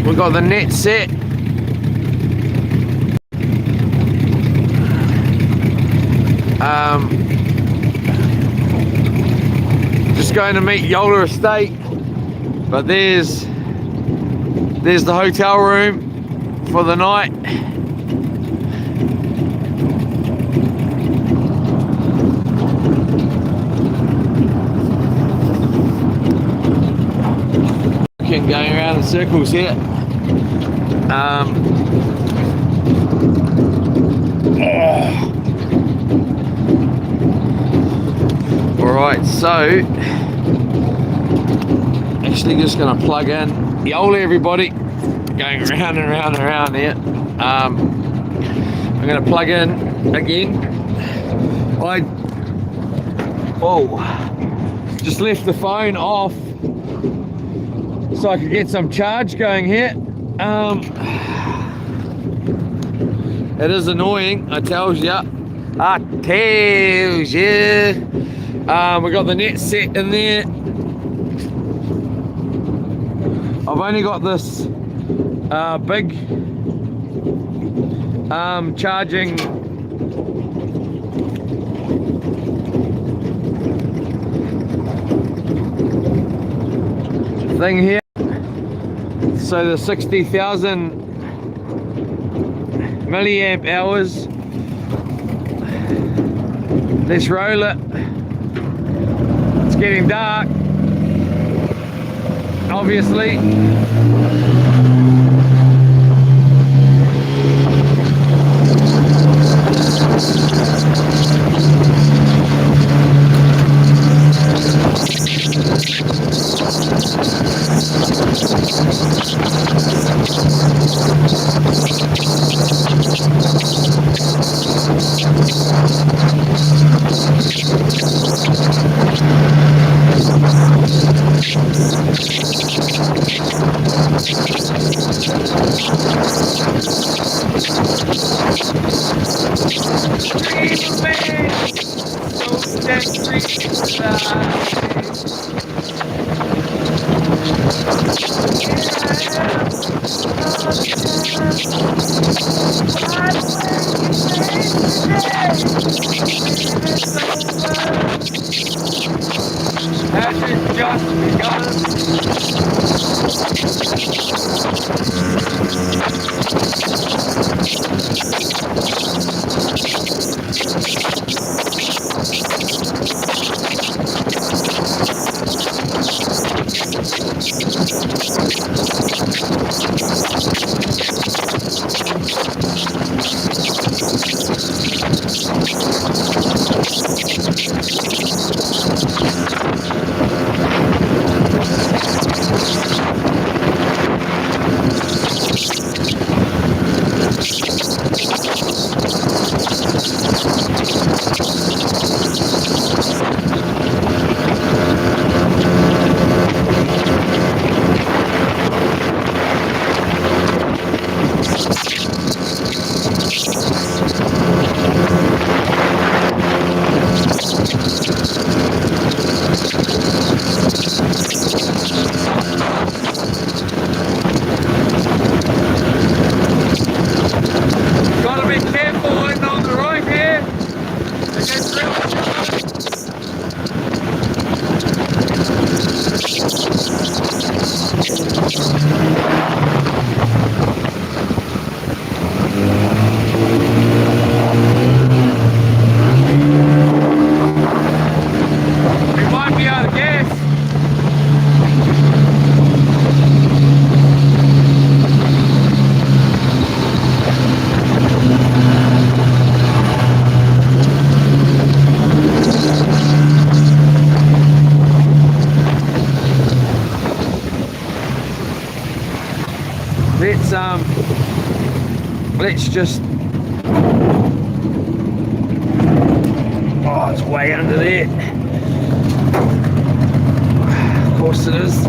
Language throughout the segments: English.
We've got the net set. Just going to meet Yola Estate, but there's the hotel room for the night. Going around in circles here. Alright, so actually just going to plug in Yola, everybody, going around and around and around here. I'm going to plug in again. I just left the phone off so I could get some charge going here. It is annoying, I tells ya. We got the net set in there. I've only got this big charging thing here. So the 60,000 milliamp hours. Let's roll it. It's getting dark, obviously. Let's just, it's way under there. Of course it is.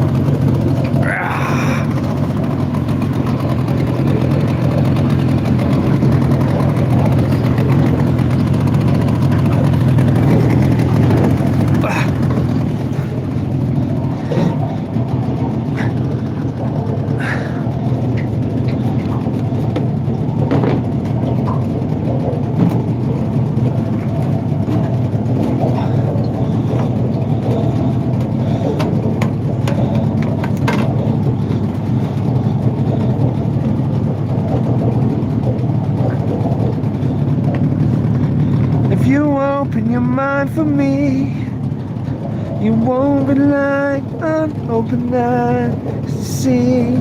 time for me. You won't be like an open eyes to see.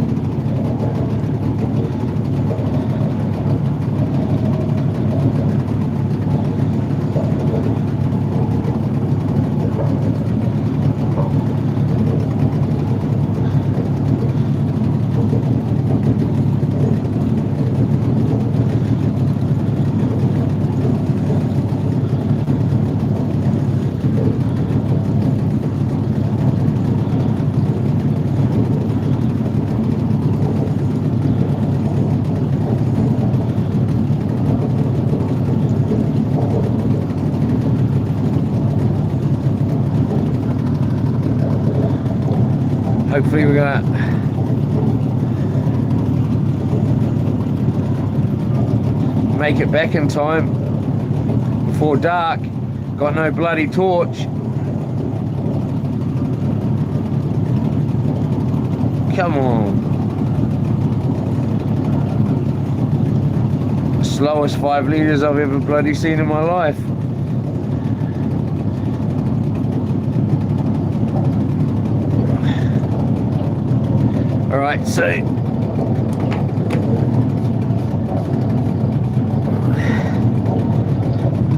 Hopefully we're gonna make it back in time before dark. Got no bloody torch. Come on. Slowest 5 litres I've ever bloody seen in my life. Alright, so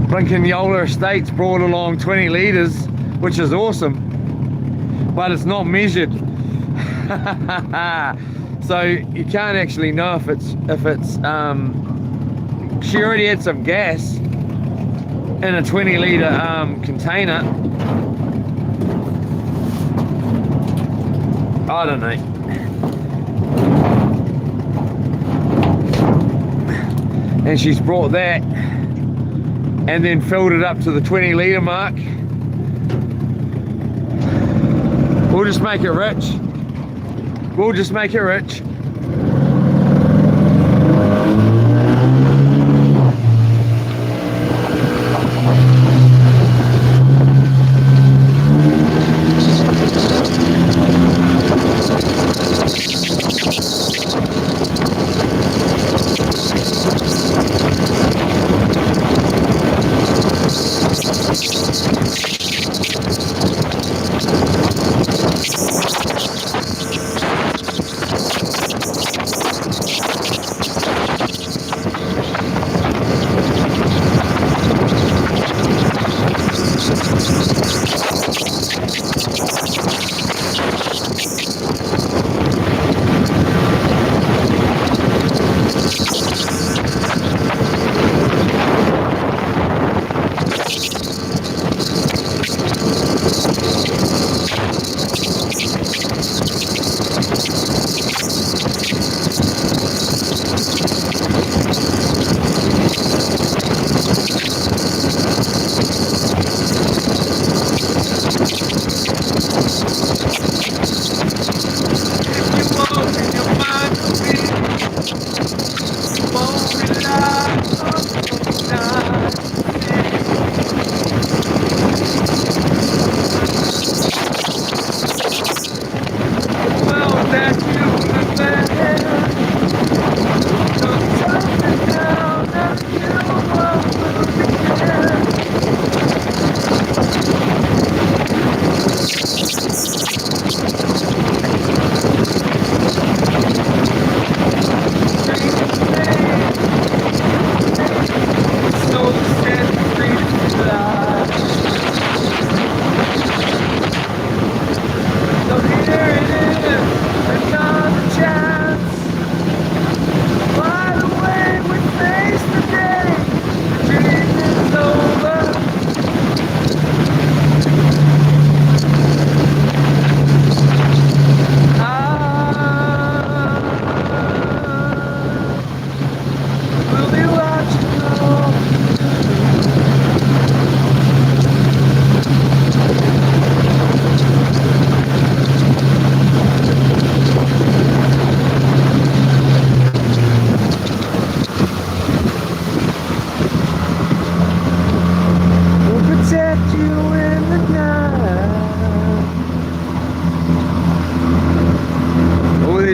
Blinking Yola Estates brought along 20 litres, which is awesome, but it's not measured. So you can't actually know if it's she already had some gas in a 20 litre container. I don't know. And she's brought that and then filled it up to the 20 litre mark. We'll just make it rich. We'll just make it rich.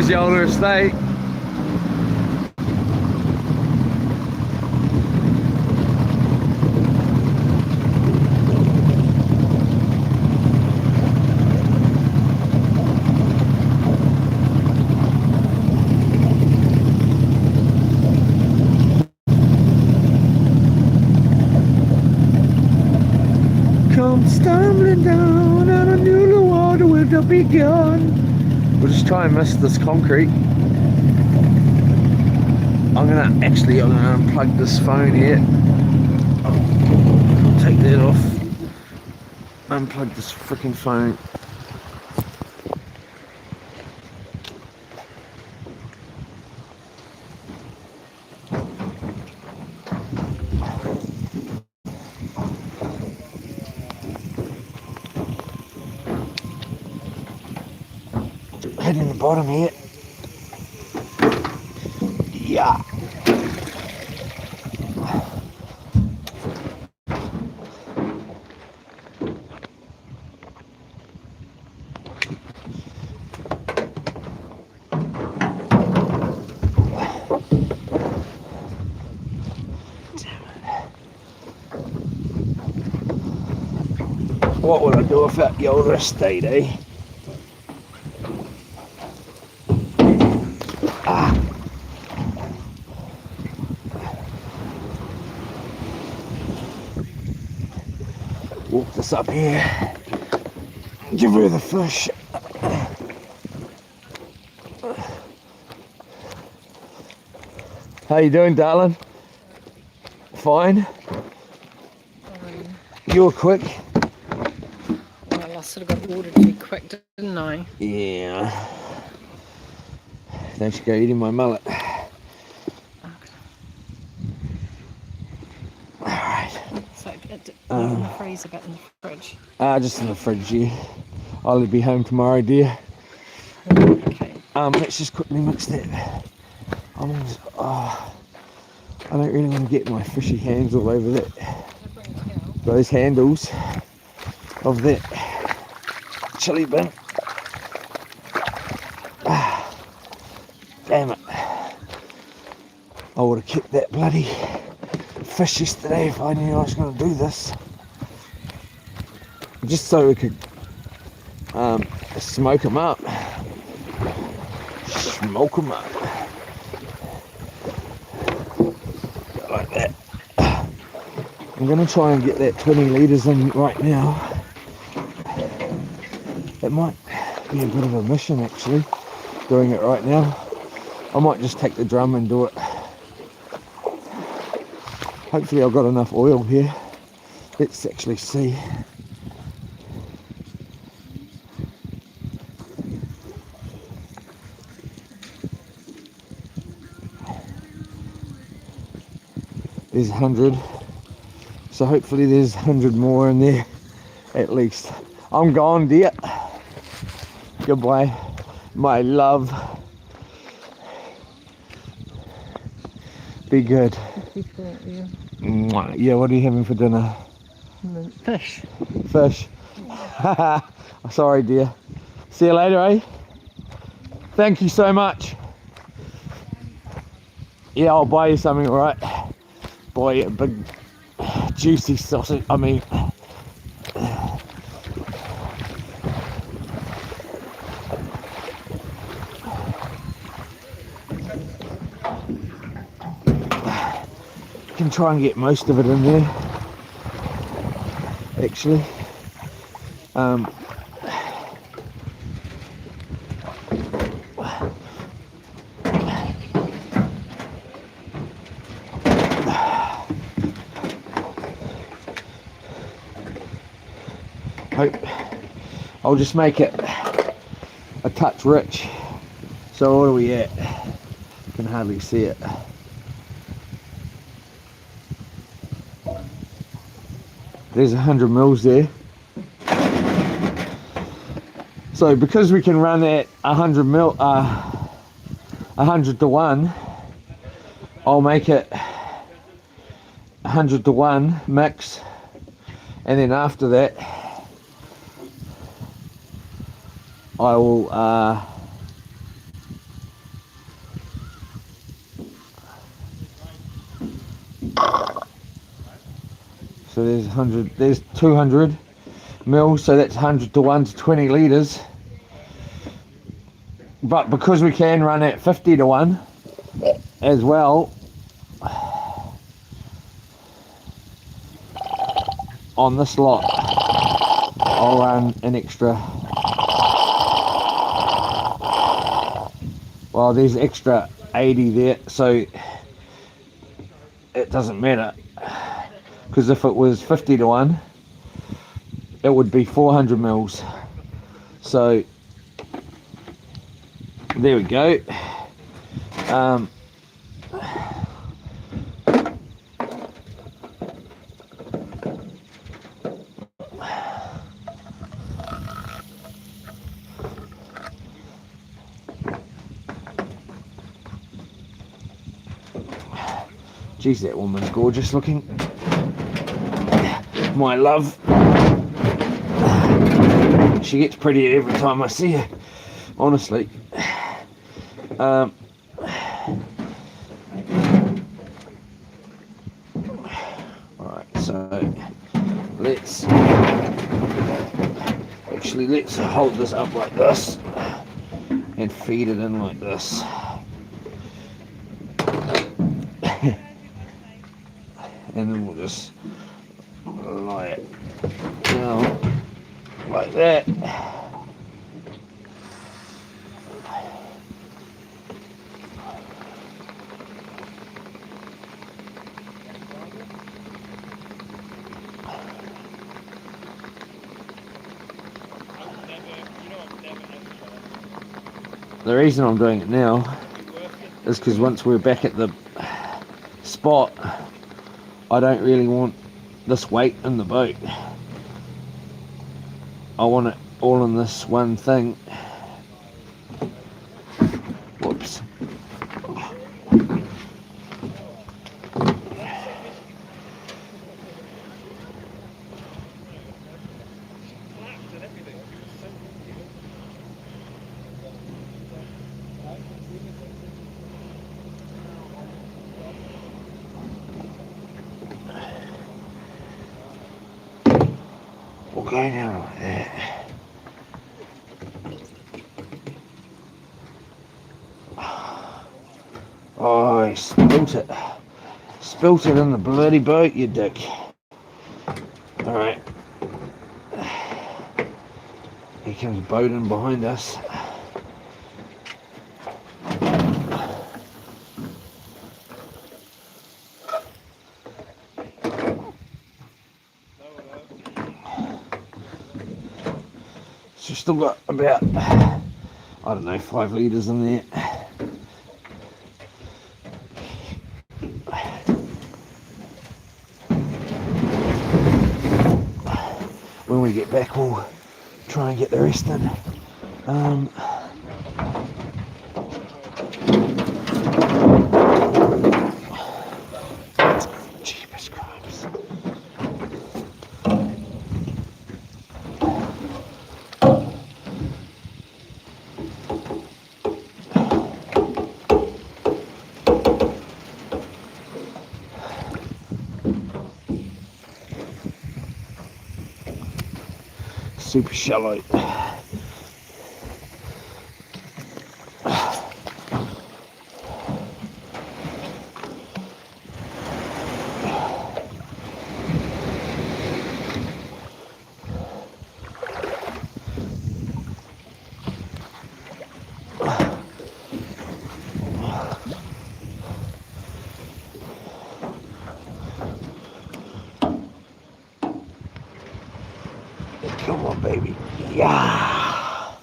Yola Estate. rolling down and I knew the water will be gone. We'll just try and miss this concrete. I'm gonna unplug this phone here. I'll take that off. Unplug this freaking phone. Heading the bottom here. Yeah. What would I do without the older estate, eh? Walk this up here, give her the fish. How you doing, darling? Fine? You were quick. Well, I sort of got ordered to be quick, didn't I? Yeah. Don't you go eating my mullet. In the freezer, but in the fridge. Just in the fridge, yeah. I'll be home tomorrow, dear. Okay. Let's just quickly mix that. I don't really want to get my fishy hands all over that. Those handles of that chili bin. Damn it. I would have kept that bloody fish yesterday if I knew I was going to do this. Just so we could smoke them up. Smoke them up. Like that. I'm going to try and get that 20 litres in right now. It might be a bit of a mission actually, doing it right now. I might just take the drum and do it. Hopefully I've got enough oil here. Let's actually see. There's 100. So hopefully there's 100 more in there at least. I'm gone, dear. Goodbye, my love. Be good. Yeah, what are you having for dinner? Fish. Fish. Sorry, dear. See you later, eh? Thank you so much. Yeah, I'll buy you something, alright? Buy you a big juicy sausage. I mean, can try and get most of it in there actually. I'll just make it a touch rich. So what are we at? Can hardly see it. There's 100 mils there. So because we can run at 100 mil, 100 to 1, I'll make it 100 to 1 mix, and then after that I will so there's 100, there's 200 mils, so that's 100 to 1 to 20 litres. But because we can run at 50 to 1 as well on this lot, I'll run an extra. Well, there's extra 80 there, so it doesn't matter. Because if it was 50 to 1, it would be 400 mils. So there we go. Geez, that woman's gorgeous looking. My love. She gets prettier every time I see her, honestly. Alright, so let's hold this up like this and feed it in like this. And then we'll just lie it down like that. The reason I'm doing it now is because once we're back at the spot, I don't really want this weight in the boat. I want it all in this one thing. Whoops. We'll go now like that. Oh, I spilt it. Spilt it in the bloody boat, you dick. Alright. Here comes Bowden behind us. She's still got about, I don't know, 5 litres in there. When we get back, we'll try and get the rest in. Jeepers Christ. Super shallow. Come on, baby. Yeah.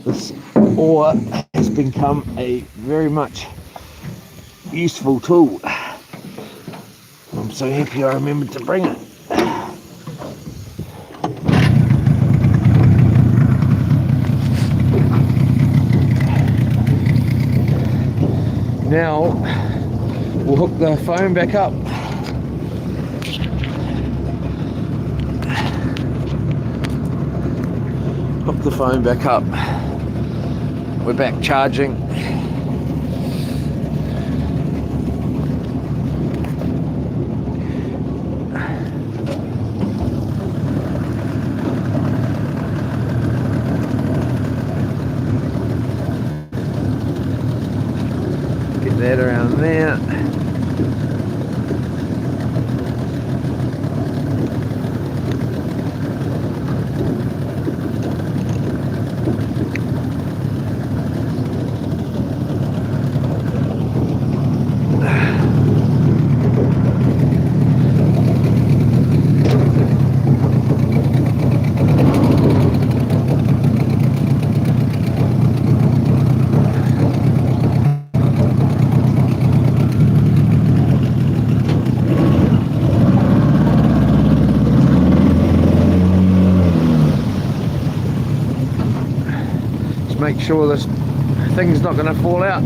This oar has become a very much useful tool. I'm so happy I remembered to bring it. Now we'll hook the phone back up. Hook the phone back up. We're back charging. Get that around there. make sure this thing's not going to fall out.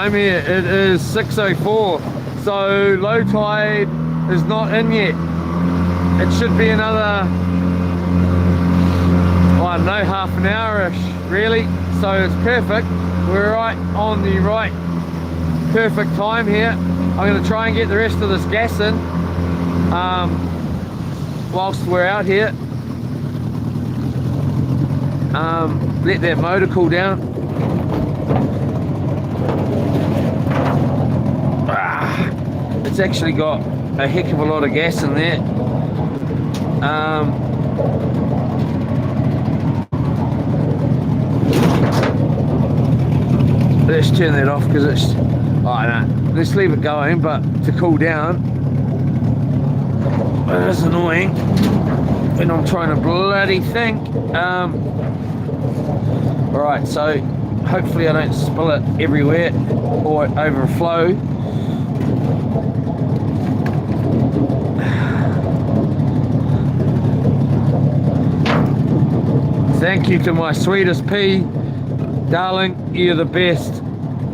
time here, it is 6:04, so low tide is not in yet. It should be another, I don't know, half an hour-ish, really. So it's perfect. We're right on the right perfect time here. I'm going to try and get the rest of this gas in whilst we're out here. Let that motor cool down. It's actually got a heck of a lot of gas in there. Let's turn that off because it's, oh no, let's leave it going, but to cool down. It is annoying when I'm trying to bloody think. Alright, so hopefully I don't spill it everywhere or overflow. Thank you to my sweetest pea, darling, you're the best.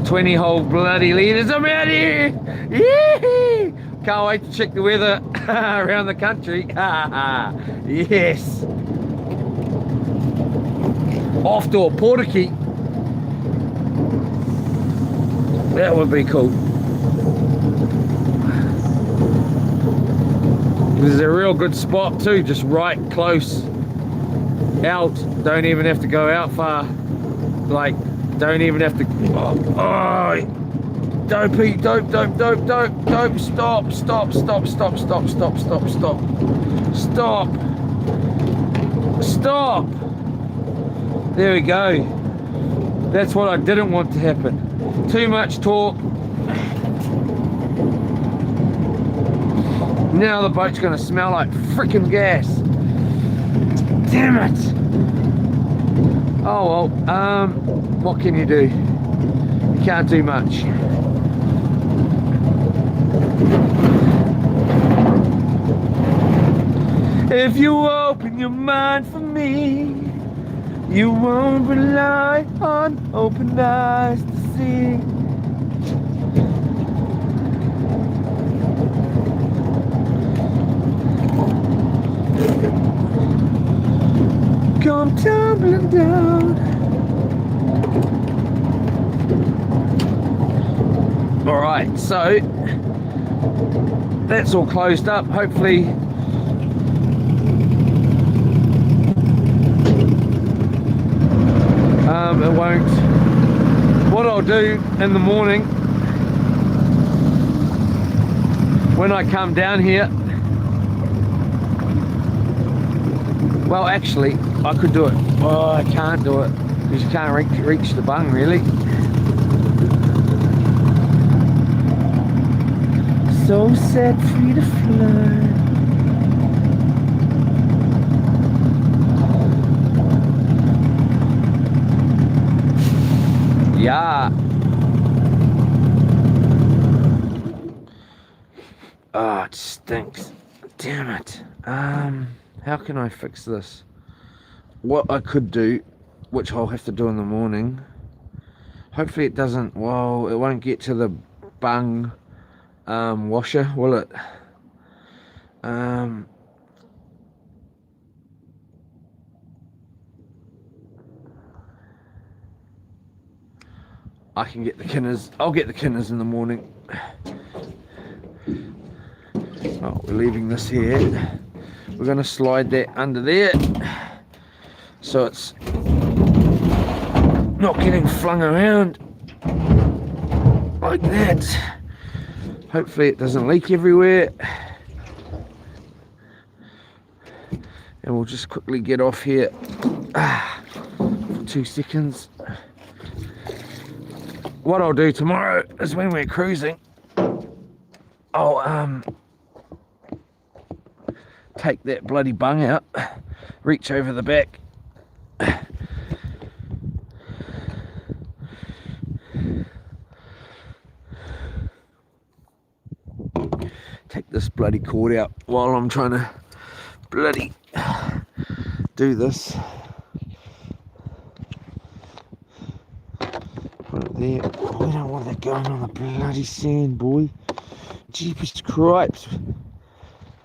20 whole bloody litres, I'm out here! Yee! Can't wait to check the weather around the country. Yes! Off to a portakey. That would be cool. This is a real good spot too, just right close out. Don't even have to go out far. Like, don't even have to. Oh, dopey, dope, stop, stop. There we go. That's what I didn't want to happen. Too much talk. Now the boat's gonna smell like freaking gas. Damn it. Oh well, what can you do? You can't do much. If you open your mind for me, you won't rely on open eyes to see. Come tumbling down. Alright, so that's all closed up. Hopefully it won't. What I'll do in the morning when I come down here, well actually I could do it. Oh, I can't do it because you can't reach the bung really. So set free to fly. Yeah. Oh, it stinks. Damn it. How can I fix this? What I could do, which I'll have to do in the morning. Hopefully it doesn't, well, it won't get to the bung washer, will it? I can get the kinners. I'll get the kinners in the morning. Oh, we're leaving this here. We're going to slide that under there so it's not getting flung around like that. Hopefully it doesn't leak everywhere. And we'll just quickly get off here for 2 seconds. What I'll do tomorrow is when we're cruising, I'll take that bloody bung out, reach over the back, take this bloody cord out while I'm trying to bloody do this. Put it there. Oh, we don't want that going on the bloody sand, boy. Jeepers cripes.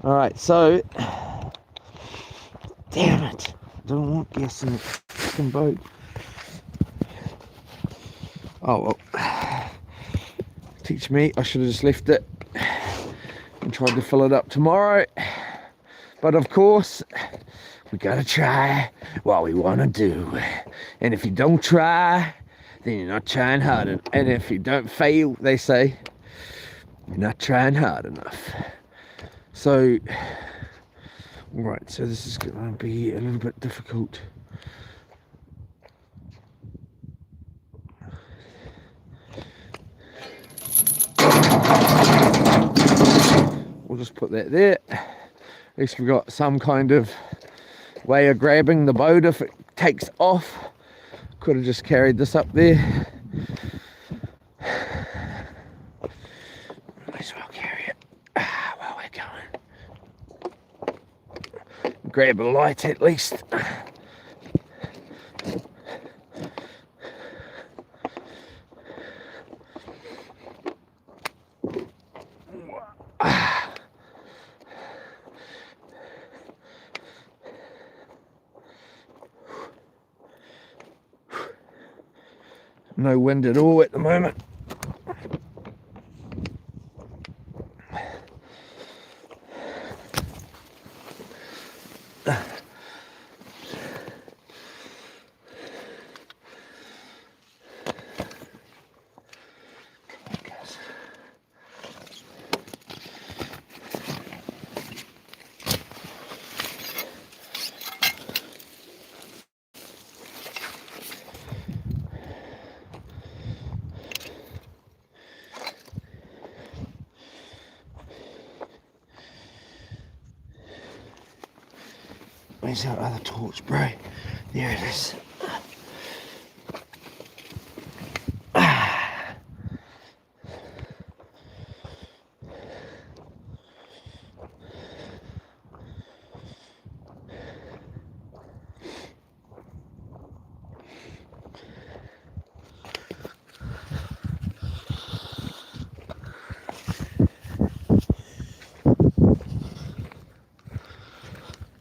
Alright, so damn it. Don't want gas in the fucking boat. Oh well. Teach me, I should have just left it and tried to fill it up tomorrow. But of course, we gotta try what we wanna do. And if you don't try, then you're not trying hard enough. And if you don't fail, they say, you're not trying hard enough. So, right, so this is gonna be a little bit difficult. We'll just put that there. At least we've got some kind of way of grabbing the boat if it takes off. Could have just carried this up there. Might as well carry it while we're going. Grab a light at least. No wind at all at the moment. Where's our other torch, bro? There it is.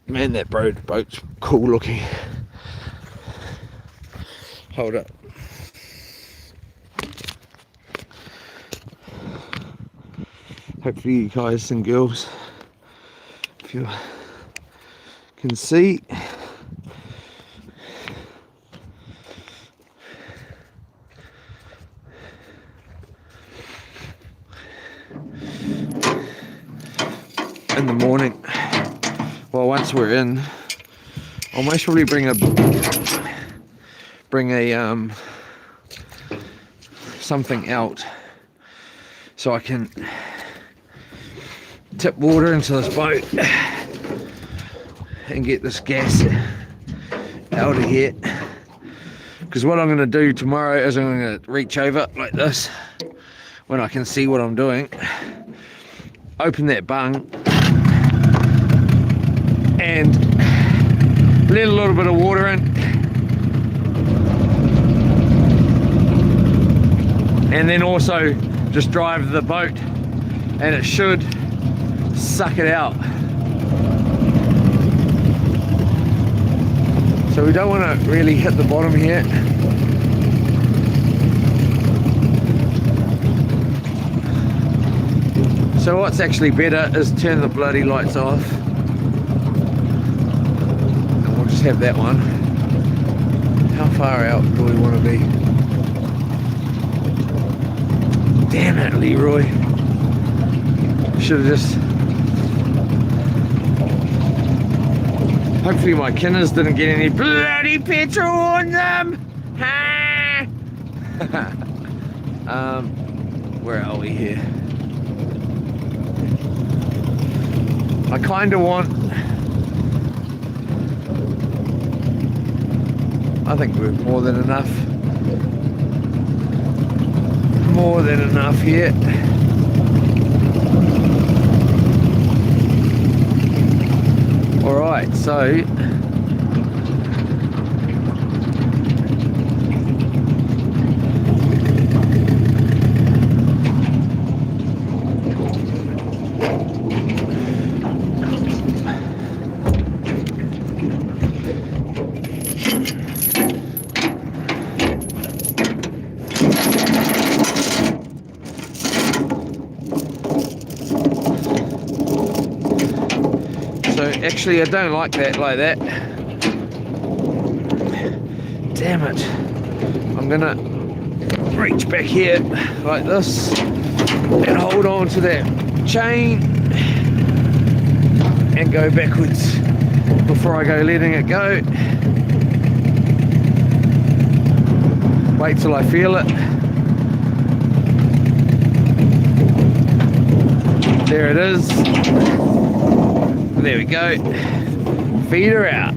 Man, that boat's cool looking. Hold up. Hopefully you guys and girls, if you can see. In the morning, well, once we're in, I'll most probably bring a something out so I can tip water into this boat and get this gas out of here. Because what I'm going to do tomorrow is I'm going to reach over like this when I can see what I'm doing, open that bung and let a little bit of water in, and then also just drive the boat and it should suck it out. So we don't want to really hit the bottom here. So what's actually better is turn the bloody lights off. Have that one. How far out do we want to be? Damn it, Leroy. Should have just... Hopefully my Kinners didn't get any bloody petrol on them. Where are we here? I kind of want... I think we're more than enough. More than enough here. Alright, so Actually, I don't like that like that. Damn it. I'm gonna reach back here like this and hold on to that chain and go backwards before I go letting it go. Wait till I feel it. There it is. There we go. Feed her out.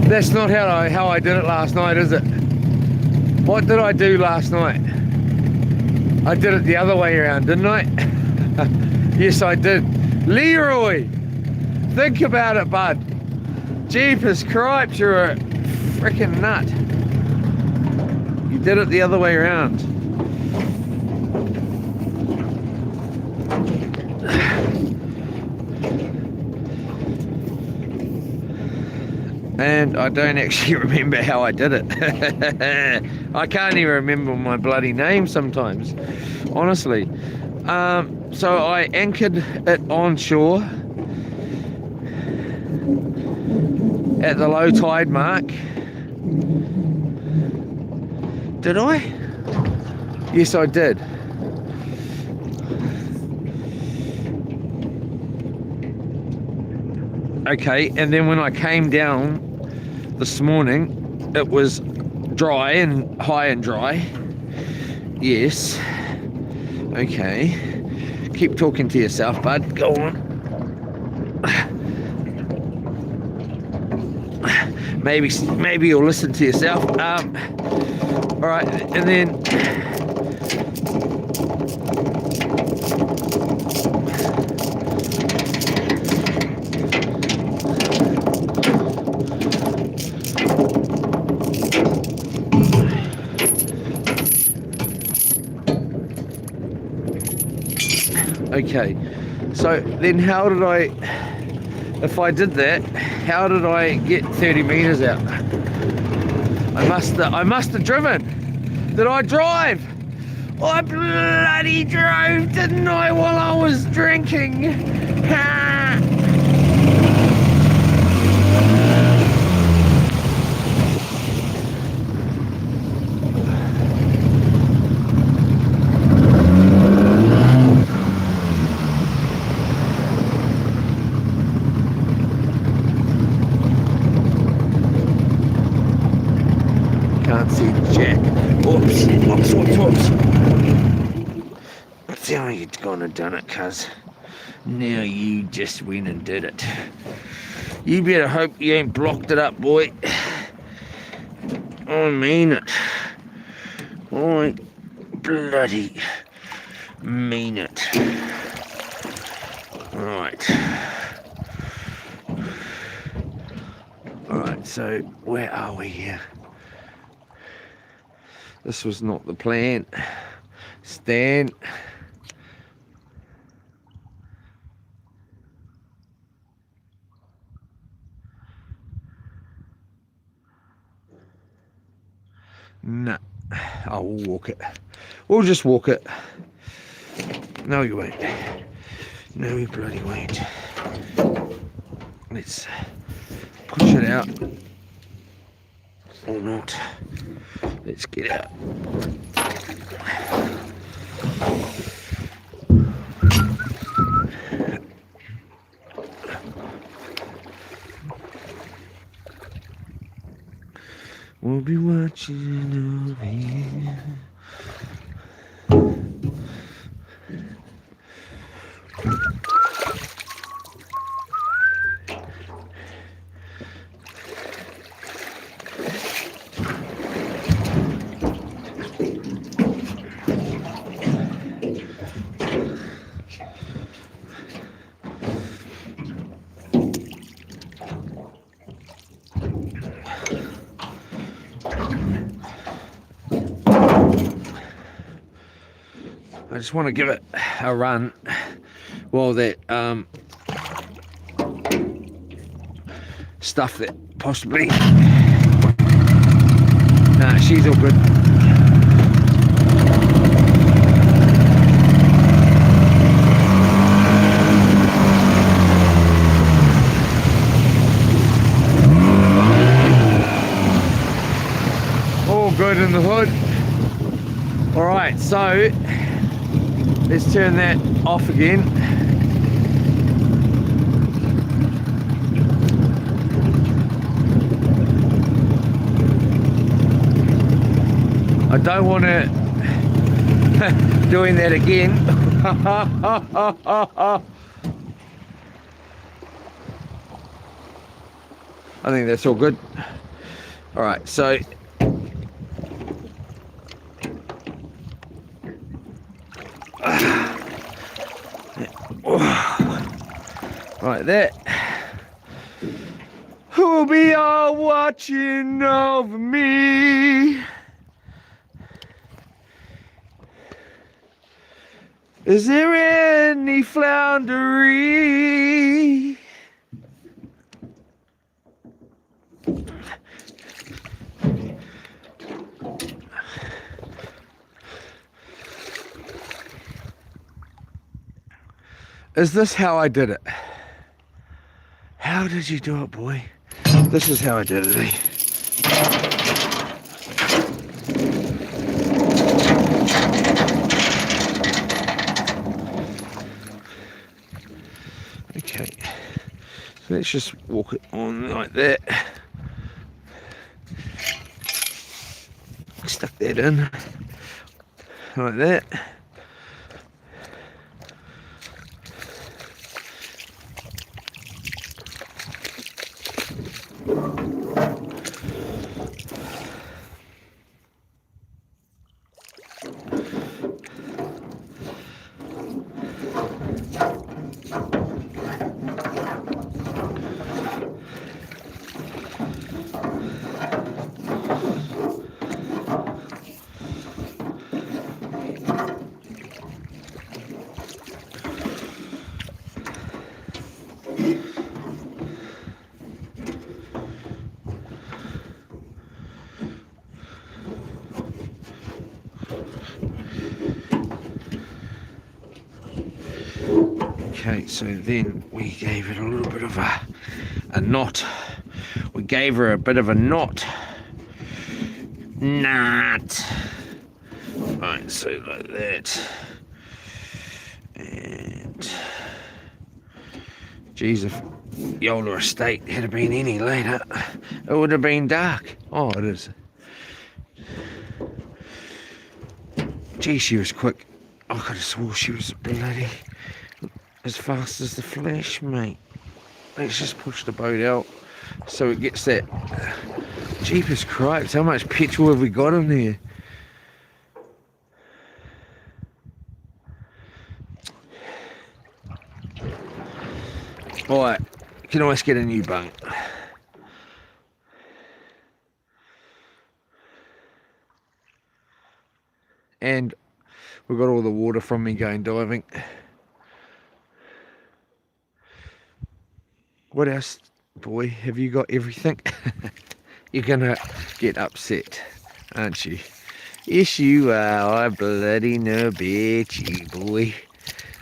That's not how I did it last night, is it? What did I do last night? I did it the other way around, didn't I? Yes, I did. Leroy, think about it, bud. Jeepers cripes, you're a freaking nut. You did it the other way around. And I don't actually remember how I did it. I can't even remember my bloody name sometimes, honestly. So I anchored it on shore at the low tide mark. Did I? Yes, I did. Okay, and then when I came down this morning, it was dry and high and dry. Yes. Okay. Keep talking to yourself, bud. Go on. Maybe you'll listen to yourself. All right, and then okay, so then how did I, if I did that, how did I get 30 meters out? I must have driven. Did I drive? I bloody drove, didn't I, while I was drinking? Ha! Can't see jack. Whoops. That's how you're gonna done it, cuz. Now you just went and did it. You better hope you ain't blocked it up, boy. I mean it. I bloody mean it. Right. Alright, so where are we here? This was not the plan. Stan. No. Oh, we'll walk it. We'll just walk it. No, you won't. No, you bloody won't. Let's push it out. Or not. Let's get out. We'll be watching over here. I just want to give it a run while that stuff that possibly... Nah, she's all good. All good in the hood. Alright, so let's turn that off again. I don't want to doing that again. I think that's all good. All right, so like that. Who'll be all watching over me? Is there any floundery? Is this how I did it? How did you do it, boy? This is how I did it, eh? Okay, so let's just walk it on like that. Stuck that in like that. Okay, so then we gave it a little bit of a knot. We gave her a bit of a knot. Knot. Right, so like that. And geez, if Yola Estate had been any later, it would have been dark. Oh, it is. Gee, she was quick. I could have swore she was bloody as fast as the flash, mate. Let's just push the boat out so it gets that. Jeepers cripes, how much petrol have we got in there? Alright, you can always get a new bunk. And we've got all the water from me going diving. What else, boy? Have you got everything? You're gonna get upset, aren't you? Yes, you are. I bloody know about you, boy.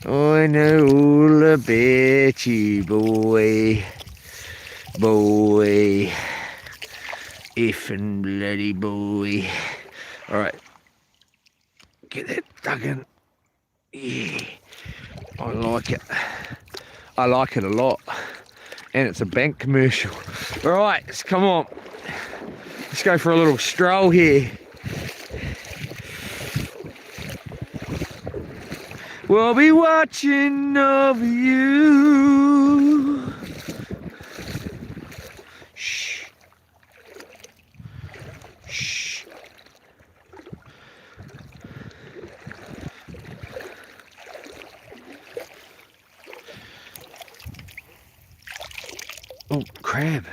I know all about you, boy. Boy. Effing bloody boy. Alright. Get that dug in. Yeah. I like it. I like it a lot. And it's a bank commercial. Alright, come on. Let's go for a little stroll here. We'll be watching over you. Shh. Shh. Oh, crab.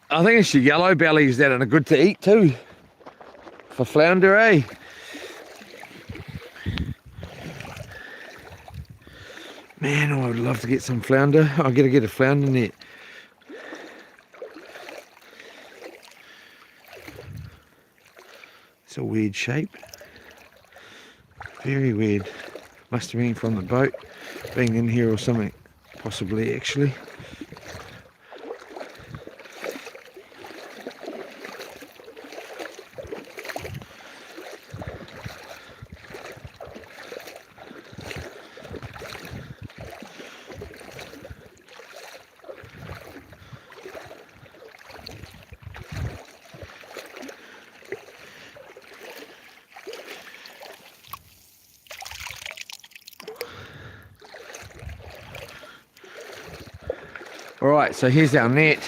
I think it's your yellow bellies that are good to eat too. For flounder, eh? Man, I would love to get some flounder. I gotta get a flounder net. It's a weird shape. Very weird. Must have been from the boat being in here or something. Possibly, actually. Alright, so here's our net.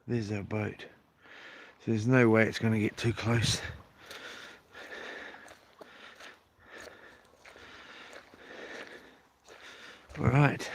There's our boat. So there's no way it's going to get too close. All right.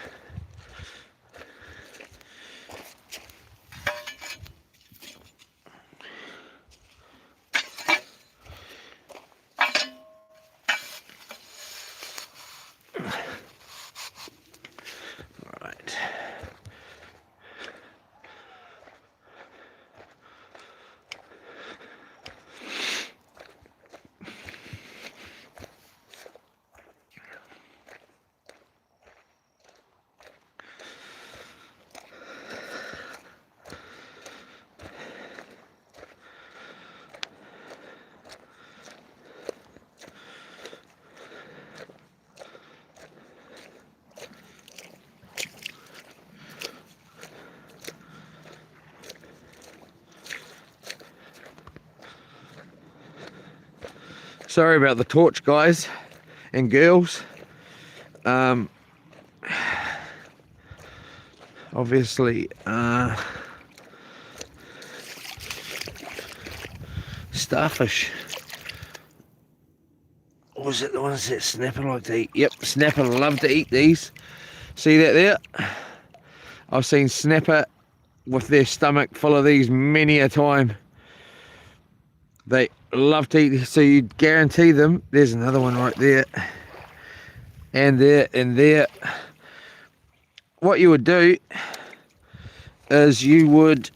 Sorry about the torch, guys and girls. Obviously, starfish. Or was it the ones that snapper like to eat? Yep, snapper love to eat these. See that there? I've seen snapper with their stomach full of these many a time. They love to eat, so you guarantee them. There's another one right there. And there, and there. What you would do is you would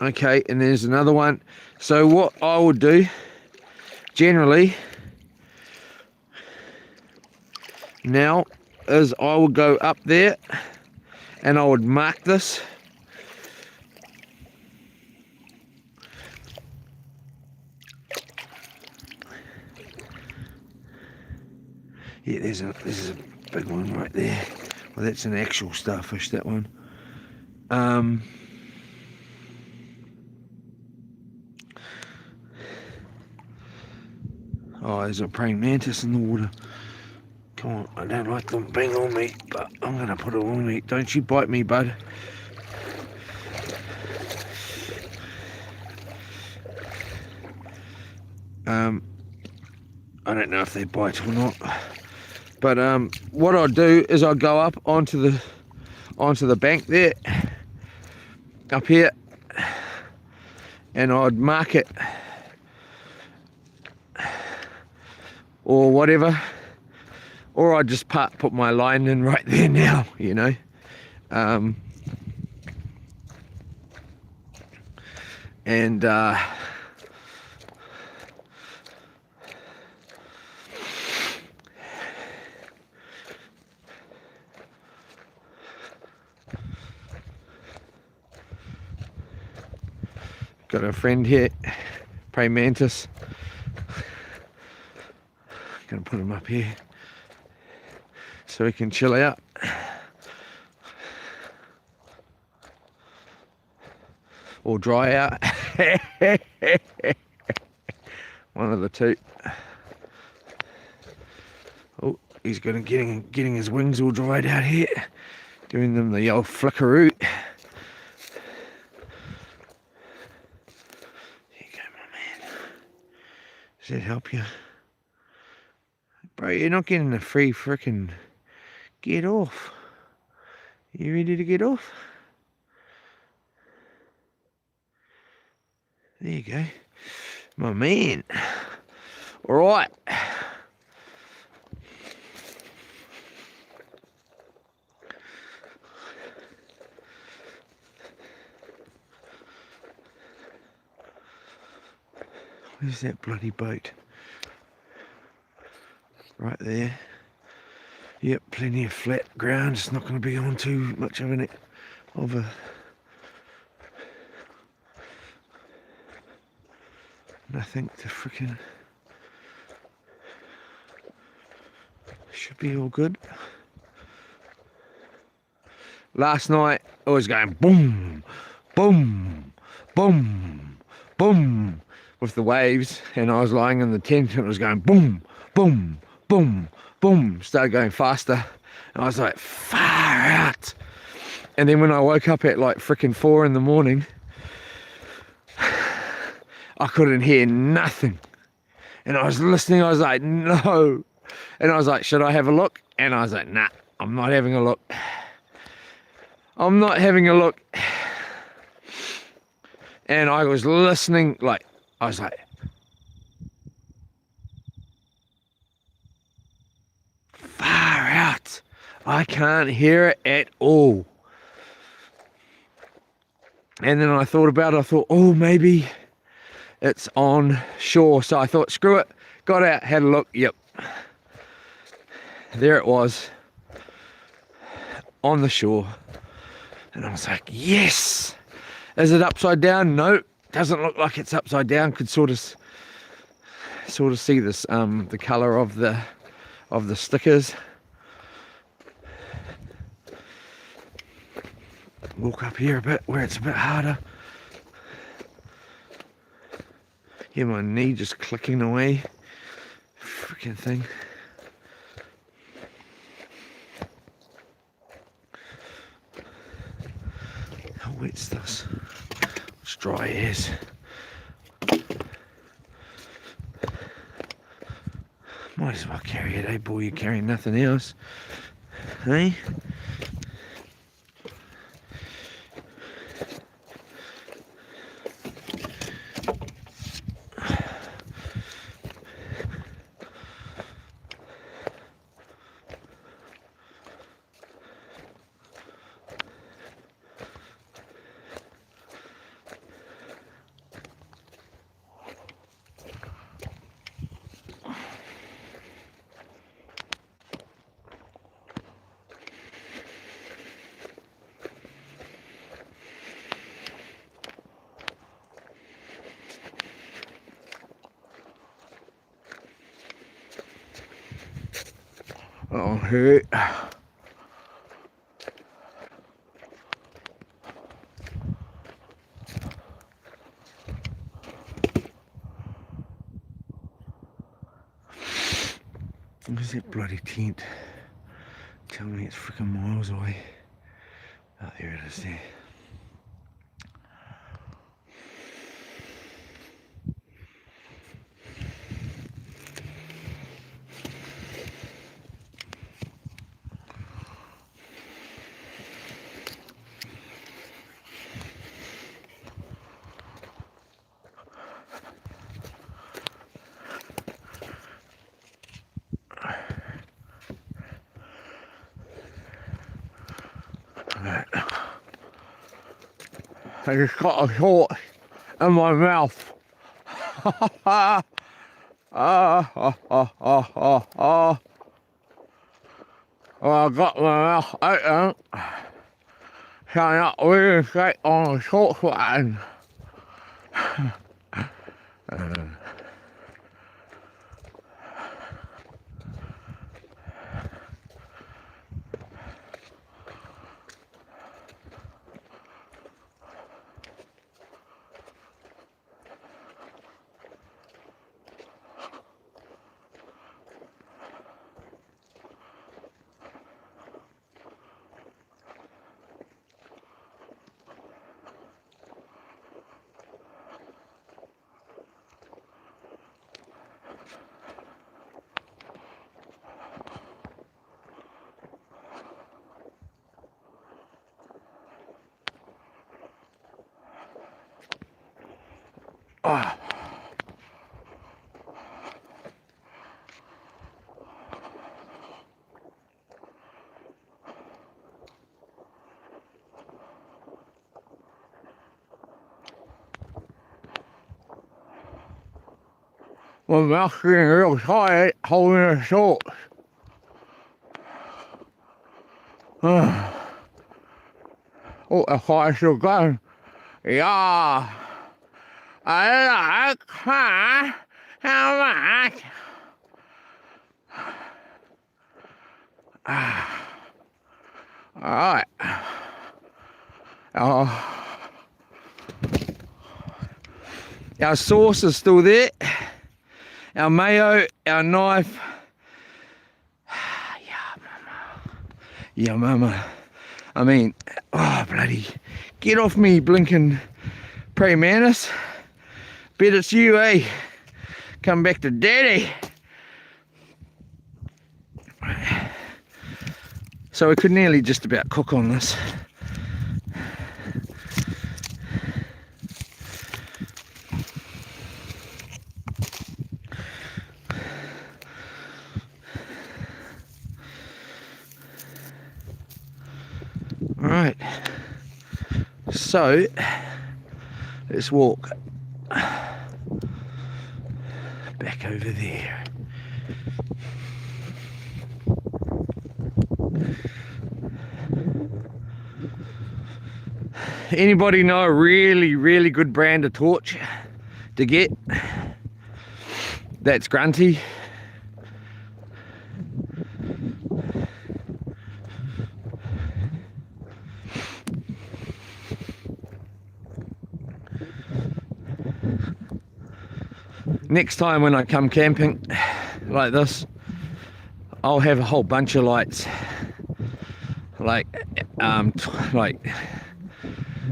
okay, and there's another one. So what I would do generally now is I would go up there and I would mark this. Yeah, there's a big one right there. Well, that's an actual starfish, that one. Oh, there's a praying mantis in the water. Come on, I don't like them being on me, but I'm going to put it on me. Don't you bite me, bud. I don't know if they bite or not. But what I'd do is I'd go up onto the bank there, up here, and I'd mark it or whatever, or I'd just put my line in right there now, you know. And got a friend here, praying mantis. Gonna put him up here so he can chill out. Or dry out. One of the two. Oh, he's getting his wings all dried out here. Doing them the old flickaroo. There you go, my man. Does that help you? Bro, you're not getting a free frickin' get off. You ready to get off? There you go. My man. Alright. Where's that bloody boat? Right there. Yep, plenty of flat ground. It's not going to be on too much of a nothing to frickin'. Should be all good. Last night I was going boom, boom, boom, boom with the waves, and I was lying in the tent and it was going boom, boom, boom, boom. Started going faster, and I was like, far out. And then when I woke up at like frickin' 4 in the morning, I couldn't hear nothing. And I was listening, I was like, no. And I was like, should I have a look? And I was like, nah, I'm not having a look. I'm not having a look. And I was listening, like, I was like, far out. I can't hear it at all. And then I thought about it, I thought, oh, maybe it's on shore. So I thought, screw it. Got out, had a look, yep. There it was, on the shore. And I was like, yes! Is it upside down? No, doesn't look like it's upside down. Could sort of see this, the colour of the stickers. Walk up here a bit where it's a bit harder. Hear my knee just clicking away. Freaking thing. How wet's this? It's dry as. Might as well carry it, eh, boy? You're carrying nothing else. Hey? Oh, hurt. Where's that bloody tent? Tell me it's freaking miles away. Oh, there it is there. I just got a thought in my mouth. Oh, I got my mouth open. So I'm not really straight on the short line. Oh. My mouth's getting real tight holding the shorts. Oh, that's why I should go. Yeah. I like her. How much? Alright. Our sauce is still there. Our mayo, our knife. Yeah, mama. I mean, oh, bloody. Get off me, blinking prey mantis. Bet it's you, eh? Come back to daddy. So we could nearly just about cook on this. Alright, so let's walk back over there. Anybody know a really good brand of torch to get that's grunty? Next time when I come camping like this, I'll have a whole bunch of lights, like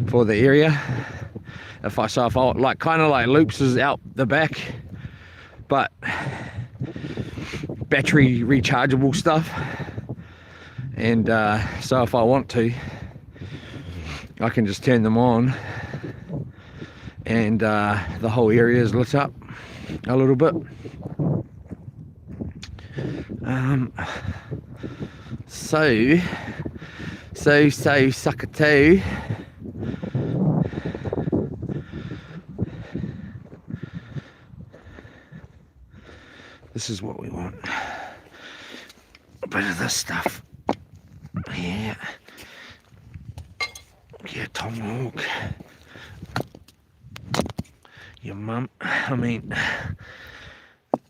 for the area. If I like kind of like loops is out the back, but battery rechargeable stuff, and so if I want to, I can just turn them on, and the whole area is lit up a little bit. So sucker two. This is what we want. A bit of this stuff. Yeah. Yeah, tomahawk. Your mum. I mean.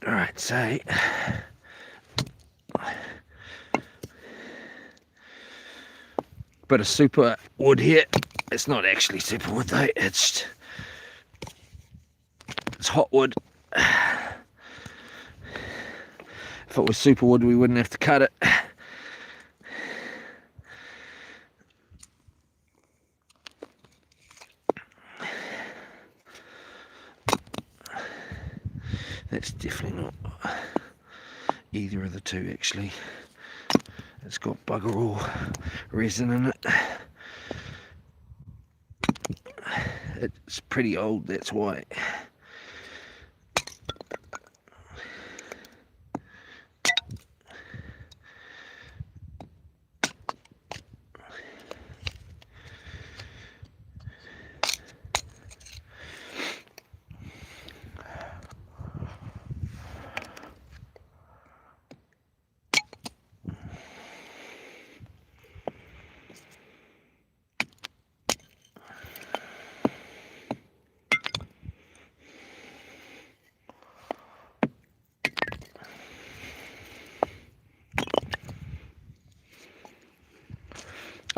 Alright, so. Bit of super wood here. It's not actually super wood though. It's hot wood. If it was super wood, we wouldn't have to cut it. That's definitely not either of the two, actually. It's got bugger all resin in it. It's pretty old, that's why.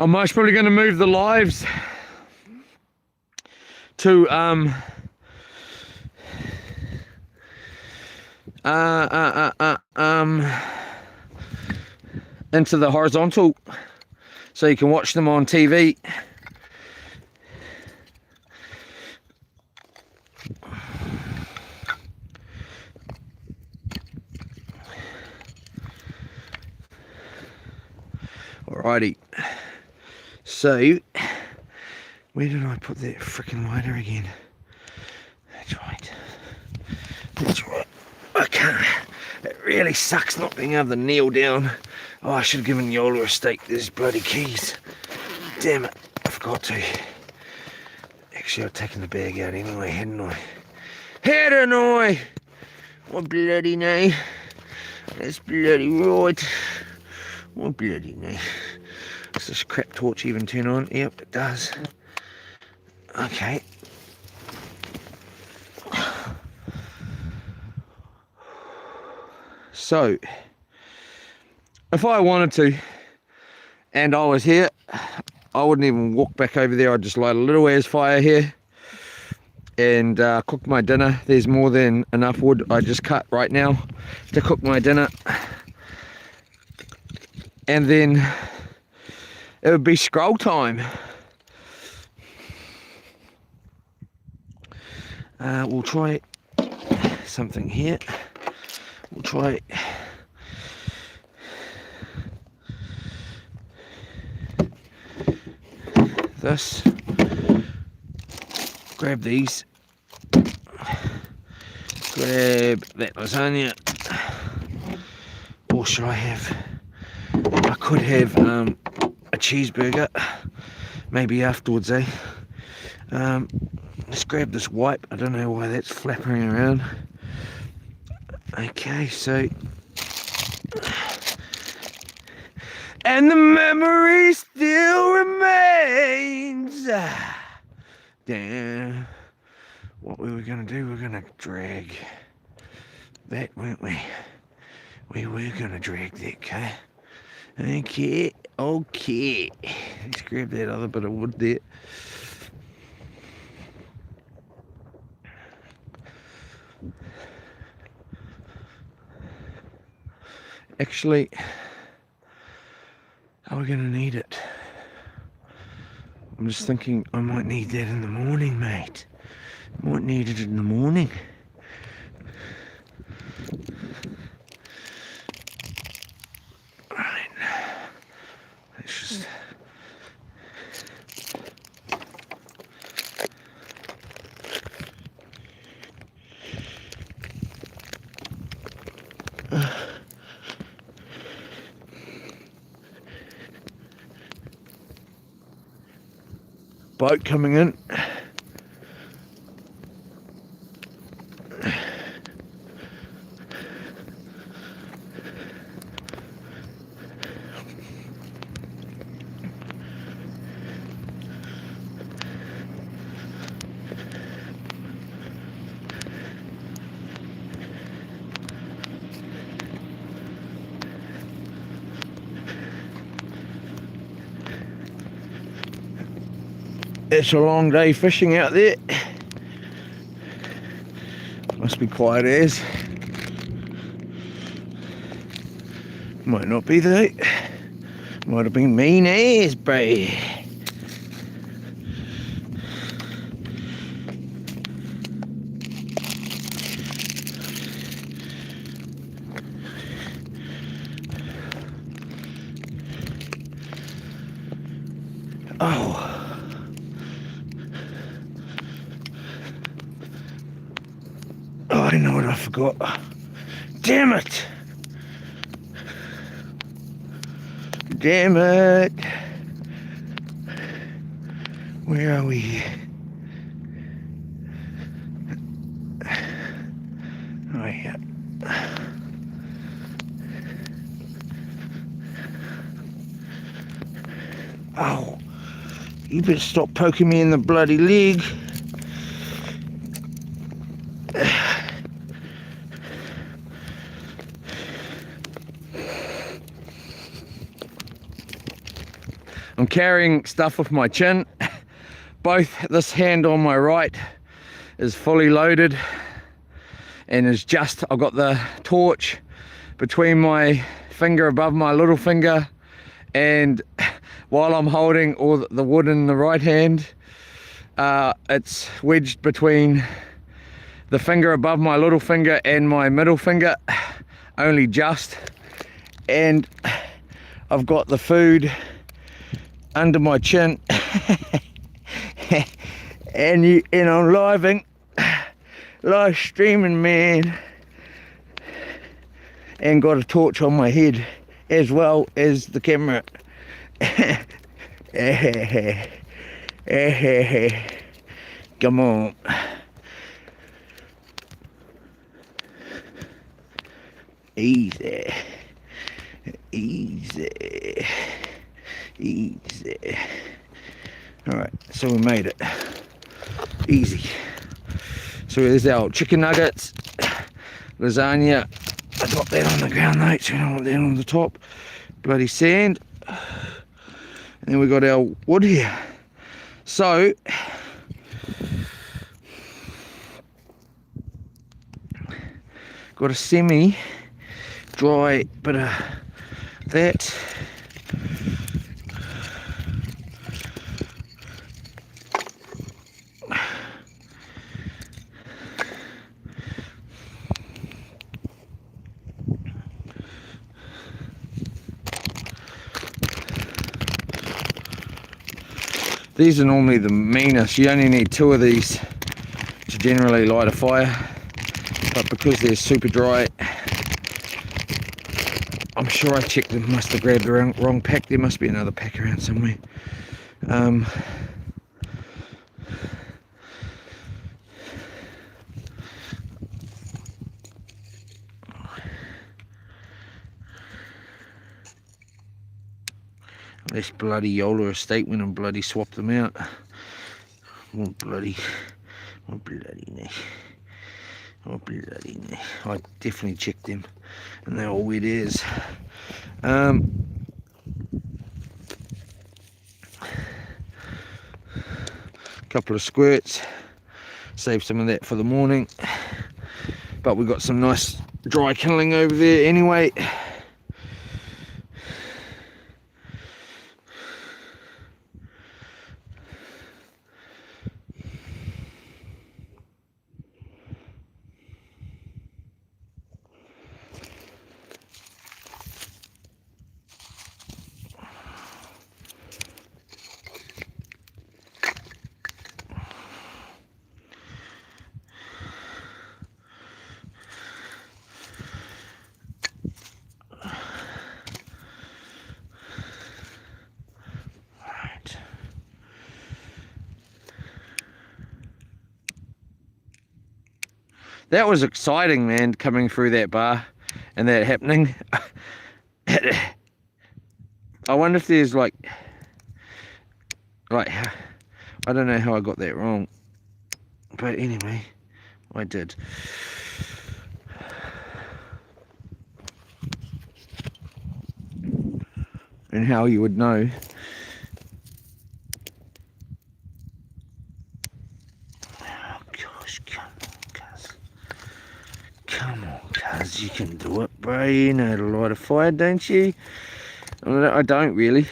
I'm most probably going to move the lives to into the horizontal, so you can watch them on TV. Alrighty. So, where did I put that freaking lighter again? That's right. That's right. I can't. It really sucks not being able to kneel down. Oh, I should have given Yola a steak. There's bloody keys. Damn it. I forgot to. Actually, I've taken the bag out anyway, hadn't I? Hadn't I? Oh, bloody no. That's bloody right. Oh, bloody no. Does this crap torch even turn on? Yep, it does. Okay. So, if I wanted to, and I was here, I wouldn't even walk back over there. I'd just light a little as fire here and cook my dinner. There's more than enough wood I just cut right now to cook my dinner. And then it would be scroll time. We'll try something here. We'll try this. Grab these. Grab that lasagna. Or should I have? I could have a cheeseburger. Maybe afterwards, eh? Let's grab this wipe. I don't know why that's flapping around. Okay, so, and the memory still remains. Damn. What we were going to do, we were going to drag that, weren't we? We were going to drag that, okay? Okay. Let's grab that other bit of wood there. Actually, are we going to need it? I'm just thinking I might need that in the morning, mate. Might need it in the morning. Right. Let's just... boat coming in. It's a long day fishing out there. Must be quiet as. Might not be though. Might have been mean as, bro. Oh. Oh, I know what I forgot. Damn it! Damn it! Where are we? Oh, yeah. Ow. You better stop poking me in the bloody leg. I'm carrying stuff off my chin. Both this hand on my right is fully loaded and is just, I've got the torch between my finger above my little finger, and while I'm holding all the wood in the right hand, it's wedged between the finger above my little finger and my middle finger, only just, and I've got the food under my chin and I'm live streaming, man, and got a torch on my head as well as the camera. Come on. Easy. Easy. Easy. Alright, so we made it. Easy. So there's our chicken nuggets, lasagna. I dropped that on the ground, mate, so I don't want that on the top. Bloody sand. And then we got our wood here. So got a semi-dry bit of that. These are normally the meanest. You only need 2 of these to generally light a fire, but because they're super dry, I'm sure I checked them, must have grabbed the wrong pack. There must be another pack around somewhere. This bloody Yola estate went and bloody swapped them out. Oh bloody no. Oh bloody no. I definitely checked them and they're all wet as. Couple of squirts, save some of that for the morning, but we've got some nice dry kindling over there anyway. That was exciting, man, coming through that bar and that happening. I wonder if there's like, I don't know how I got that wrong. But anyway, I did. And how you would know. Oh gosh, come on, cuz. Come on, cuz, you can do it, bro. bro, you know to light a fire, don't you? I don't really.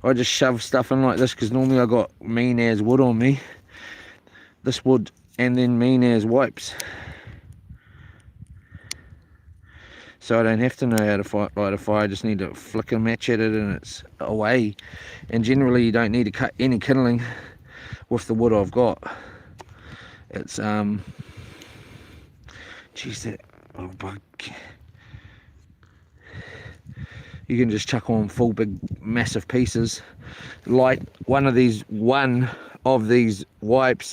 I just shove stuff in like this because normally I got mean as wood on me. This wood and then mean as wipes. So I don't have to know how to light a fire, I just need to flick a match at it and it's away. And generally you don't need to cut any kindling with the wood I've got. It's geez, that little bug. You can just chuck on full big massive pieces. Light one of these wipes,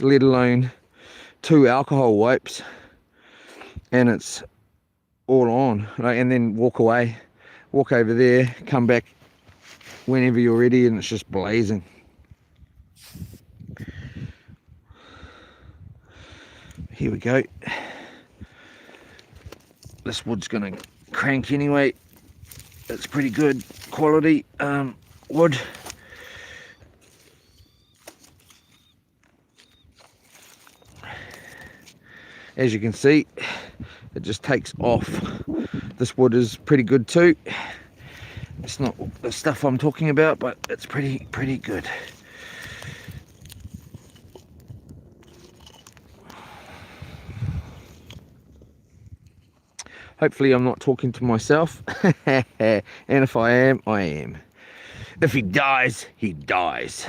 let alone 2 alcohol wipes, and it's all on, right? And then walk away, walk over there, come back whenever you're ready, and it's just blazing. Here we go. This wood's gonna crank anyway. It's pretty good quality wood. As you can see, it just takes off. This wood is pretty good too. It's not the stuff I'm talking about, but it's pretty good. Hopefully I'm not talking to myself. And if I am, I am. If he dies, he dies.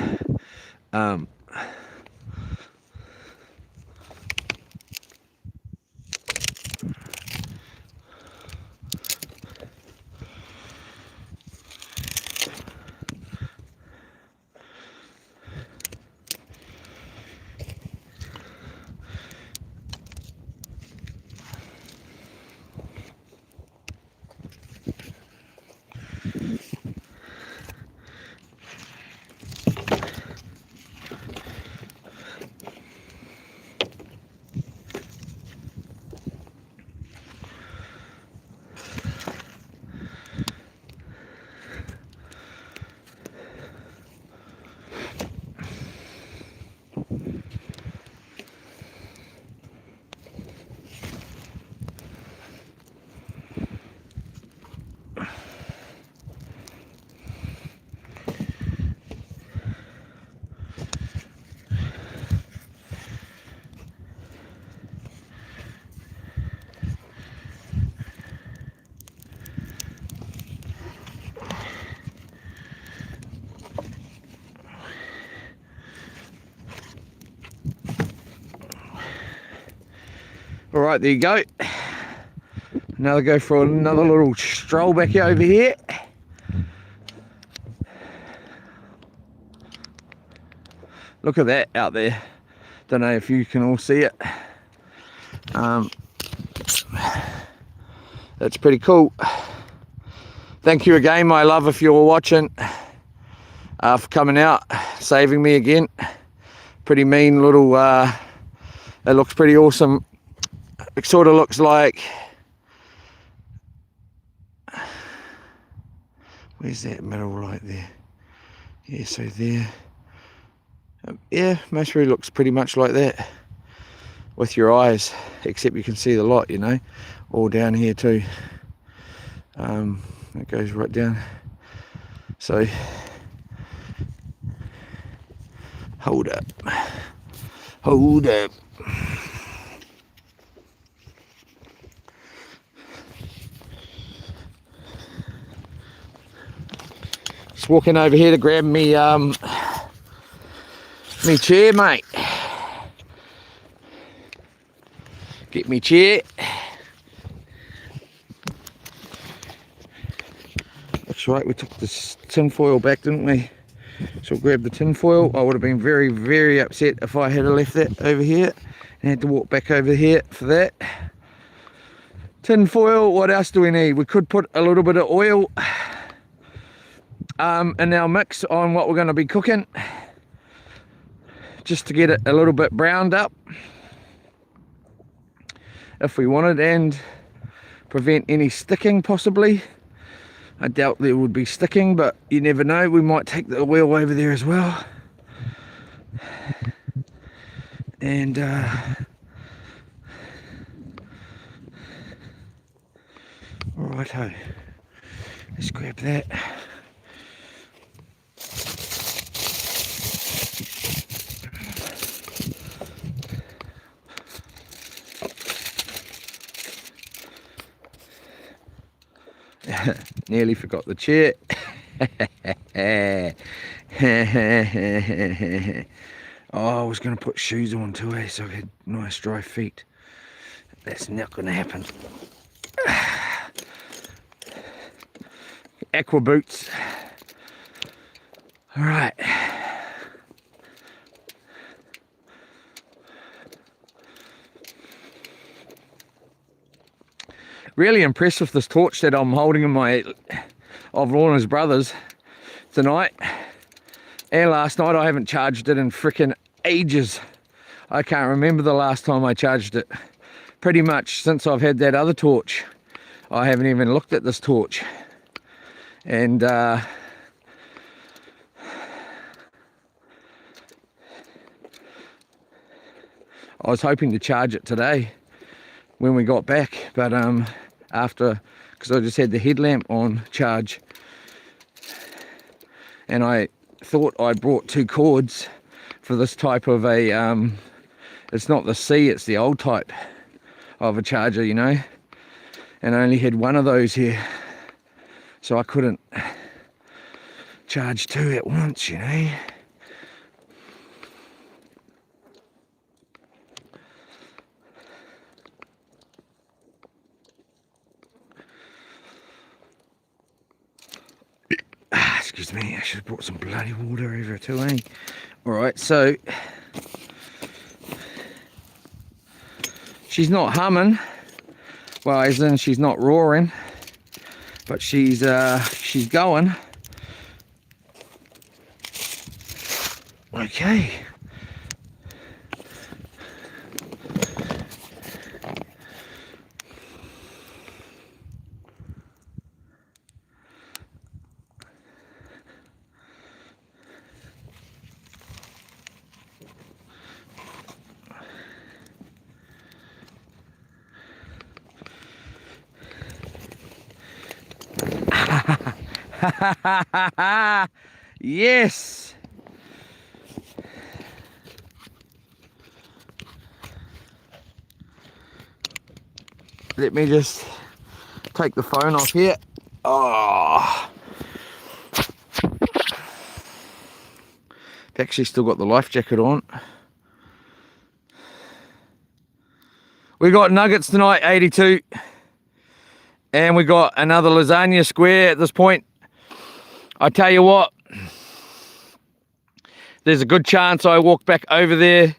All right, there you go. Another go for another little stroll back over here. Look at that out there. Don't know if you can all see it. That's pretty cool. Thank you again, my love, if you're watching, for coming out, saving me again. Pretty mean little, it looks pretty awesome. It sort of looks like, where's that middle light there? Yeah, so there. Yeah, most really looks pretty much like that with your eyes, except you can see the light, you know, all down here too. It goes right down. So, hold up. Just walking over here to grab me me chair, mate. Get me chair. That's right, we took this tin foil back, didn't we? So we'll grab the tin foil. I would have been very, very upset if I had left that over here and had to walk back over here for that. Tin foil, what else do we need? We could put a little bit of oil in our mix on what we're going to be cooking, just to get it a little bit browned up if we wanted, and prevent any sticking possibly. I doubt there would be sticking, but you never know, we might take the oil over there as well. And Righto. Let's grab that. Nearly forgot the chair. Oh, I was going to put shoes on too, so I had nice dry feet. That's not going to happen. Aqua boots. All right. Really impressed with this torch that I'm holding in my of Lorna's brothers tonight and last night. I haven't charged it in frickin' ages. I can't remember the last time I charged it. Pretty much since I've had that other torch, I haven't even looked at this torch. And I was hoping to charge it today when we got back, but after, because I just had the headlamp on charge, and I thought I brought 2 cords for this type of a it's not the C, it's the old type of a charger, you know, and I only had one of those here, so I couldn't charge 2 at once, you know. Excuse me, I should have brought some bloody water over too, eh? Alright, so she's not humming, well, as in she's not roaring, but she's going. Okay. Yes. Let me just take the phone off here. Oh, I've actually still got the life jacket on. We got nuggets tonight, 82, and we got another lasagna square at this point. I tell you what, there's a good chance I walk back over there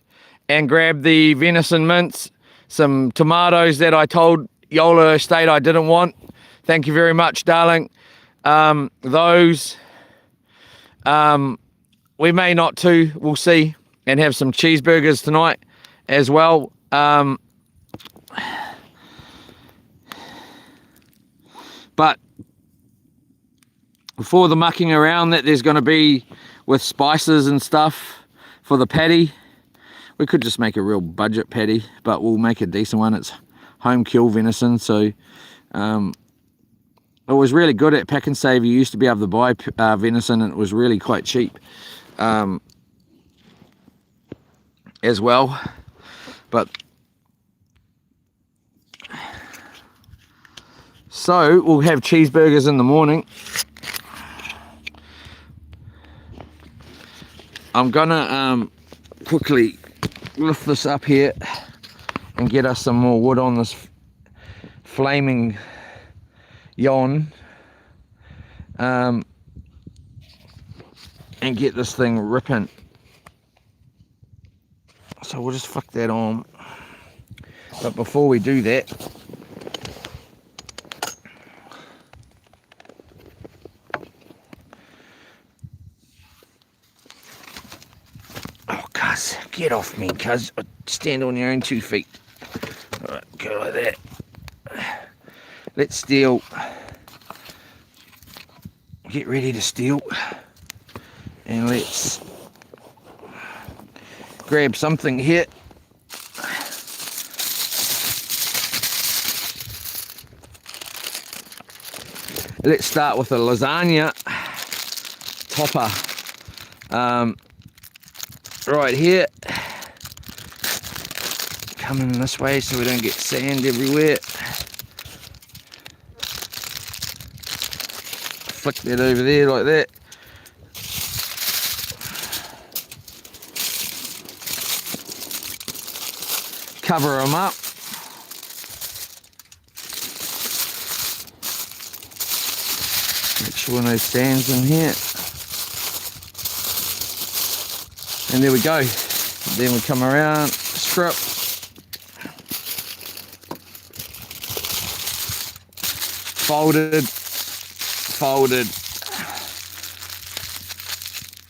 and grab the venison mince, some tomatoes that I told Yola Estate I didn't want. Thank you very much, darling. Those, we may not too, we'll see, and have some cheeseburgers tonight as well. But before the mucking around that there's going to be with spices and stuff for the patty, we could just make a real budget patty, but we'll make a decent one. It's home kill venison, so it was really good at Pack and Save. You used to be able to buy venison, and it was really quite cheap as well. But so we'll have cheeseburgers in the morning. I'm gonna quickly lift this up here and get us some more wood on this flaming yon, and get this thing ripping. So we'll just flick that on, but before we do that, get off me, cuz. Stand on your own 2 feet. Alright, go like that. Let's steal. Get ready to steal. And let's grab something here. let's start with a lasagna topper. Right here. Coming this way so we don't get sand everywhere. Flick that over there like that. Cover them up. Make sure no sand's in here. And there we go. Then we come around, strip. Folded,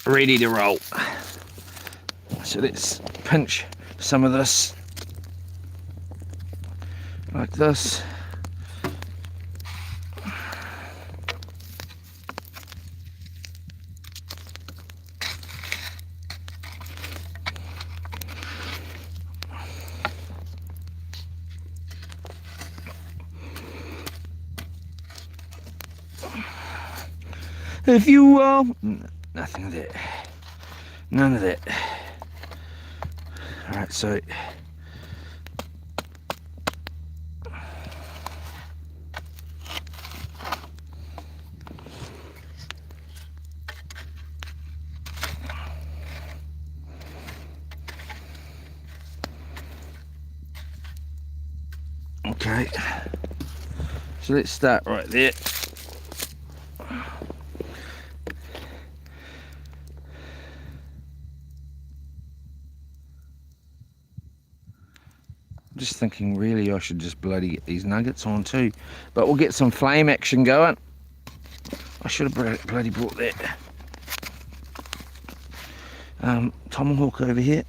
ready to roll. So let's pinch some of this like this. If you nothing of that, none of that. All right, so okay, so let's start right there. Just thinking really I should just bloody get these nuggets on too, but we'll get some flame action going. I should have bloody brought that tomahawk over here.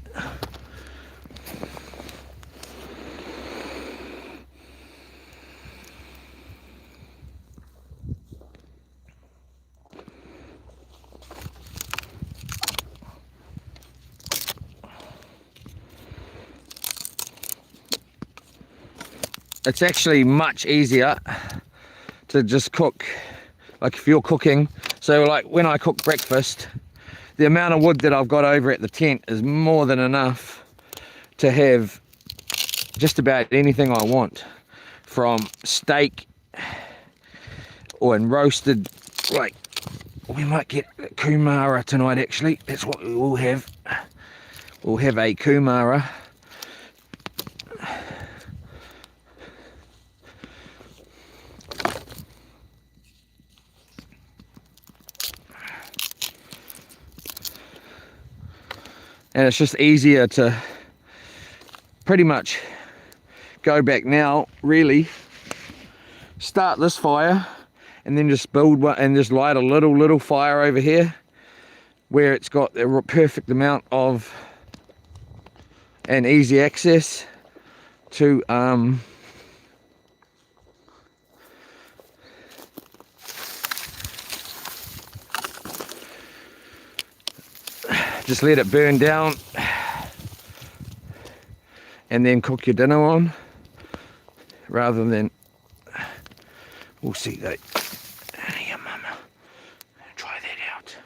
It's actually much easier to just cook, like if you're cooking. So like when I cook breakfast, the amount of wood that I've got over at the tent is more than enough to have just about anything I want, from steak or and roasted. Like we might get kumara tonight actually, that's what we will have. We'll have a kumara. And it's just easier to pretty much go back now, really, start this fire and then just build one and just light a little fire over here where it's got the perfect amount of and easy access to just let it burn down and then cook your dinner on, rather than, we'll see that. Here, mama, try that out.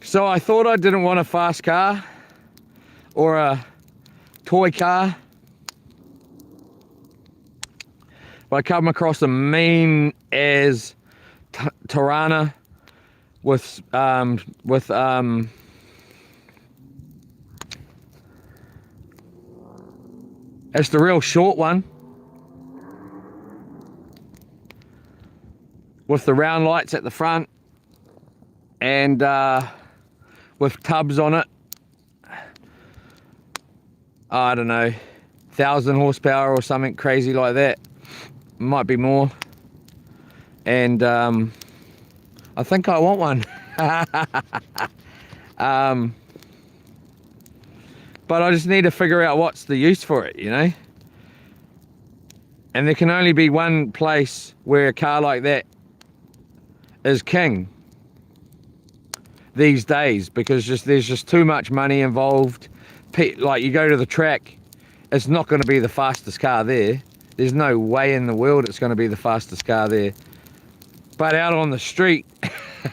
So I thought I didn't want a fast car or a toy car, but I come across a mean as Tirana with it's the real short one with the round lights at the front and with tubs on it. I don't know, 1,000 horsepower or something crazy like that. Might be more. And I think I want one. But I just need to figure out what's the use for it, you know. And there can only be one place where a car like that is king these days, because there's just too much money involved. Like, you go to the track, it's not going to be the fastest car there. There's no way in the world it's going to be the fastest car there. But out on the street,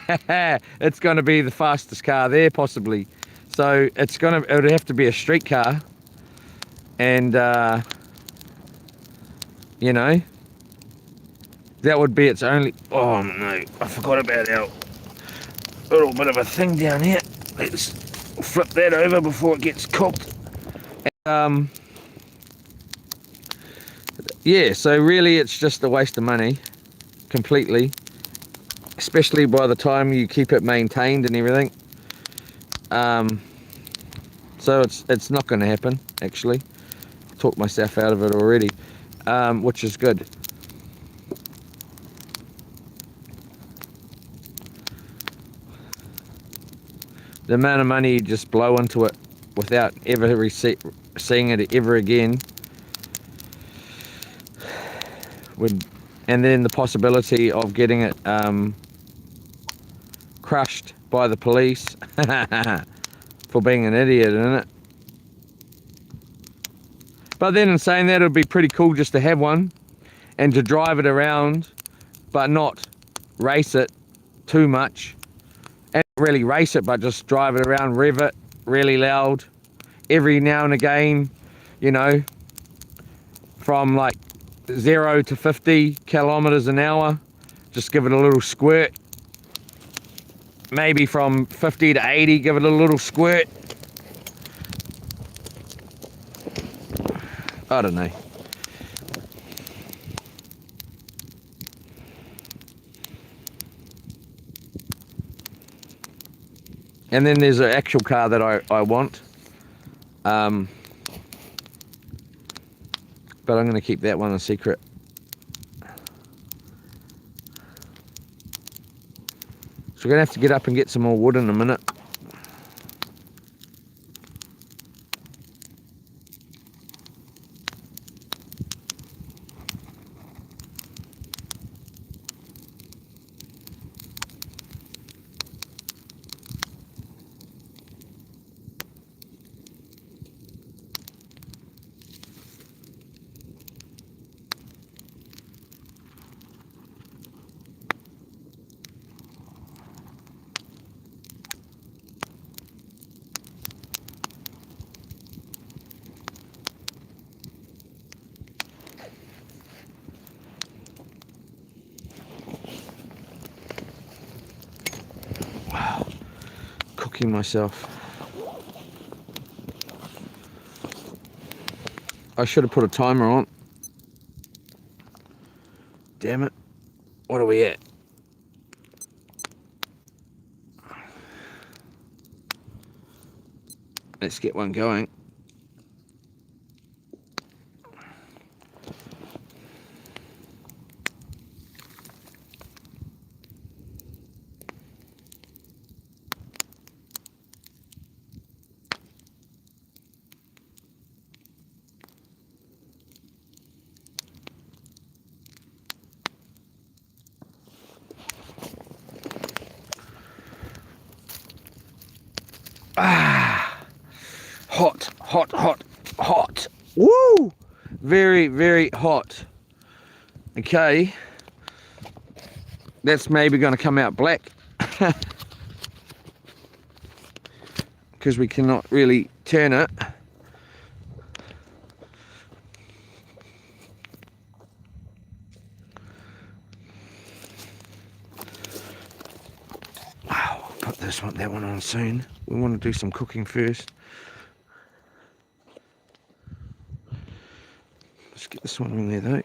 it's going to be the fastest car there, possibly. So it would have to be a street car. And you know, that would be its only... Oh no, I forgot about our little bit of a thing down here. Let's flip that over before it gets cooked. Yeah, so really it's just a waste of money, completely, especially by the time you keep it maintained and everything. So it's not going to happen, actually. Talked myself out of it already, which is good. The amount of money you just blow into it without ever seeing it ever again and then the possibility of getting it crushed by the police for being an idiot, isn't it? But then in saying that, it would be pretty cool just to have one and to drive it around, but not race it too much. And not really race it, but just drive it around, rev it really loud every now and again, you know, from like 0 to 50 kilometers an hour. Just give it a little squirt. Maybe from 50 to 80, give it a little squirt. I don't know. And then there's an actual car that I want. But I'm going to keep that one a secret. So we're going to have to get up and get some more wood in a minute. Cooking myself. I should have put a timer on. Damn it. What are we at? Let's get one going. Hot, hot, hot, hot. Woo! Very, very hot. Okay. That's maybe going to come out black. Because we cannot really turn it. I'll put that one on soon. We want to do some cooking first. Let's get this one in there though.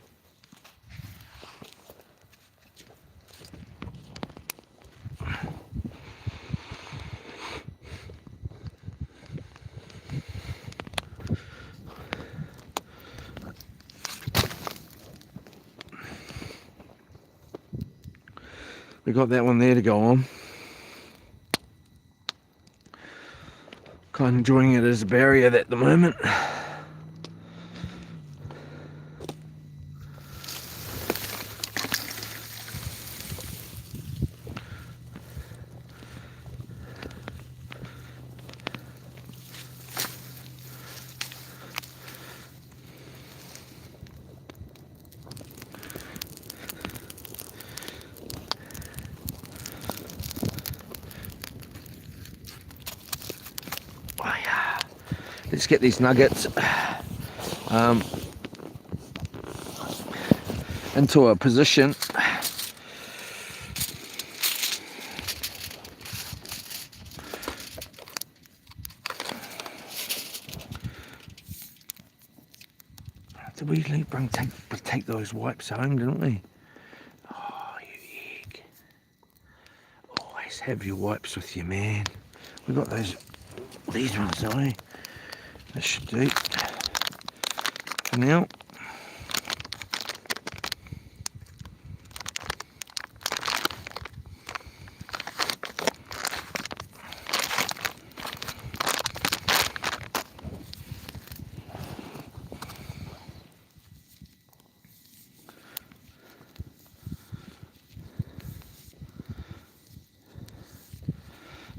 we got that one there to go on. Kind of enjoying it as a barrier at the moment. Let's get these nuggets into a position. Did we take those wipes home, didn't we? Oh, you egg. Always have your wipes with you, man. We got these ones, don't we? This should do for now.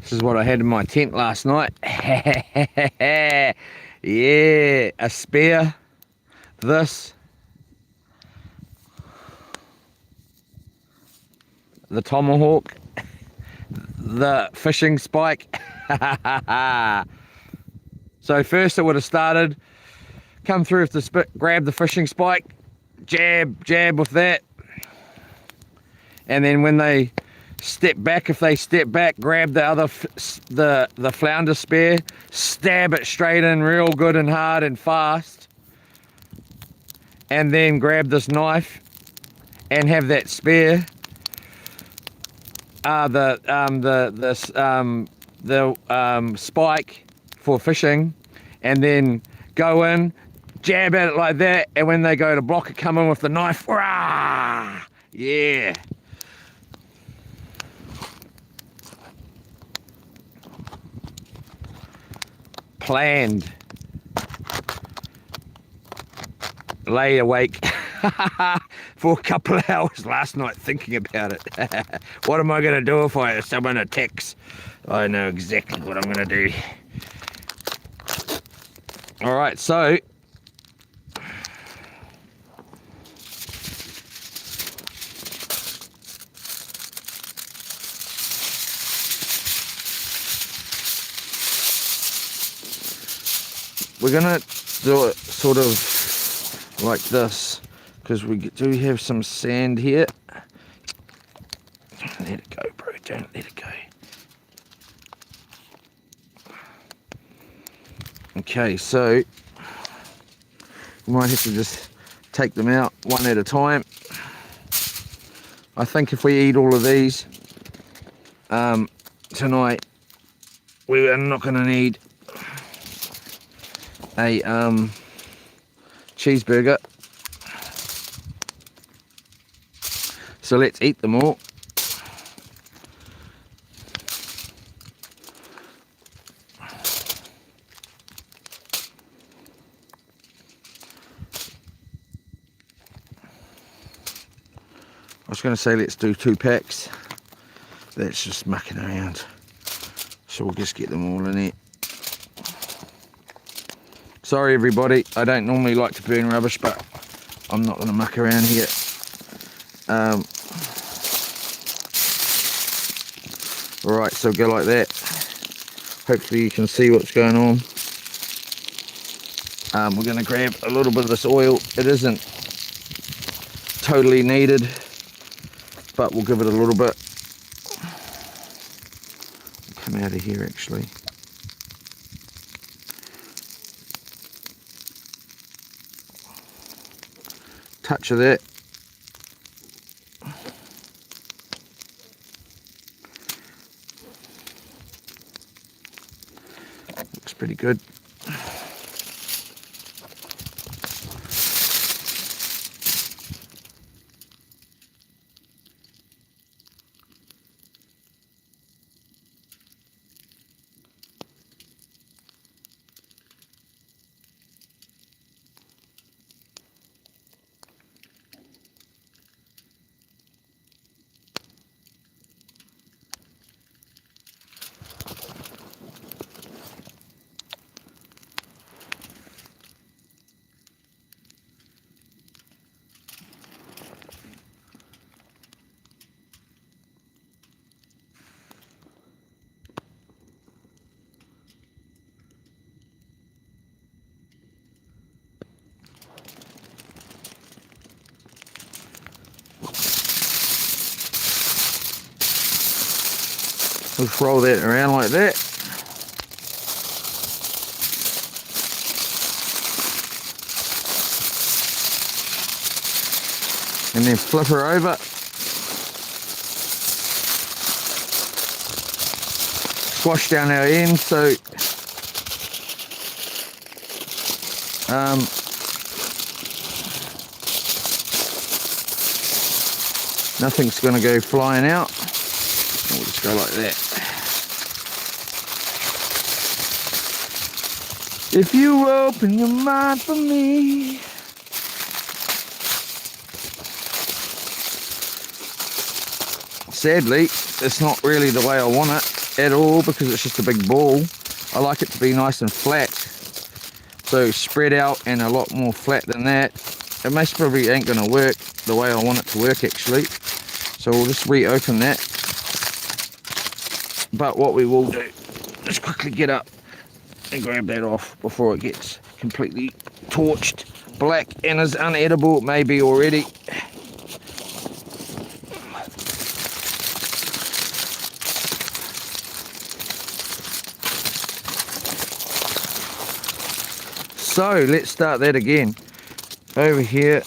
This is what I had in my tent last night. Yeah, a spear, this, the tomahawk, the fishing spike. So first it would have started, come through with the spit, grab the fishing spike, jab with that, and then when they step back, if they step back, grab the other the flounder spear, stab it straight in real good and hard and fast, and then grab this knife and have that spear, the spike for fishing, and then go in, jab at it like that, and when they go to block it, come in with the knife. Rah! Yeah. Planned. Lay awake for a couple of hours last night thinking about it. What am I going to do if someone attacks? I know exactly what I'm going to do. Alright, so we're going to do it sort of like this, because we do have some sand here. Don't let it go, bro, don't let it go. Okay, so we might have to just take them out one at a time. I think if we eat all of these tonight, we are not going to need a cheeseburger. So let's eat them all. I was going to say let's do 2 packs. That's just mucking around. So we'll just get them all in there. Sorry everybody, I don't normally like to burn rubbish, but I'm not going to muck around here. Alright, so go like that. Hopefully you can see what's going on. We're going to grab a little bit of this oil. It isn't totally needed, but we'll give it a little bit. Come out of here actually. Touch of that. Looks pretty good. Just roll that around like that. And then flip her over. Squash down our end so nothing's going to go flying out. We'll just go like that. If you open your mind for me. Sadly, it's not really the way I want it at all because it's just a big ball. I like it to be nice and flat. So spread out and a lot more flat than that. It most probably ain't going to work the way I want it to work actually. So we'll just reopen that. But what we will do is quickly get up and grab that off before it gets completely torched black and is unedible. It may be already. So let's start that again. Over here.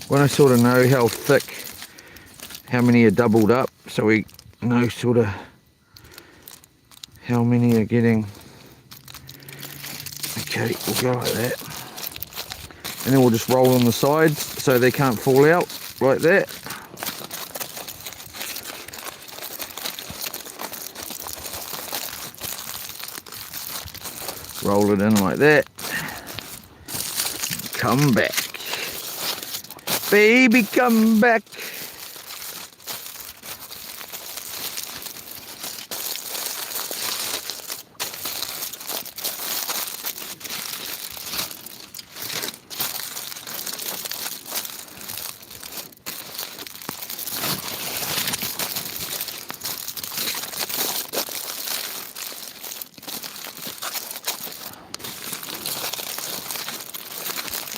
Want to sort of know how thick, how many are doubled up, so we know sort of how many are getting. Okay, we'll go like that. And then we'll just roll on the sides so they can't fall out like that. Roll it in like that. Come back. Baby, come back.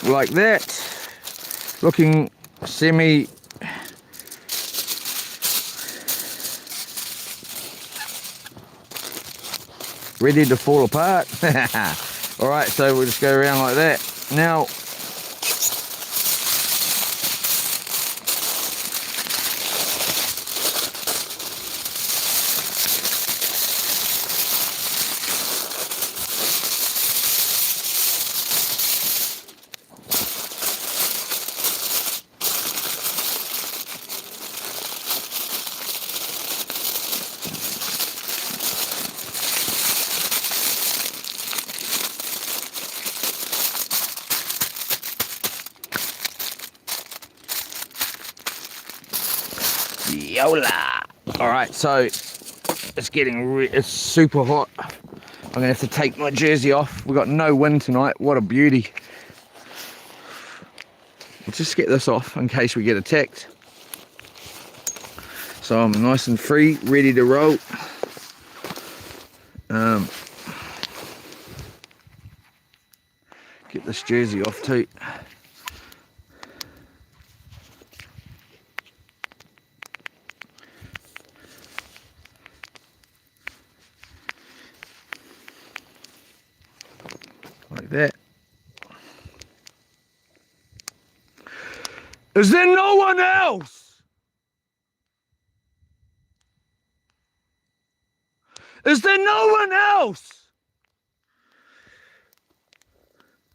Like that. Looking semi ready to fall apart. All right, so we'll just go around like that. Now Yola. All right, so it's getting it's super hot. I'm gonna have to take my jersey off. We've got no wind tonight. What a beauty. We'll just get this off in case we get attacked. So I'm nice and free, ready to roll. Get this jersey off too. Like that. Is there no one else? Is there no one else?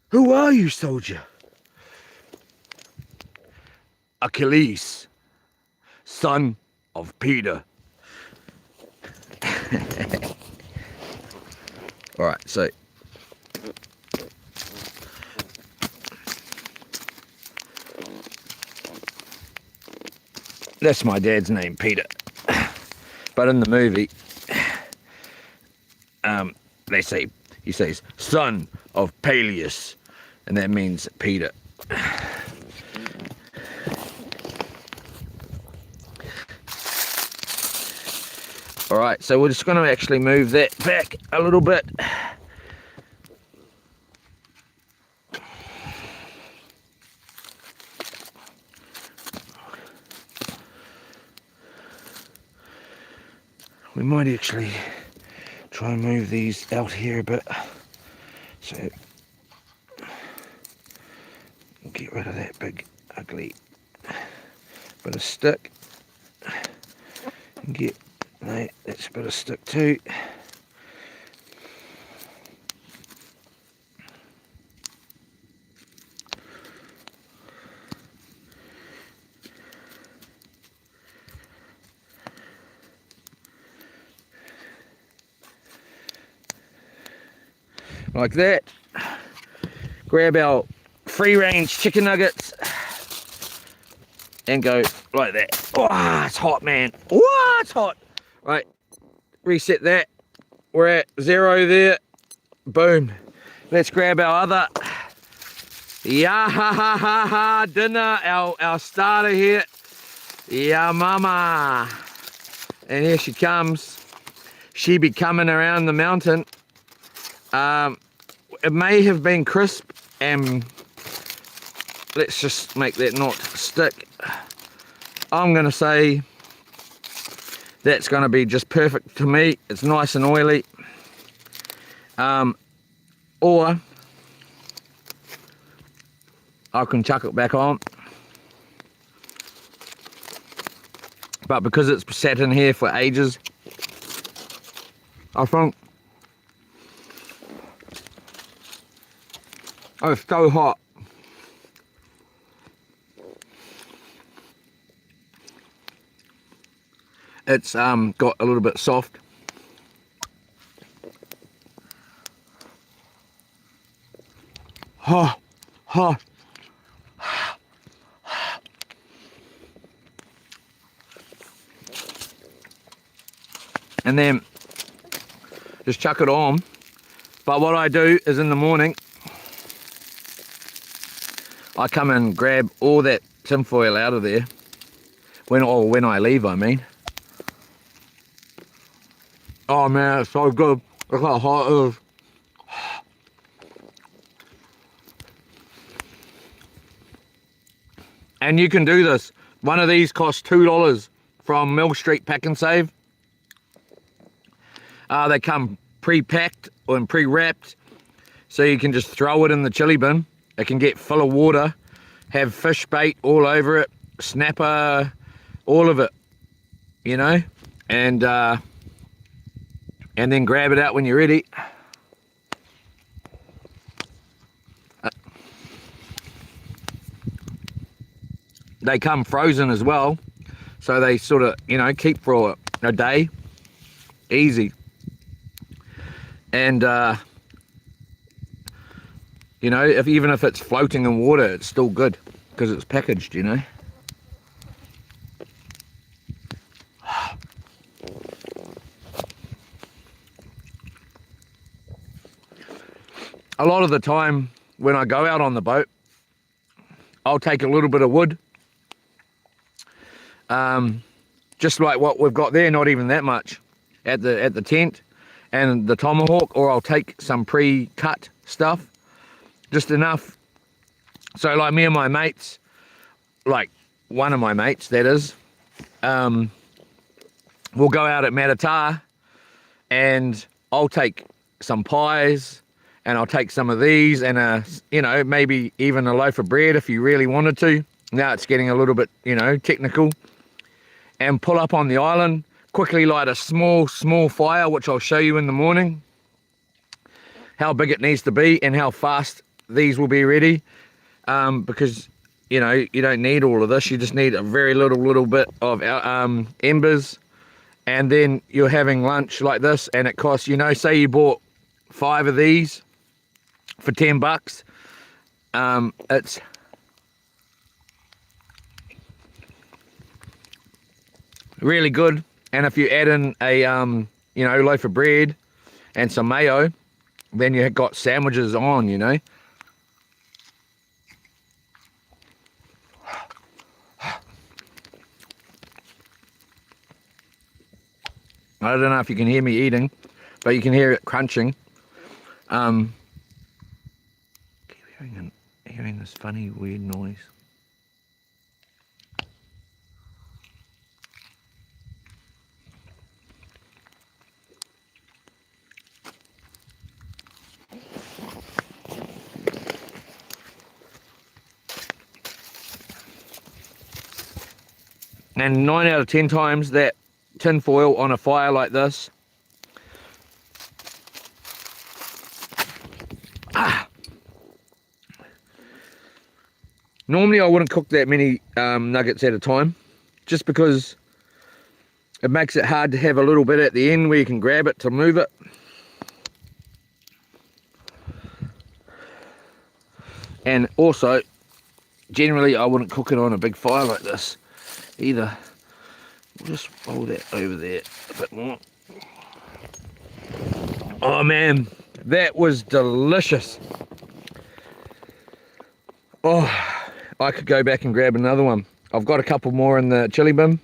Who are you, soldier? Achilles, son of Peter. All right, so that's my dad's name, Peter. But in the movie, they say, he says, son of Peleus, and that means Peter. All right, so we're just going to actually move that back a little bit. We might actually try and move these out here a bit. So we'll get rid of that big, ugly bit of stick. And get, no, that's a bit of stick too. Like that. Grab our free range chicken nuggets and go like that. Oh, it's hot, man. Oh, it's hot. Right, reset that. We're at 0 there. Boom. Let's grab our other dinner, our starter here. Yeah, mama. And here she comes. She be coming around the mountain. It may have been crisp, and let's just make that not stick. I'm gonna say that's gonna be just perfect to me. It's nice and oily. Or I can chuck it back on. But because it's sat in here for ages, I think it's so hot. It's got a little bit soft. Ha, ha. And then just chuck it on. But what I do is in the morning, I come and grab all that tinfoil out of there. When I leave, I mean. Oh man, it's so good. Look how hot it is. And you can do this. One of these costs $2 from Mill Street Pack and Save. They come pre-packed and pre-wrapped, so you can just throw it in the chili bin. It can get full of water, have fish bait all over it, snapper, all of it, you know, and then grab it out when you're ready. They come frozen as well, so they sort of, you know, keep for a day, easy. And you know, even if it's floating in water, it's still good because it's packaged, you know. A lot of the time when I go out on the boat, I'll take a little bit of wood, just like what we've got there, not even that much, at the tent and the tomahawk, or I'll take some pre-cut stuff, just enough. So like me and my mates, like one of my mates that is, we'll go out at Matata and I'll take some pies and I'll take some of these and you know, maybe even a loaf of bread if you really wanted to. Now it's getting a little bit, you know, technical. And pull up on the island, quickly light a small fire, which I'll show you in the morning, how big it needs to be and how fast these will be ready, because, you know, you don't need all of this. You just need a very little bit of embers, and then you're having lunch like this, and it costs, you know, say you bought 5 of these for $10, it's really good. And if you add in a you know, loaf of bread and some mayo, then you got sandwiches on, you know. I don't know if you can hear me eating, but you can hear it crunching. Keep hearing this funny, weird noise. And 9 out of 10 times that tin foil on a fire like this, normally I wouldn't cook that many nuggets at a time, just because it makes it hard to have a little bit at the end where you can grab it to move it. And also, generally I wouldn't cook it on a big fire like this either. We'll just roll that over there a bit more. Oh man, that was delicious. Oh, I could go back and grab another one. I've got a couple more in the chili bin,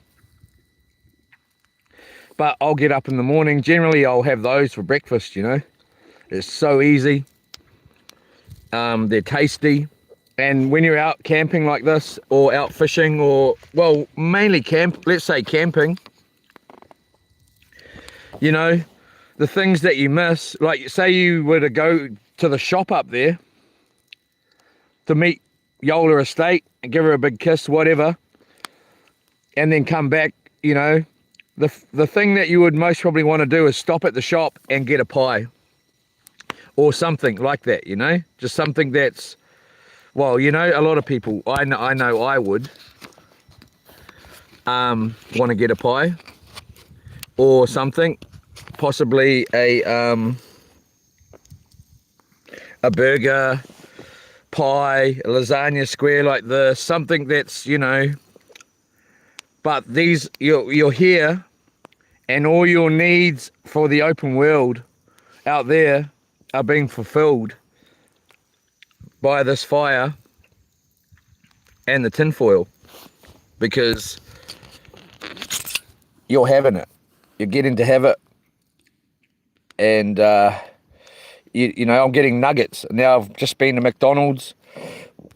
but I'll get up in the morning. Generally I'll have those for breakfast, you know. It's so easy. They're tasty. And when you're out camping like this, or out fishing, or, well, mainly let's say camping, you know, the things that you miss, like say you were to go to the shop up there to meet Yola Estate and give her a big kiss, whatever, and then come back, you know, the thing that you would most probably want to do is stop at the shop and get a pie or something like that, you know, just something that's, well, you know, a lot of people, I know I would want to get a pie or something, possibly a burger, pie, a lasagna square like this, something that's, you know, but these, you're here and all your needs for the open world out there are being fulfilled by this fire and the tin foil, because you're having it, you're getting to have it. And you know, I'm getting nuggets now. I've just been to McDonald's,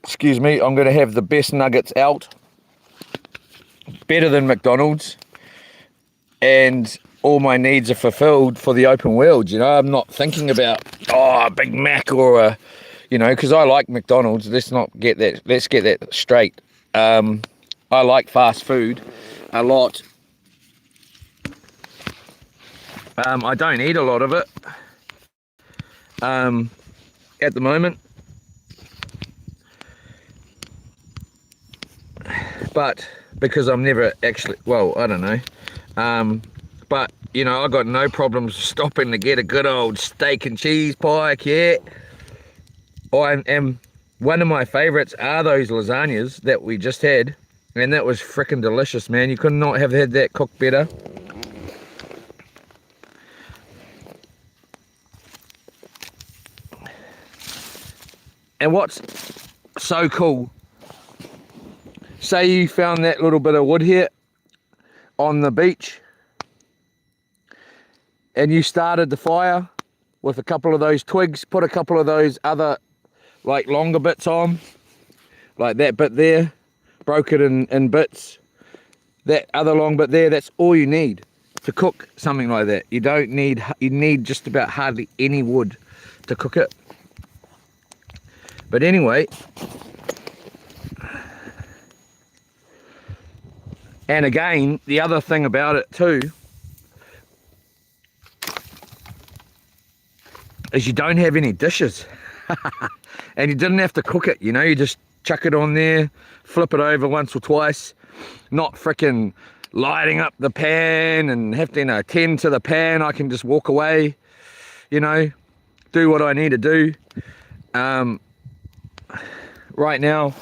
excuse me, I'm going to have the best nuggets out, better than McDonald's, and all my needs are fulfilled for the open world, you know. I'm not thinking about, oh, a Big Mac or a, you know, because I like McDonald's. Let's get that straight. I like fast food a lot. I don't eat a lot of it at the moment, but because I'm never actually, well, I don't know, but you know, I got no problems stopping to get a good old steak and cheese pie, yeah. And one of my favorites are those lasagnas that we just had, and that was freaking delicious, man. You could not have had that cooked better. And what's so cool, say you found that little bit of wood here on the beach and you started the fire with a couple of those twigs, put a couple of those other like longer bits on, like that bit there, broke it in bits, that other long bit there, that's all you need to cook something like that. You don't need, you need just about hardly any wood to cook it. But anyway, and again, the other thing about it too is you don't have any dishes. And you didn't have to cook it, you know, you just chuck it on there, flip it over once or twice, not frickin' lighting up the pan and have to, you know, tend to the pan. I can just walk away, you know, do what I need to do. Right now,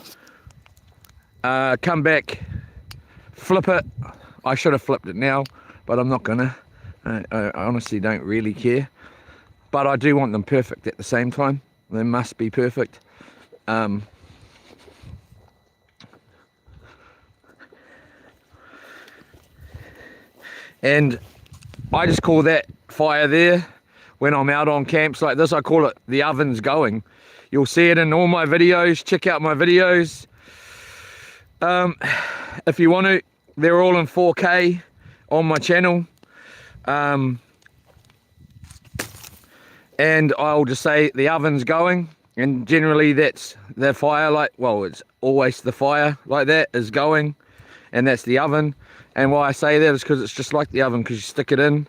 come back, flip it. I should have flipped it now, but I'm not gonna. I honestly don't really care. but I do want them perfect at the same time. They must be perfect. And I just call that fire there, when I'm out on camps like this, I call it the oven's going. You'll see it in all my videos. Check out my videos. If you want to, they're all in 4K on my channel. And I'll just say the oven's going, and generally that's the fire, like, well, it's always the fire like that is going, and that's the oven. And why I say that is because it's just like the oven, because you stick it in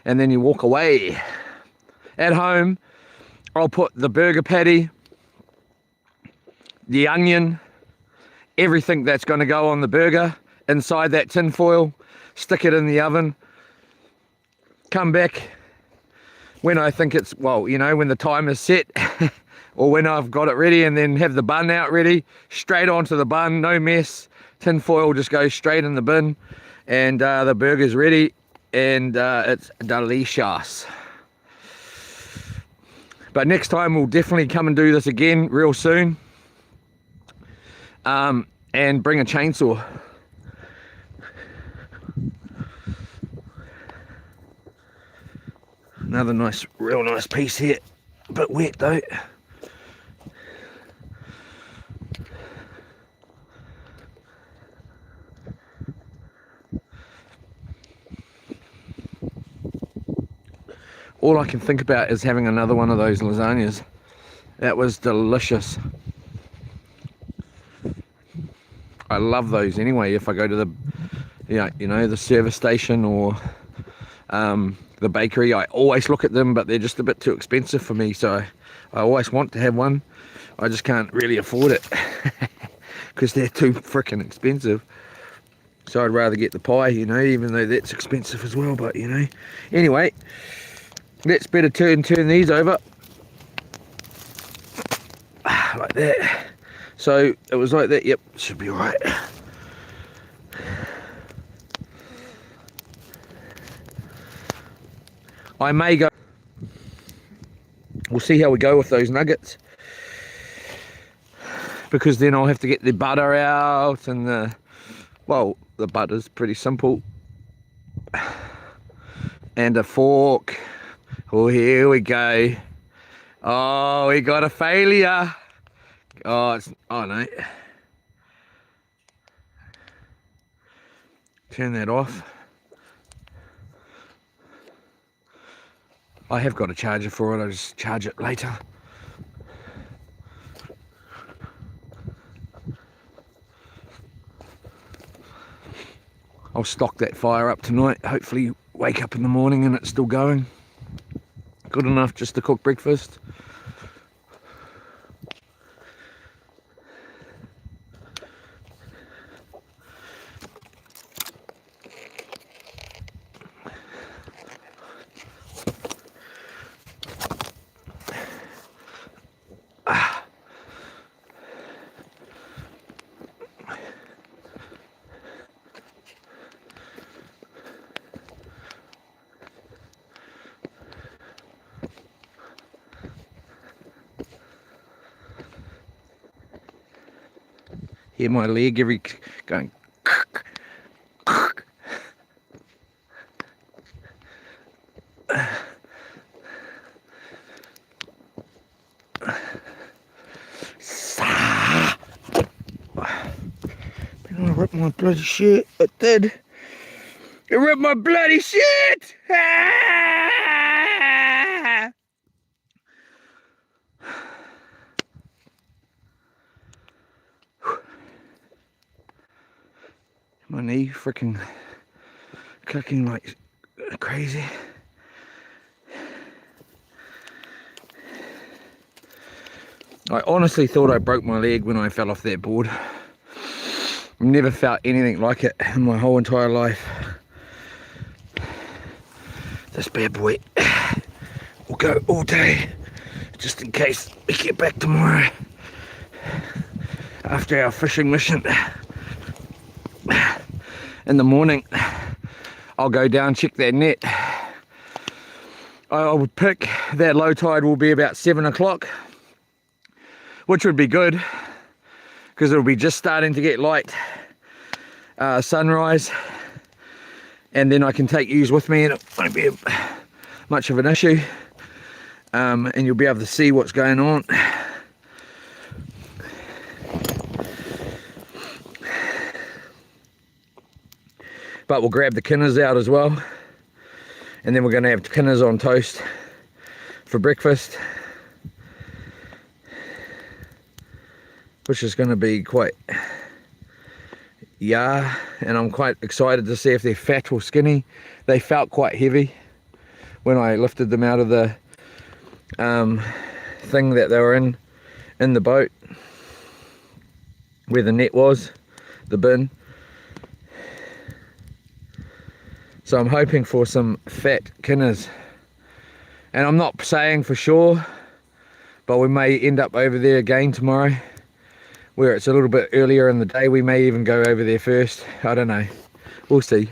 and then you walk away. At home, I'll put the burger patty, the onion, everything that's going to go on the burger inside that tin foil, stick it in the oven, come back when I think it's, well, you know, when the time is set or when I've got it ready, and then have the bun out ready, straight onto the bun, no mess. Tin foil just goes straight in the bin, and the burger's ready, and it's delicious. But next time we'll definitely come and do this again real soon, and bring a chainsaw. Another nice, real nice piece here, a bit wet though. All I can think about is having another one of those lasagnas. That was delicious. I love those anyway. If I go to the, you know, the service station or the bakery, I always look at them, but they're just a bit too expensive for me. So I always want to have one. I just can't really afford it because they're too freaking expensive. So I'd rather get the pie, you know, even though that's expensive as well. But you know, anyway. Let's better turn these over like that. So it was like that. Yep, should be all right. I may go, we'll see how we go with those nuggets, because then I'll have to get the butter out, and the butter's pretty simple, and a fork. Oh, here we go. Oh, we got a failure. Oh no. Turn that off. I have got a charger for it. I'll just charge it later. I'll stock that fire up tonight. Hopefully wake up in the morning and it's still going. Good enough just to cook breakfast. Hear my leg going. I ripped my bloody shit. It did. It ripped my bloody shit. My knee freaking clicking like crazy. I honestly thought I broke my leg when I fell off that board. I've never felt anything like it in my whole entire life. This bad boy will go all day, just in case we get back tomorrow after our fishing mission. In the morning, I'll go down, check that net. I would pick that low tide will be about 7 o'clock, which would be good because it'll be just starting to get light sunrise, and then I can take yous with me and it won't be much of an issue, and you'll be able to see what's going on. But we'll grab the kinners out as well, and then we're going to have kinners on toast for breakfast, which is going to be quite and I'm quite excited to see if they're fat or skinny. They felt quite heavy when I lifted them out of the thing that they were in the boat where the net was, the bin. So I'm hoping for some fat kinners, and I'm not saying for sure, but we may end up over there again tomorrow where it's a little bit earlier in the day. We may even go over there first. I don't know, we'll see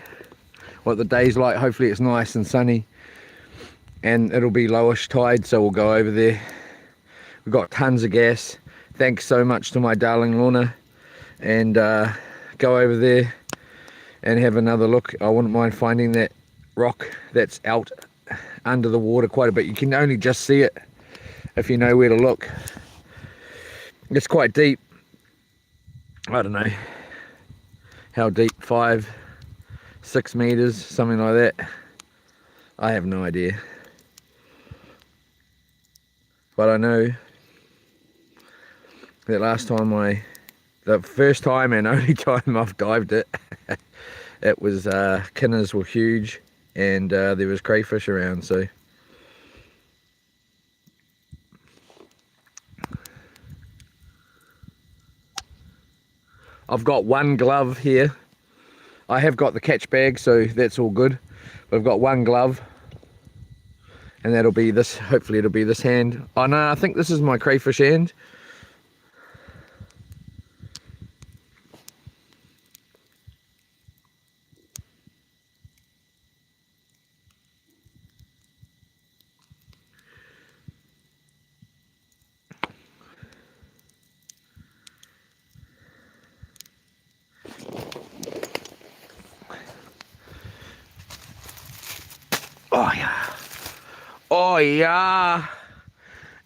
what the day's like. Hopefully it's nice and sunny and it'll be lowish tide, so we'll go over there. We've got tons of gas, thanks so much to my darling Lorna, and go over there and have another look. I wouldn't mind finding that rock that's out under the water quite a bit. You can only just see it if you know where to look. It's quite deep. I don't know how deep, 5-6 meters, something like that. I have no idea, but I know that last time the first time and only time I've dived it, it was kinners were huge, and there was crayfish around. So I've got one glove here. I have got the catch bag, so that's all good, but I've got one glove, and that'll be this. Hopefully it'll be this hand. Oh no, I think this is my crayfish hand. Oh yeah. Oh yeah.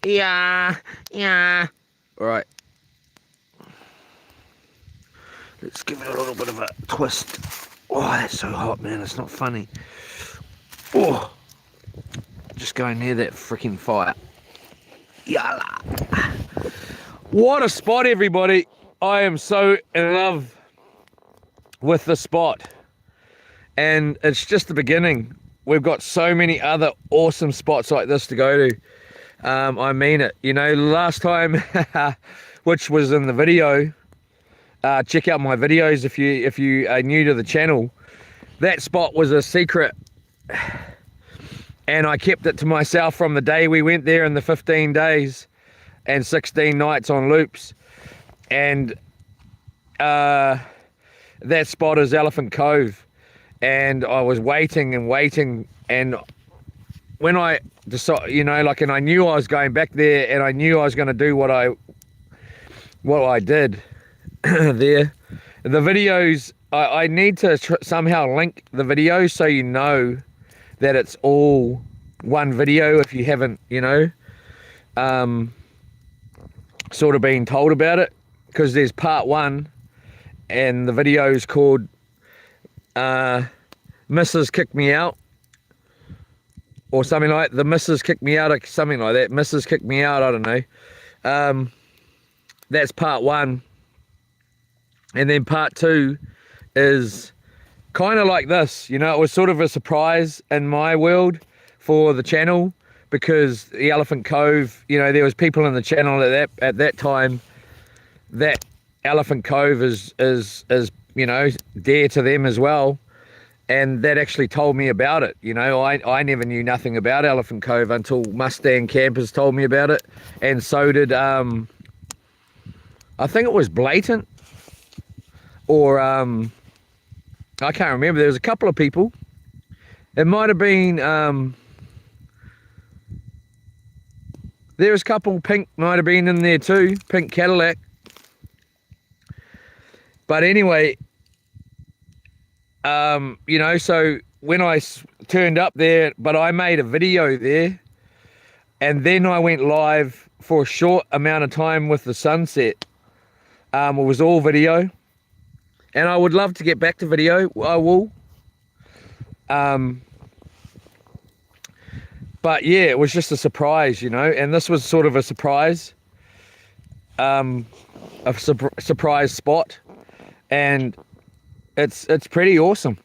Yeah. All right. Let's give it a little bit of a twist. Oh, that's so hot, man. It's not funny. Oh, just going near that freaking fire. Yalla. What a spot, everybody. I am so in love with the spot, and it's just the beginning. We've got so many other awesome spots like this to go to. I mean it. You know, last time, which was in the video, check out my videos if you are new to the channel. That spot was a secret, and I kept it to myself from the day we went there in the 15 days and 16 nights on loops. And that spot is Elephant Cove. And I was waiting, and when I decided, you know, like, and I knew I was going back there, and I knew I was going to do what I did there. The videos, I need to somehow link the videos so you know that it's all one video if you haven't, you know, sort of been told about it, because there's part 1, and the video is called Mrs. Kicked Me Out, or something like that. The Mrs. Kicked Me Out, or something like that. Mrs. Kicked Me Out, I don't know. That's part 1, and then part 2 is kind of like this. You know, it was sort of a surprise in my world for the channel, because the Elephant Cove, you know, there was people in the channel at that time that Elephant Cove is you know, dear to them as well, and that actually told me about it. You know, I never knew nothing about Elephant Cove until Mustang Campers told me about it, and so did I think it was Blatant, or I can't remember. There was a couple of people. It might have been There's a couple pink might have been in there too, pink Cadillac. But anyway, you know, so when I turned up there, but I made a video there, and then I went live for a short amount of time with the sunset. It was all video, and I would love to get back to video. I will. But yeah, it was just a surprise, you know, and this was sort of a surprise, surprise spot, and it's pretty awesome.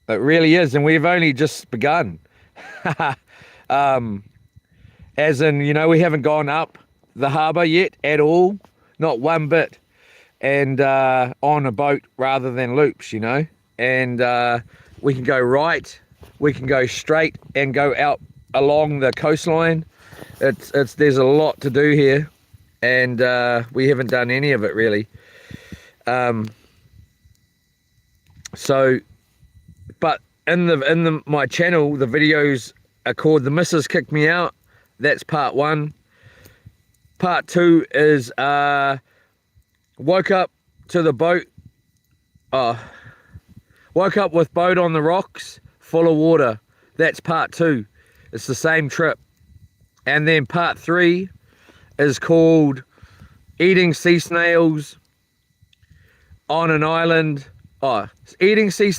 It really is, and we've only just begun. As in, you know, we haven't gone up the harbour yet at all, not one bit, and on a boat rather than loops, you know, and we can go right, we can go straight and go out along the coastline. There's a lot to do here, and we haven't done any of it really. So, but in my channel, the videos are called "The Missus Kicked Me Out." That's part 1. Part 2 is woke up to the boat. Woke up with boat on the rocks, full of water. That's part 2. It's the same trip. And then part 3 is called eating sea snails on an island. Eating sea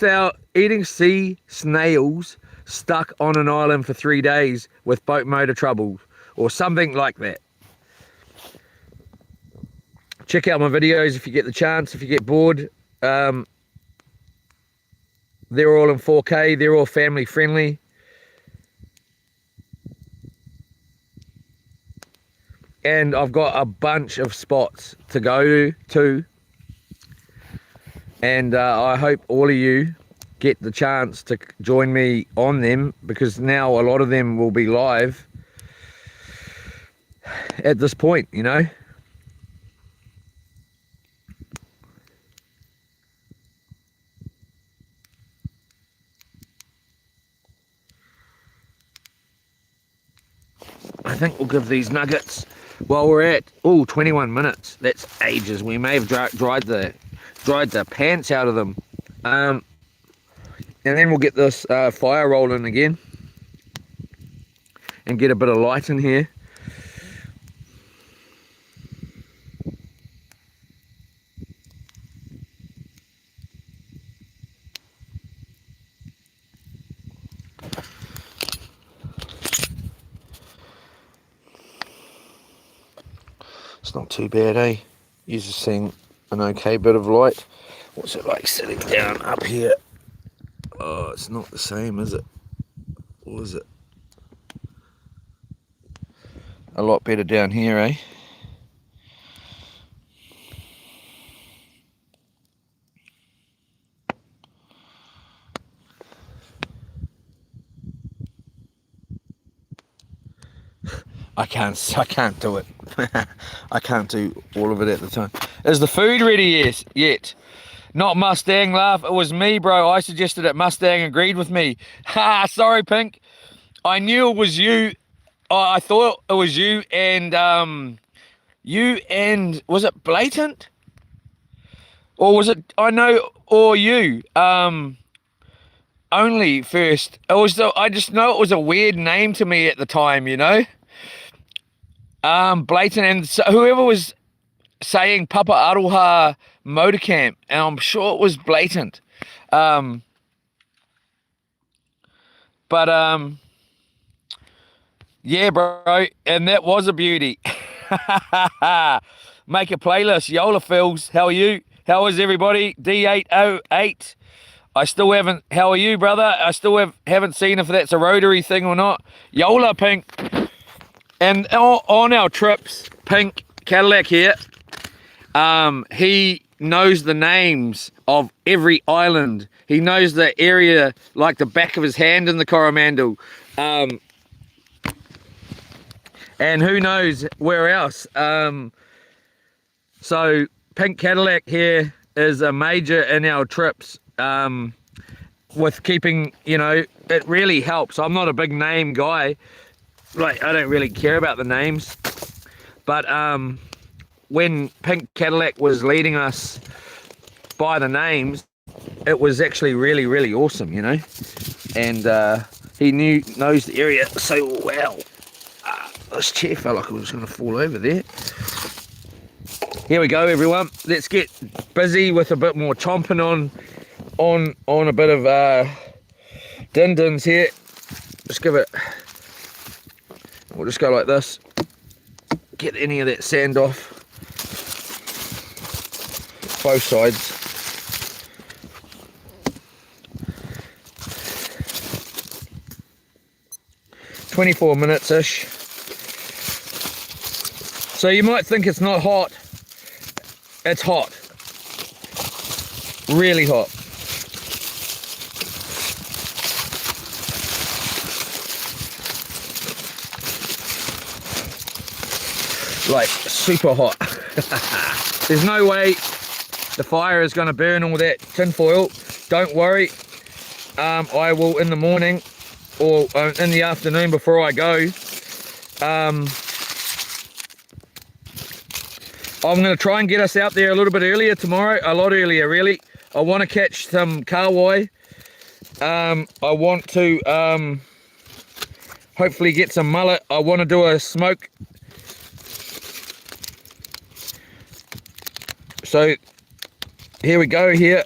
snails stuck on an island for 3 days with boat motor troubles, or something like that. Check out my videos if you get the chance, if you get bored. They're all in 4K, they're all family friendly. And I've got a bunch of spots to go to. And I hope all of you get the chance to join me on them, because now a lot of them will be live at this point, you know. I think we'll give these nuggets while we're at 21 minutes. That's ages. We may have dried the pants out of them. And then we'll get this fire rolling again and get a bit of light in here. It's not too bad, eh? You're just seeing an okay bit of light. What's it like sitting down up here? Oh, it's not the same, is it? Or is it? A lot better down here, eh? I can't do it. I can't do all of it at the time. Is the food ready yet? Not Mustang, laugh. It was me, bro. I suggested it. Mustang agreed with me. Ha, sorry, Pink. I knew it was you. I thought it was you and was it Blatant? Or was it, I know, or you? Only first. I just know it was a weird name to me at the time, you know? Blatant, and so whoever was saying Papa Aroha Motor Camp, and I'm sure it was Blatant. Yeah, bro, and that was a beauty. Make a playlist. Yola Phils, how are you? How is everybody? D808. I still haven't, how are you, brother? I still haven't seen if that's a rotary thing or not. Yola, Pink. And on our trips, Pink Cadillac here, he knows the names of every island. He knows the area like the back of his hand in the Coromandel. And who knows where else. So Pink Cadillac here is a major in our trips, with keeping, you know, it really helps. I'm not a big name guy, like, I don't really care about the names, but when Pink Cadillac was leading us by the names, it was actually really, really awesome, you know. And he knows the area so well. This chair felt like it was going to fall over there. Here we go, everyone. Let's get busy with a bit more chomping on a bit of din-dins here. Just give it. We'll just go like this. Get any of that sand off. Both sides. "24 minutes-ish. So you might think it's not hot. It's hot. Really hot. Like, super hot. There's no way the fire is going to burn all that tin foil. Don't worry. I will in the morning or in the afternoon before I go. I'm going to try and get us out there a little bit earlier tomorrow. A lot earlier, really. I want to catch some kahawai. I want to hopefully get some mullet. I want to do a smoke. So here we go here.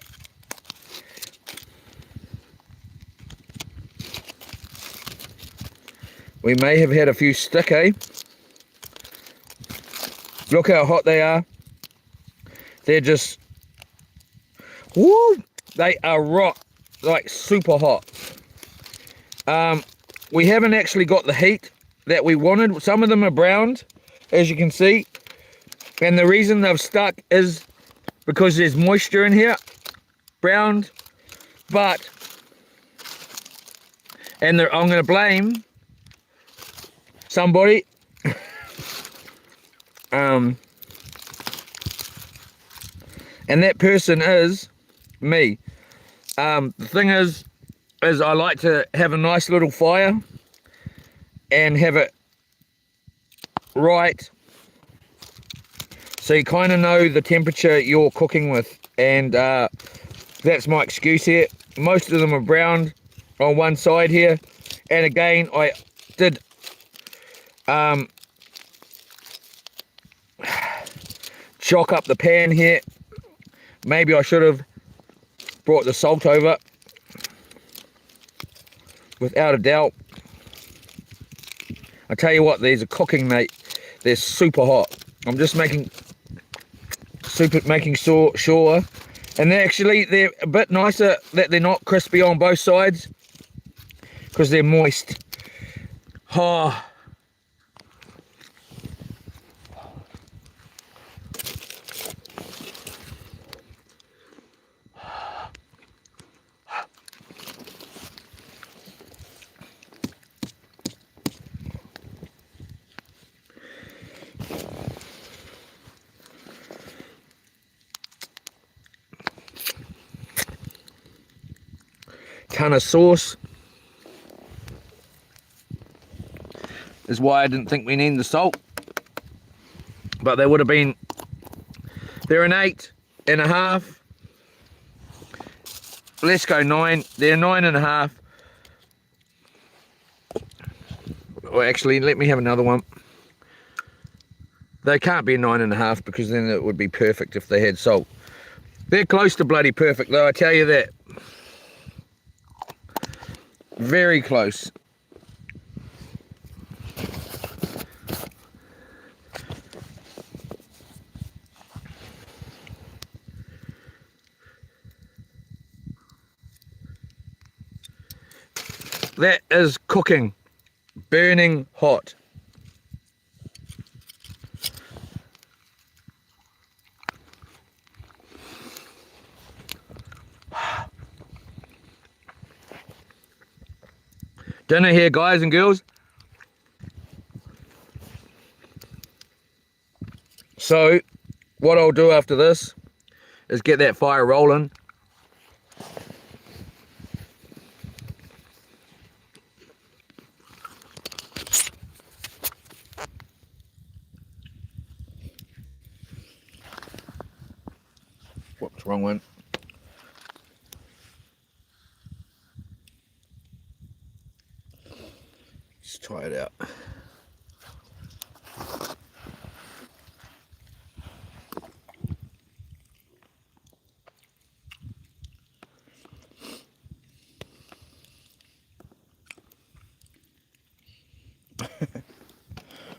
We may have had a few stick, eh? Look how hot they are. They're just, woo! They are like super hot. We haven't actually got the heat that we wanted. Some of them are browned, as you can see. And the reason they've stuck is because there's moisture in here. Browned. But, and I'm going to blame somebody. And that person is me. The thing is I like to have a nice little fire and have it right, so you kind of know the temperature you're cooking with. And that's my excuse here. Most of them are browned on one side here, and again I did chock up the pan here. Maybe I should have brought the salt over, without a doubt. I tell you what, these are cooking, mate. They're super hot. I'm just making sure, and they're a bit nicer that they're not crispy on both sides, because they're moist. Oh. Ton of sauce is why I didn't think we needed the salt, but they would have been. They're an 8.5. Let's go 9. They're 9.5. Well, actually, let me have another one. They can't be 9.5, because then it would be perfect if they had salt. They're close to bloody perfect, though, I tell you that. Very close. That is cooking, burning hot. Dinner here, guys and girls. So what I'll do after this is get that fire rolling. Oops, wrong one. Let's try it out.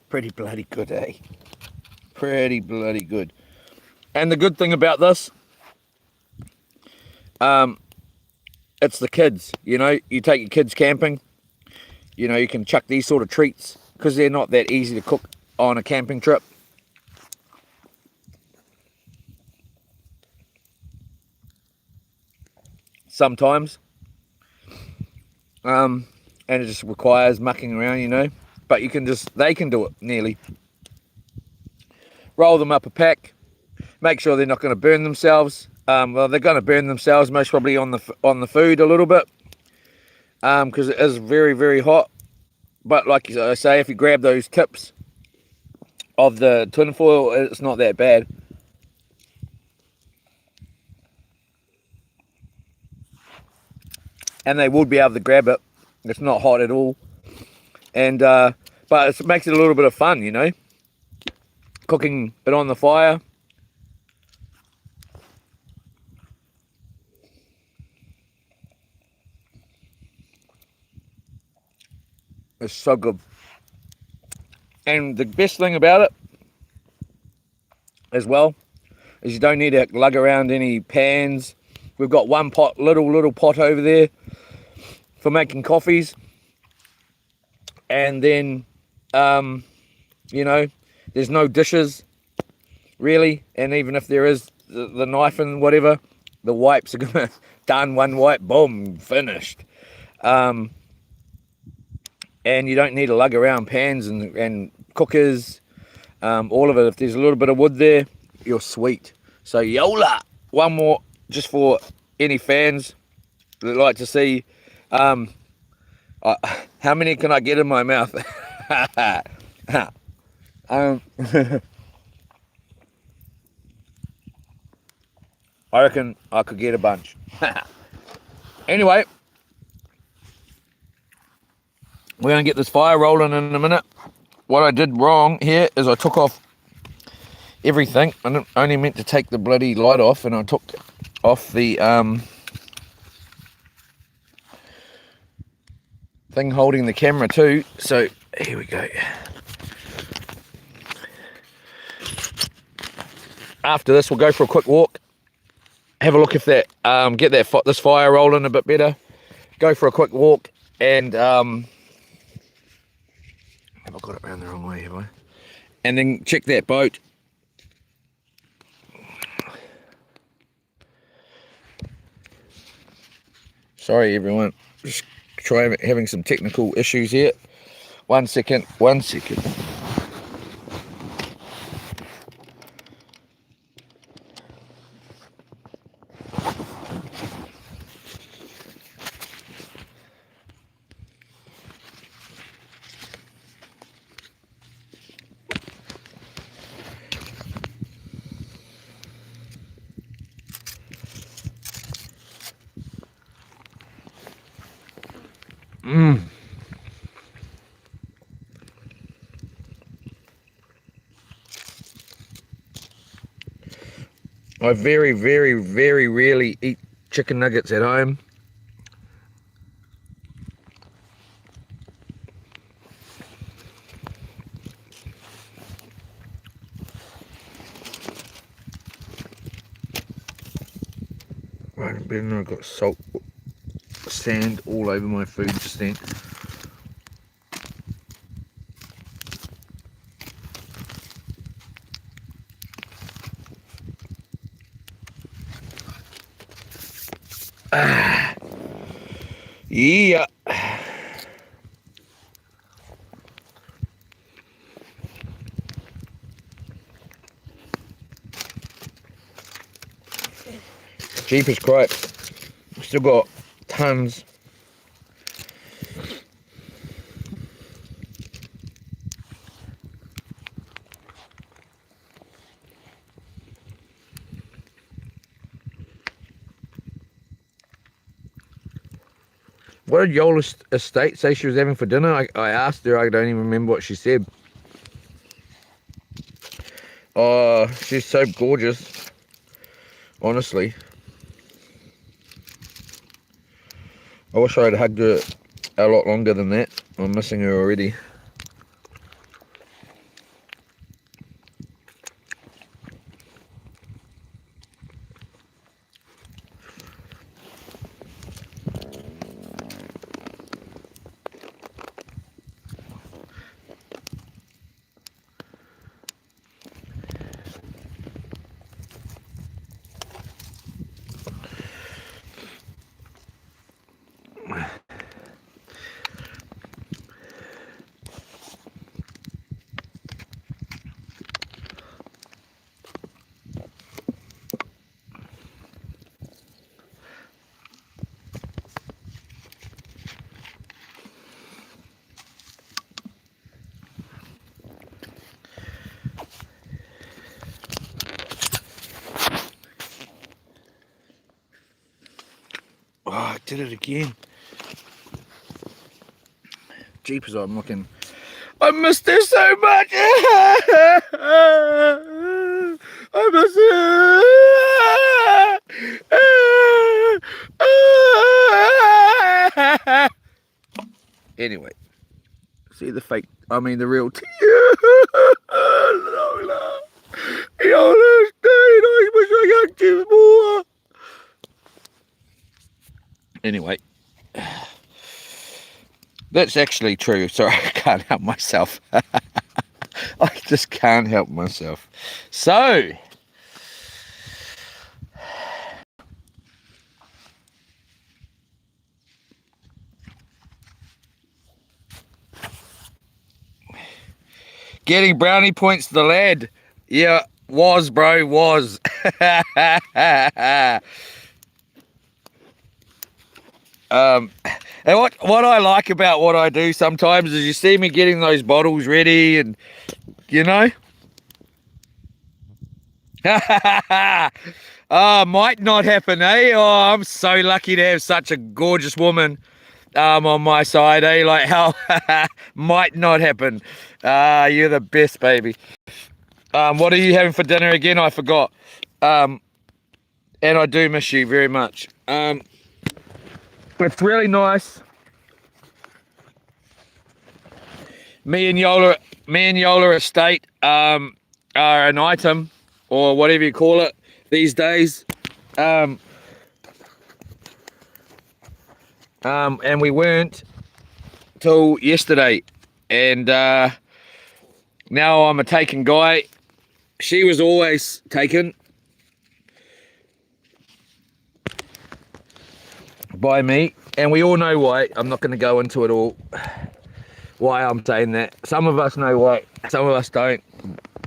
Pretty bloody good, eh? Pretty bloody good. And the good thing about this, it's the kids. You know, you take your kids camping, you know, you can chuck these sort of treats because they're not that easy to cook on a camping trip. Sometimes. And it just requires mucking around, you know. But you can just, they can do it nearly. Roll them up a pack. Make sure they're not going to burn themselves. Well, they're going to burn themselves most probably on the food a little bit. Because it is very, very hot. But like I say, if you grab those tips of the tinfoil, it's not that bad. And they would be able to grab it. It's not hot at all. And but it makes it a little bit of fun, you know. Cooking it on the fire. It's so good. And the best thing about it as well is you don't need to lug around any pans. We've got one pot, little pot over there for making coffees. And then, you know, there's no dishes really. And even if there is the knife and whatever, the wipes are gonna done one wipe, boom, finished. And you don't need to lug around pans and cookers, all of it. If there's a little bit of wood there, you're sweet. So yola, one more just for any fans that like to see. How many can I get in my mouth? I reckon I could get a bunch. Anyway, we're going to get this fire rolling in a minute. What I did wrong here is I took off everything. I only meant to take the bloody light off, and I took off the thing holding the camera too. So here we go. After this, we'll go for a quick walk. Have a look if that get this fire rolling a bit better. Go for a quick walk and have I got it around the wrong way, have I? And then check that boat. Sorry everyone, just having some technical issues here. 1 second. I very, very, very rarely eat chicken nuggets at home. Right, I've got sand all over my food just then. Yeah. Jeepers Christ. Still got tons. What did Yola Estate say she was having for dinner? I asked her. I don't even remember what she said. Oh, she's so gorgeous. Honestly. I wish I had hugged her a lot longer than that. I'm missing her already. Oh, I did it again. Jeepers, I'm looking. I missed her so much. I miss her. Anyway, see the fake, I mean the real Lola. Yola Estate, I wish I hugged you more. Anyway, that's actually true. Sorry, I can't help myself. I just can't help myself. So, getting brownie points to the lad. Yeah, was, bro, was. And what I like about what I do sometimes is you see me getting those bottles ready and, you know. Oh, might not happen, eh? Oh, I'm so lucky to have such a gorgeous woman on my side, eh? Like, how might not happen. You're the best, baby. What are you having for dinner again? I forgot. And I do miss you very much. It's really nice. Me and Yola Estate are an item, or whatever you call it these days. And we weren't till yesterday. And now I'm a taken guy. She was always taken by me, and we all know why. I'm not going to go into it all, why I'm saying that. Some of us know why, some of us don't,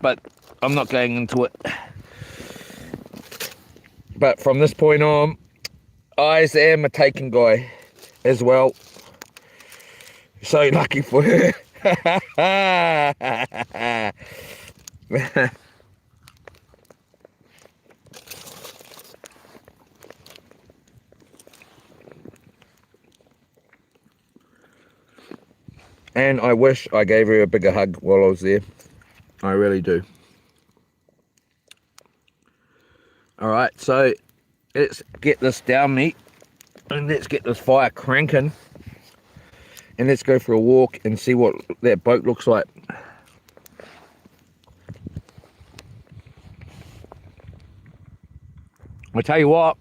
but I'm not going into it. But from this point on, I am a taken guy as well. So lucky for her. And I wish I gave her a bigger hug while I was there. I really do. Alright, so let's get this down meat. And let's get this fire cranking. And let's go for a walk and see what that boat looks like. I tell you what,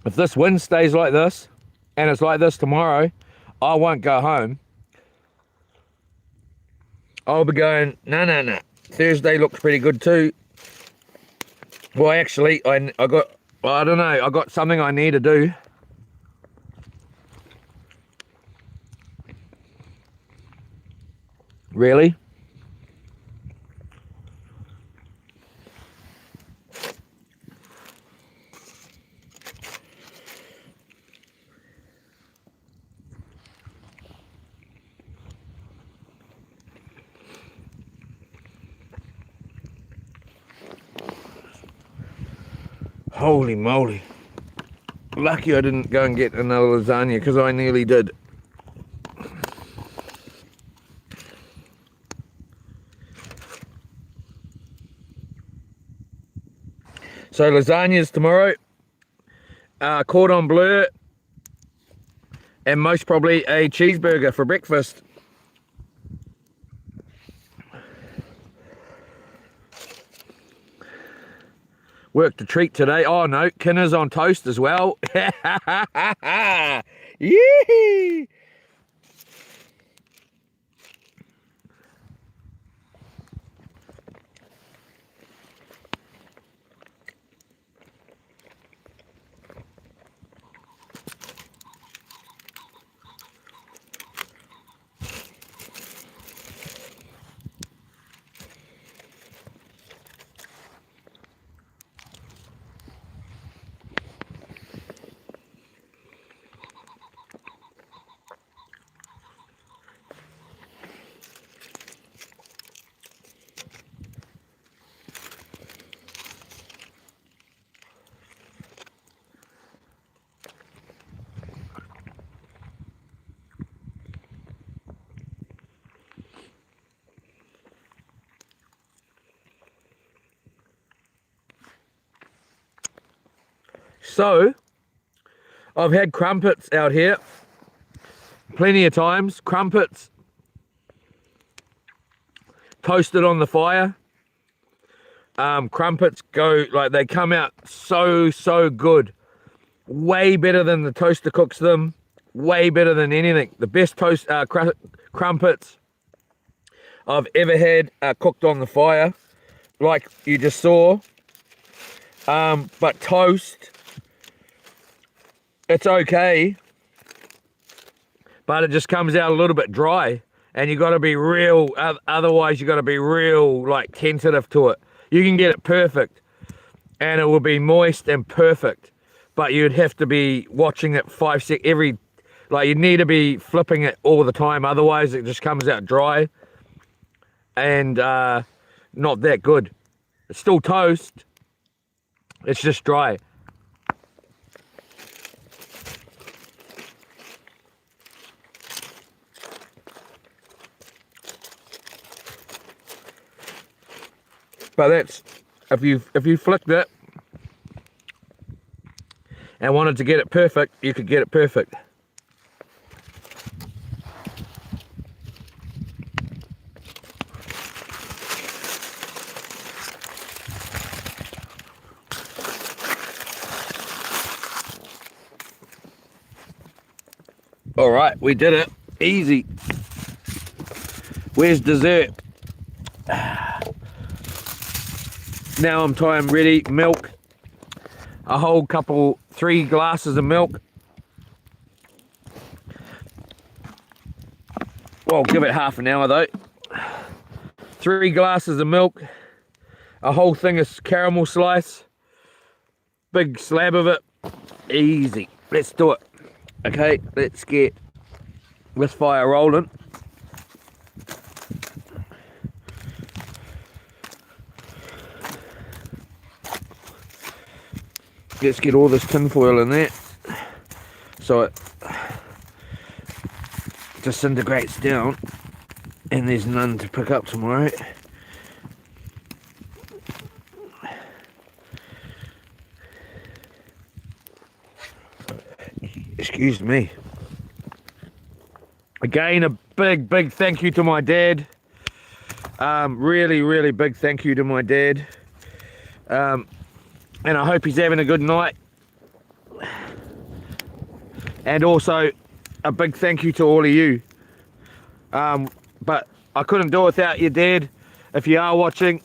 if this wind stays like this, and it's like this tomorrow, I won't go home. I'll be going, no. Thursday looks pretty good too. Well, actually, I don't know, I got something I need to do. Really? Holy moly. Lucky I didn't go and get another lasagna because I nearly did. So lasagnas tomorrow, cordon bleu, and most probably a cheeseburger for breakfast. Worked a treat today. Oh no, Kinner's on toast as well. Yee! So, I've had crumpets out here plenty of times. Crumpets toasted on the fire. Crumpets go, like, they come out so good. Way better than the toaster cooks them. Way better than anything. The best crumpets I've ever had are cooked on the fire, like you just saw. But toast, it's okay, but it just comes out a little bit dry, and you got to be real, otherwise you got to be real, like, tentative to it. You can get it perfect and it will be moist and perfect, but you'd have to be watching it 5 seconds like, you need to be flipping it all the time, otherwise it just comes out dry and not that good. It's still toast, it's just dry. But that's, if you flicked it and wanted to get it perfect, you could get it perfect. All right, we did it. Easy. Where's dessert? Now I'm time ready. Milk. A whole couple, 3 glasses of milk. Well, give it half an hour though. 3 glasses of milk. A whole thing of caramel slice. Big slab of it. Easy. Let's do it. Okay, let's get this fire rolling. Let's get all this tin foil in there so it disintegrates down and there's none to pick up tomorrow. Excuse me. Again, a big thank you to my dad. Really big thank you to my dad. And I hope he's having a good night. And also a big thank you to all of you. But I couldn't do it without your dad, if you are watching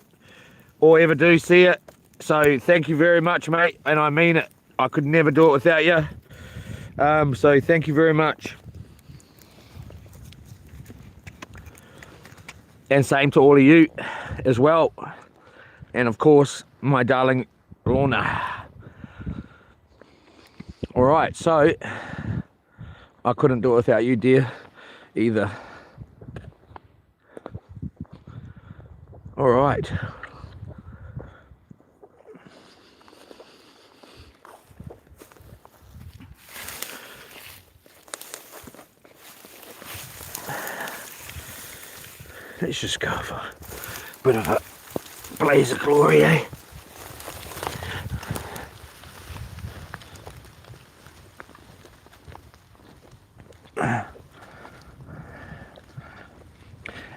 or ever do see it. So thank you very much, mate, and I mean it. I could never do it without you. So thank you very much. And same to all of you as well. And of course, my darling Lorna. Alright, so I couldn't do it without you, dear, either. Alright. Let's just go for a bit of a blaze of glory, eh?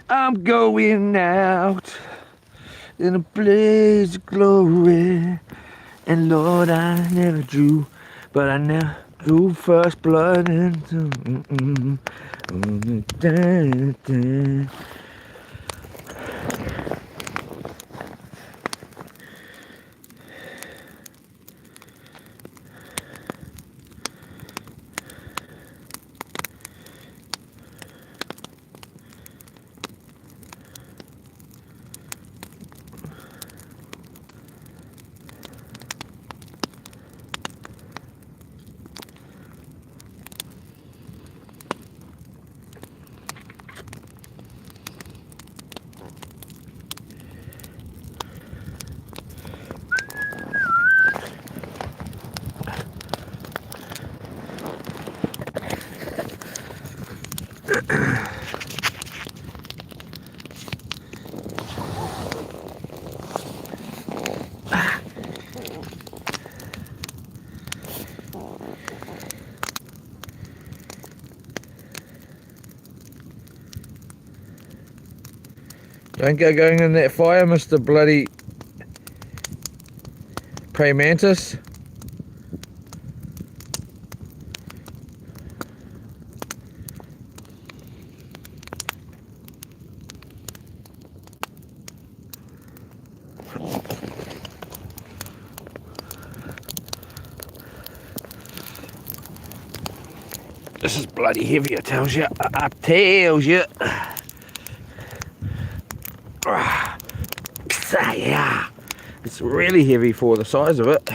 I'm going out in a blaze of glory, and Lord, I never drew, but I never drew first blood into. Don't go going in that fire, Mr. Bloody Praying Mantis. This is bloody heavy, I tells you. I tells you. Yeah. It's really heavy for the size of it.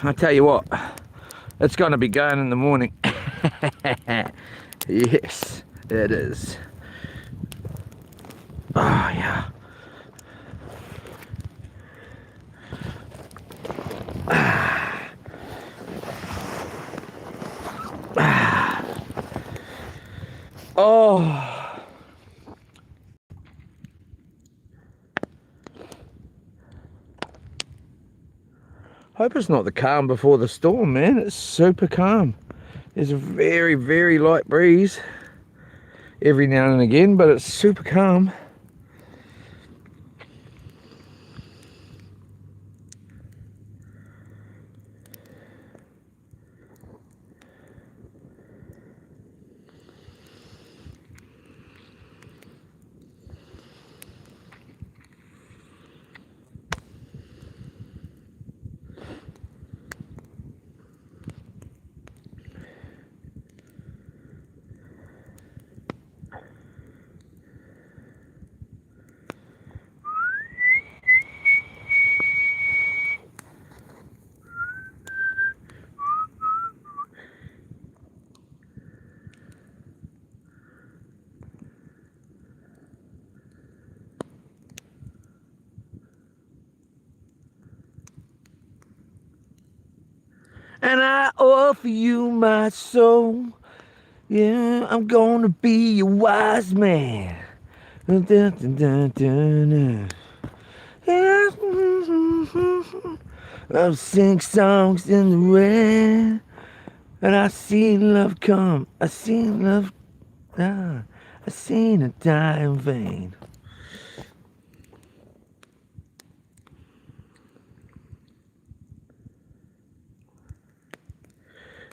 I tell you what, it's going to be going in the morning. Yes, it is. Oh, yeah. Oh. Hope it's not the calm before the storm, man. It's super calm. There's a very, very light breeze every now and again, but it's super calm. And I offer you my soul. Yeah, I'm gonna be a wise man. Dun, dun, dun, dun, dun. Yeah. I'll sing songs in the rain. And I see love come. I see love die. I seen it die in vain.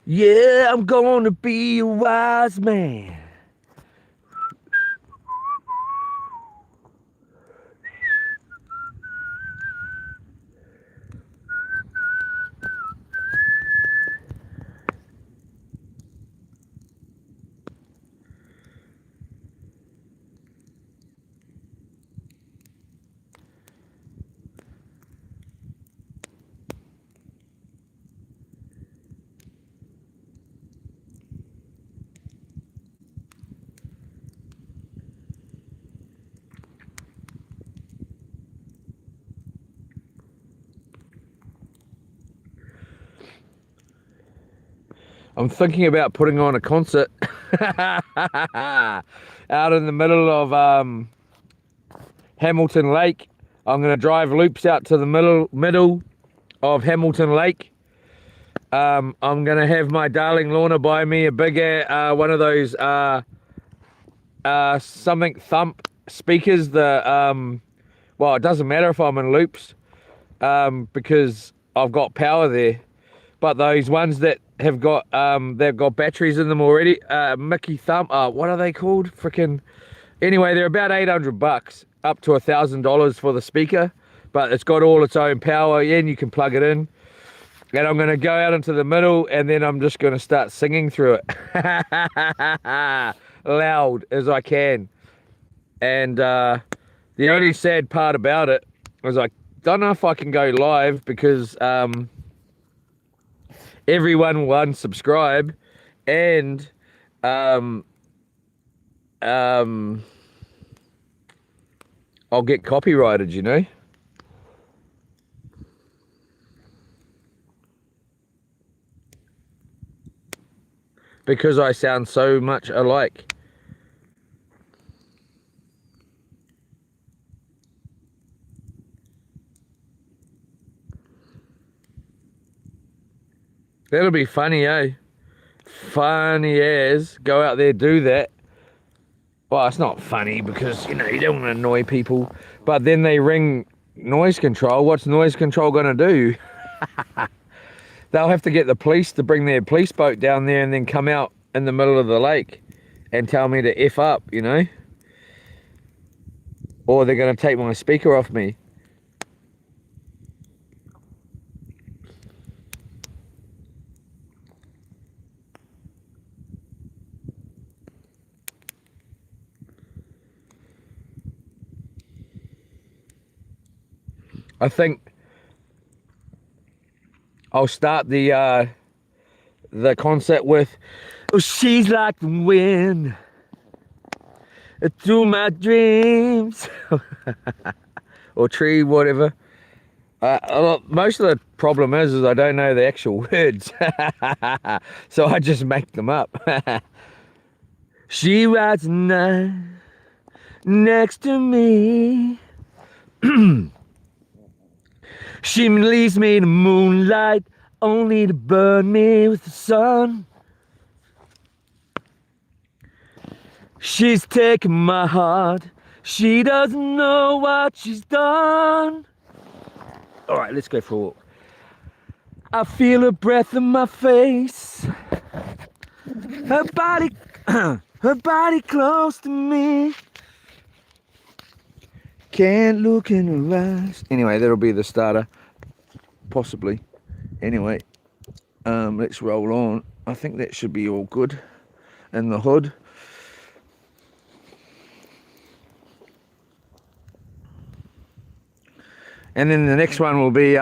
Yeah, I'm gonna be a wise man. I'm thinking about putting on a concert out in the middle of Hamilton Lake. I'm going to drive loops out to the middle of Hamilton Lake. I'm going to have my darling Lorna buy me a big one of those something thump speakers. Well, it doesn't matter if I'm in loops because I've got power there. But those ones that have got they've got batteries in them already, Mickey Thump, what are they called? Freaking. Anyway, they're about $800, up to $1,000 for the speaker, but it's got all its own power and you can plug it in. And I'm going to go out into the middle and then I'm just going to start singing through it loud as I can. And the only sad part about it is I don't know if I can go live because everyone will unsubscribe and I'll get copyrighted, you know. Because I sound so much alike. That'll be funny, eh? Funny as. Go out there, do that. Well, it's not funny because, you know, you don't want to annoy people. But then they ring noise control. What's noise control going to do? They'll have to get the police to bring their police boat down there and then come out in the middle of the lake and tell me to F up, you know? Or they're going to take my speaker off me. I think I'll start the concert with, oh, she's like the wind through my dreams. Or tree, whatever. Most of the problem is I don't know the actual words. So I just make them up. She rides the night next to me. She leads me to moonlight, only to burn me with the sun. She's taken my heart, she doesn't know what she's done. All right, let's go for a walk. I feel her breath in my face, her body close to me. Can't look in her eyes. Anyway, that'll be the starter, possibly. Anyway, let's roll on. I think that should be all good in the hood. And then the next one will be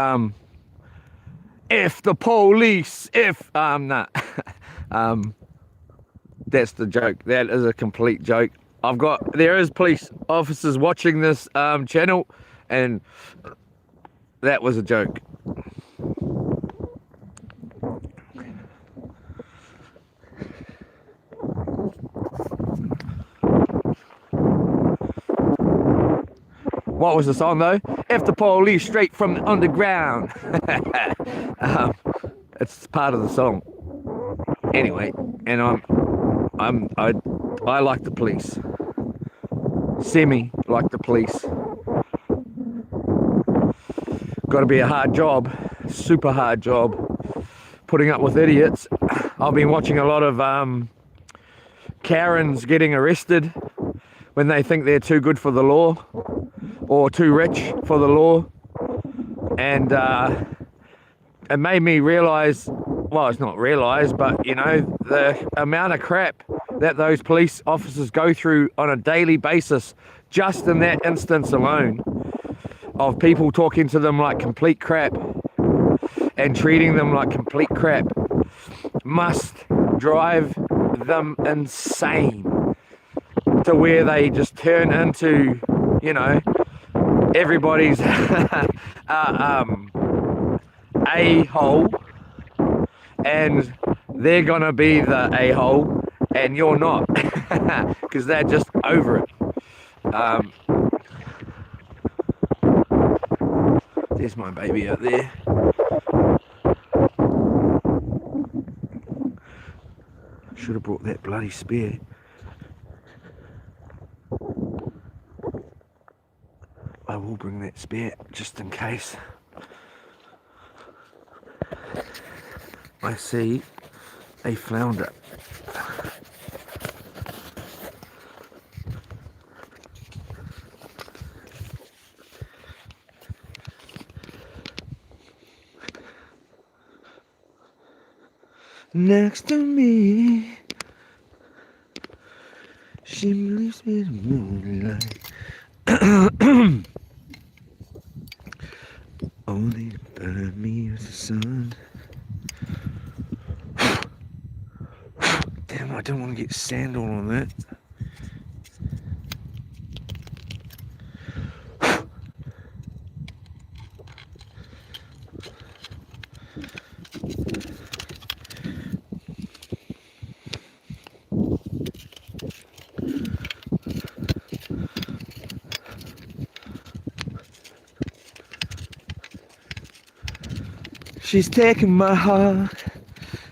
if the police, if nah. That's the joke. That is a complete joke. There is police officers watching this channel, and that was a joke. What was the song though? If the police, straight from the underground. It's part of the song. Anyway, and I like the police. Semi like the police. Got to be a hard job, super hard job, putting up with idiots. I've been watching a lot of Karens getting arrested when they think they're too good for the law or too rich for the law, and it made me realize, well, it's not realize, but you know, the amount of crap that those police officers go through on a daily basis, just in that instance alone, of people talking to them like complete crap and treating them like complete crap, must drive them insane, to where they just turn into, you know, everybody's a-hole and they're gonna be the a-hole and you're not, because they're just over it. There's my baby out there. Should have brought that bloody spear. I will bring that spear just in case I see a flounder. Next to me, she leaves me in the moonlight. Only to burn me with the sun. Damn, I don't want to get sand all on that. She's taking my heart.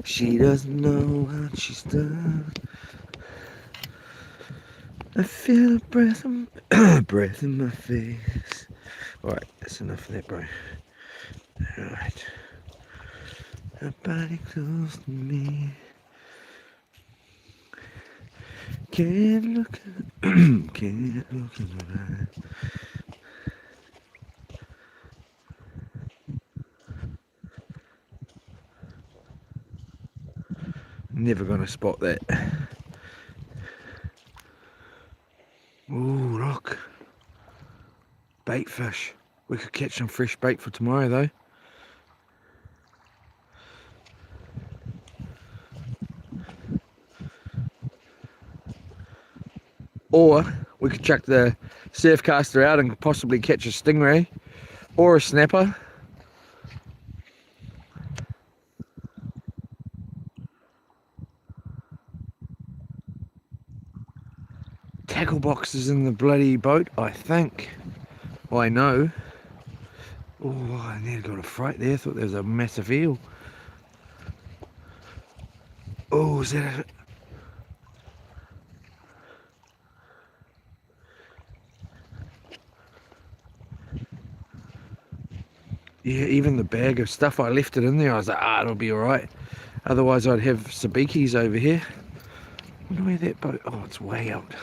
She doesn't know what she's done. I feel a breath in my face. Alright, that's enough of that, bro. Alright. Her body close to me. Can't look can't look in her eyes. Never gonna spot that. Ooh, look. Bait fish. We could catch some fresh bait for tomorrow though. Or we could chuck the surf caster out and possibly catch a stingray or a snapper. Tackle box is in the bloody boat, I think. Well, I know. Oh, I nearly got a fright there. Thought there was a massive eel. Oh, is that a... Yeah, even the bag of stuff, I left it in there. I was like, it'll be alright. Otherwise, I'd have sabikis over here. I wonder where that boat... Oh, it's way out.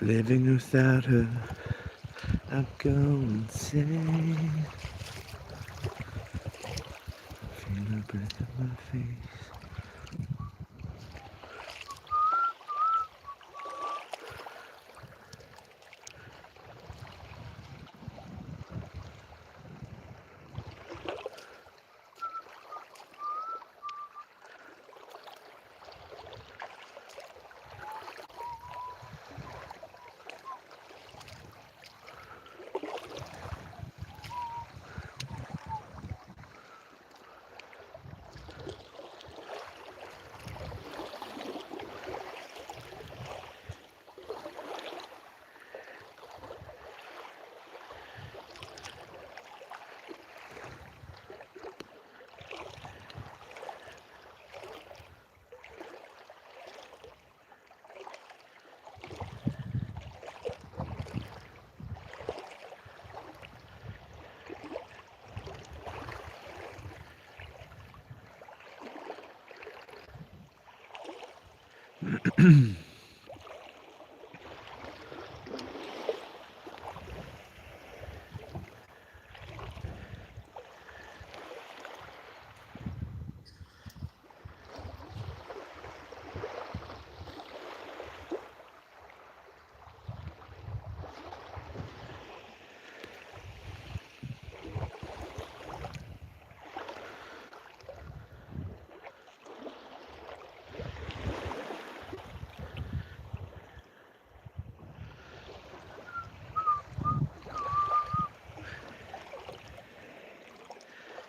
Living without her, I'll go insane. Feel her breath on my face.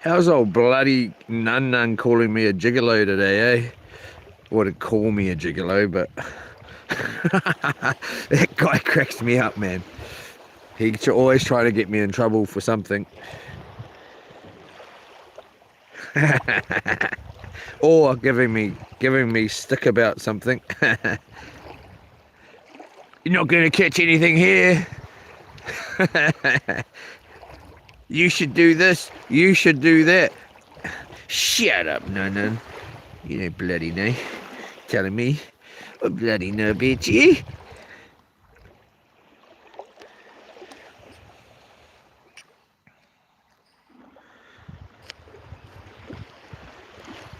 How's old bloody Nun calling me a gigolo today, eh? Wouldn't call me a gigolo, but that guy cracks me up, man. He always try to get me in trouble for something. Or giving me stick about something. You're not going to catch anything here. You should do this. You should do that. Shut up, Nun. You don't bloody know. Telling me. Oh, bloody no, bitchy.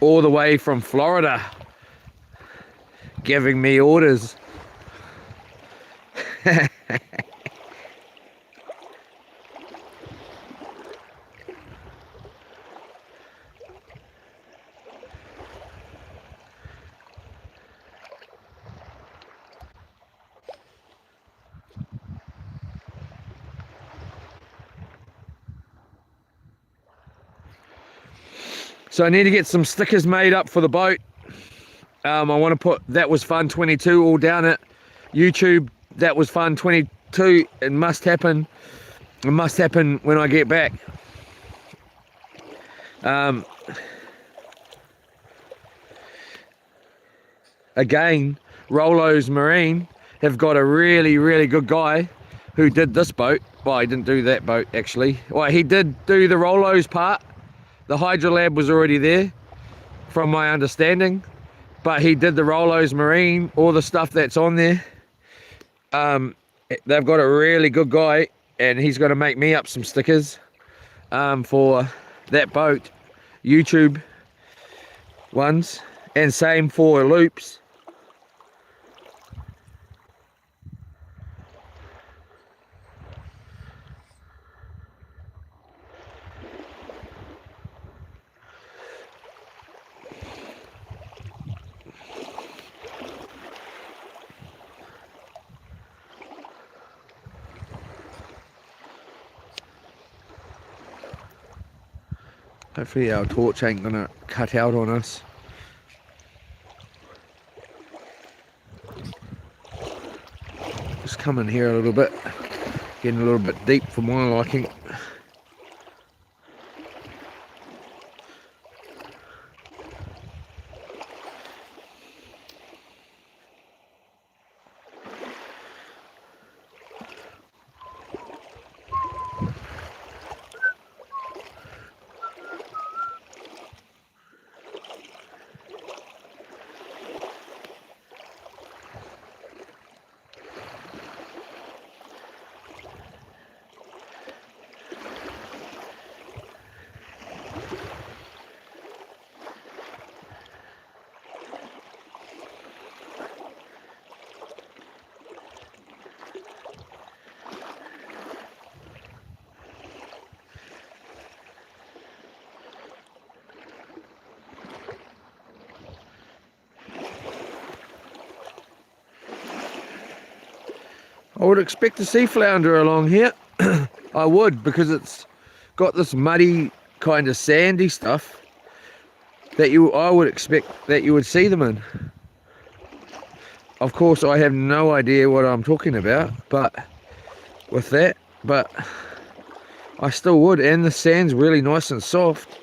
All the way from Florida. Giving me orders. So I need to get some stickers made up for the boat. I want to put That Was Fun 22 all down at YouTube. That Was Fun 22. It must happen. It must happen when I get back. Again, Rolo's Marine have got a really, really good guy who did this boat. Well, he didn't do that boat, actually. Well, he did do the Rolo's part. The Hydrolab was already there, from my understanding. But he did the Rolo's Marine, all the stuff that's on there. They've got a really good guy, and he's going to make me up some stickers for that boat, YouTube ones, and same for loops. Hopefully our torch ain't gonna cut out on us. Just come in here a little bit, getting a little bit deep for my liking. I would expect to see flounder along here. I would, because it's got this muddy kind of sandy stuff that I would expect that you would see them in. Of course, I have no idea what I'm talking about, but with that, but I still would, and the sand's really nice and soft.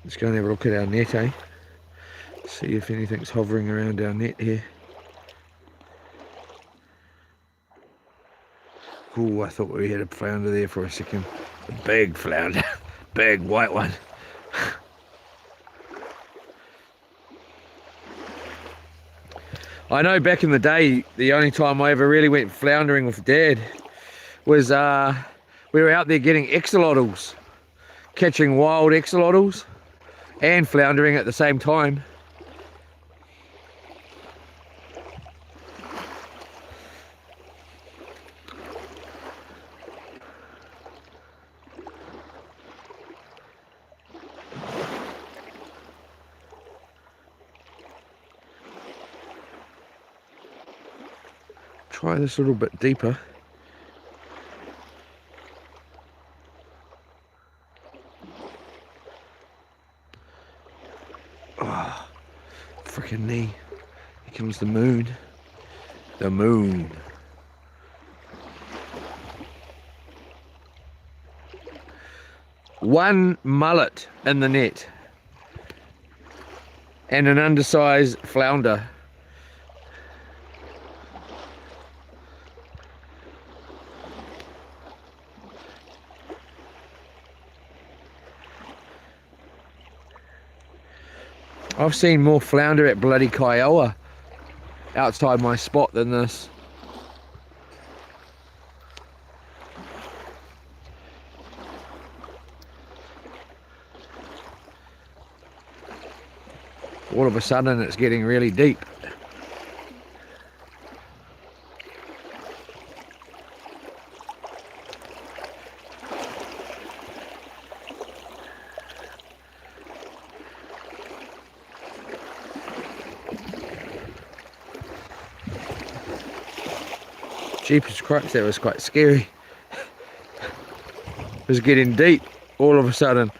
Let's go and have a look at our net, eh? See if anything's hovering around our net here. Oh, I thought we had a flounder there for a second. A big flounder. Big white one. I know back in the day, the only time I ever really went floundering with Dad was we were out there getting axolotls. Catching wild axolotls and floundering at the same time. Try this a little bit deeper. Oh, freaking knee. Here comes the moon. The moon. One mullet in the net. And an undersized flounder. I've seen more flounder at bloody Kiowa outside my spot than this. All of a sudden it's getting really deep. Jeepers Christ, that was quite scary. It was getting deep all of a sudden.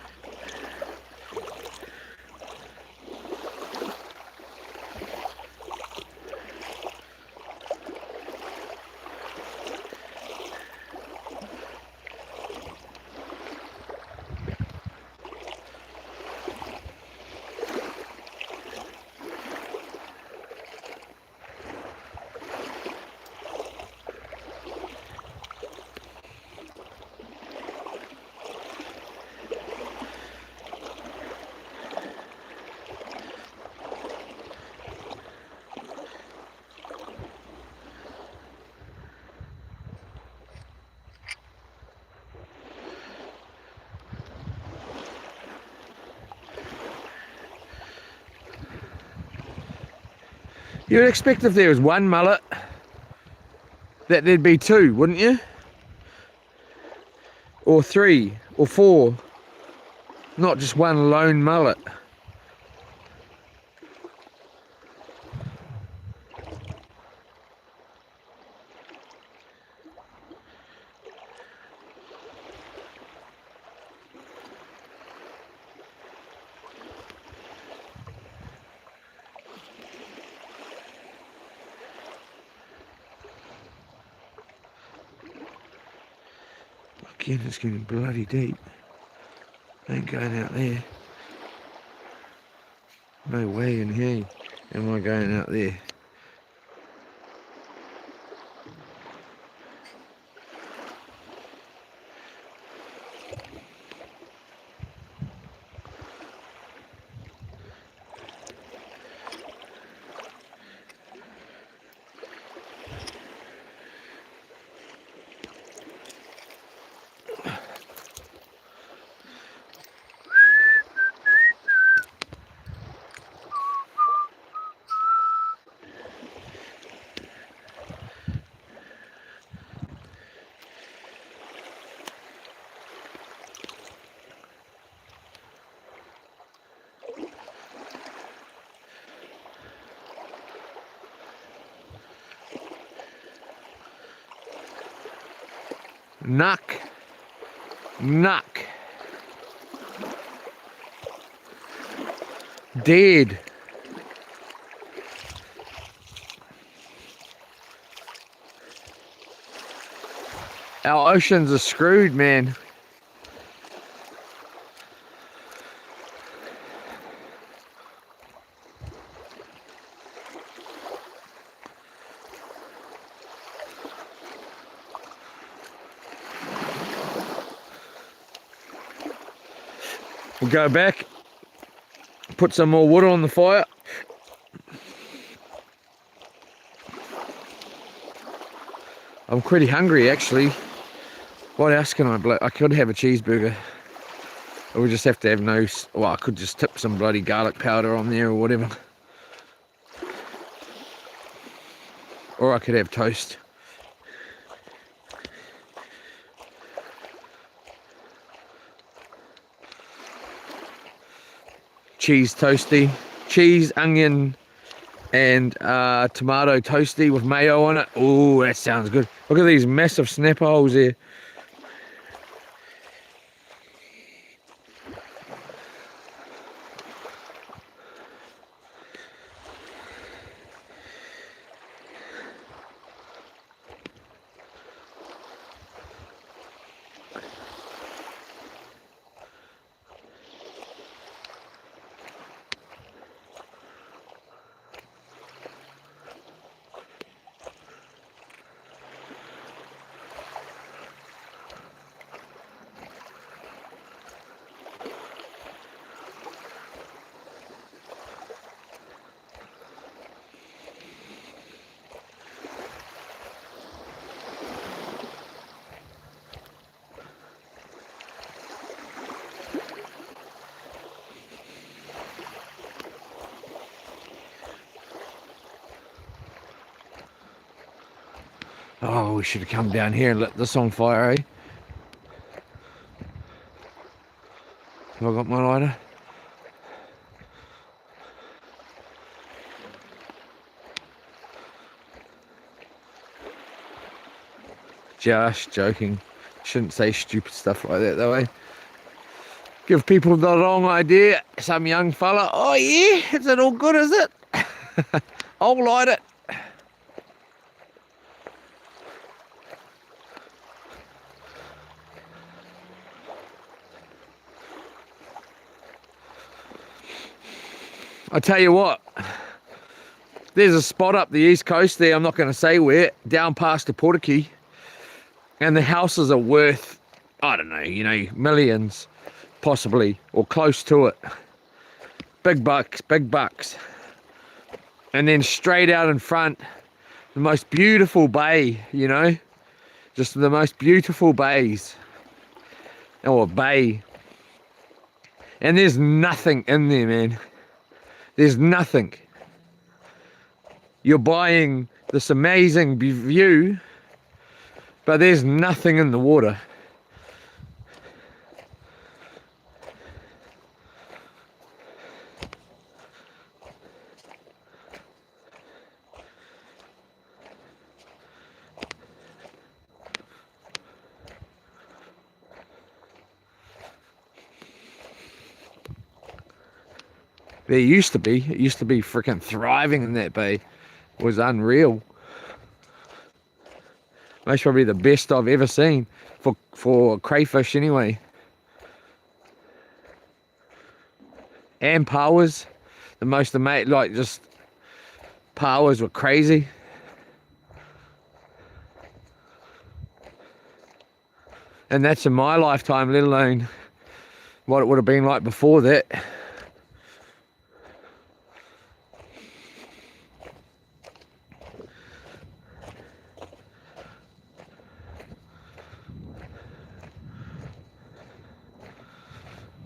You would expect if there was one mullet that there'd be two, wouldn't you? Or three, or four. Not just one lone mullet. Again, it's getting bloody deep. Ain't going out there. No way in here am I going out there. Nuck. Nuck. Dead. Our oceans are screwed, man. We'll go back, put some more wood on the fire. I'm pretty hungry actually. What else can I could have a cheeseburger. Or we just have to have well, I could just tip some bloody garlic powder on there or whatever. Or I could have toast. Cheese toasty. Cheese, onion, and tomato toasty with mayo on it. Oh, that sounds good. Look at these massive snap holes here. Oh, we should have come down here and lit this on fire, eh? Have I got my lighter? Just joking. Shouldn't say stupid stuff like that though, eh? Give people the wrong idea. Some young fella, oh yeah, is it all good, is it? I'll light it. I tell you what, there's a spot up the east coast there, I'm not going to say where, down past the Portakey, and the houses are worth, I don't know, you know, millions, possibly, or close to it. Big bucks, big bucks. And then straight out in front, the most beautiful bay, you know, just the most beautiful bays, or bay. And there's nothing in there, man. There's nothing. You're buying this amazing view, but there's nothing in the water. There used to be. It used to be freaking thriving in that bay. It was unreal. Most probably the best I've ever seen for crayfish anyway. And powers. The most amazing, like just powers were crazy. And that's in my lifetime, let alone what it would have been like before that.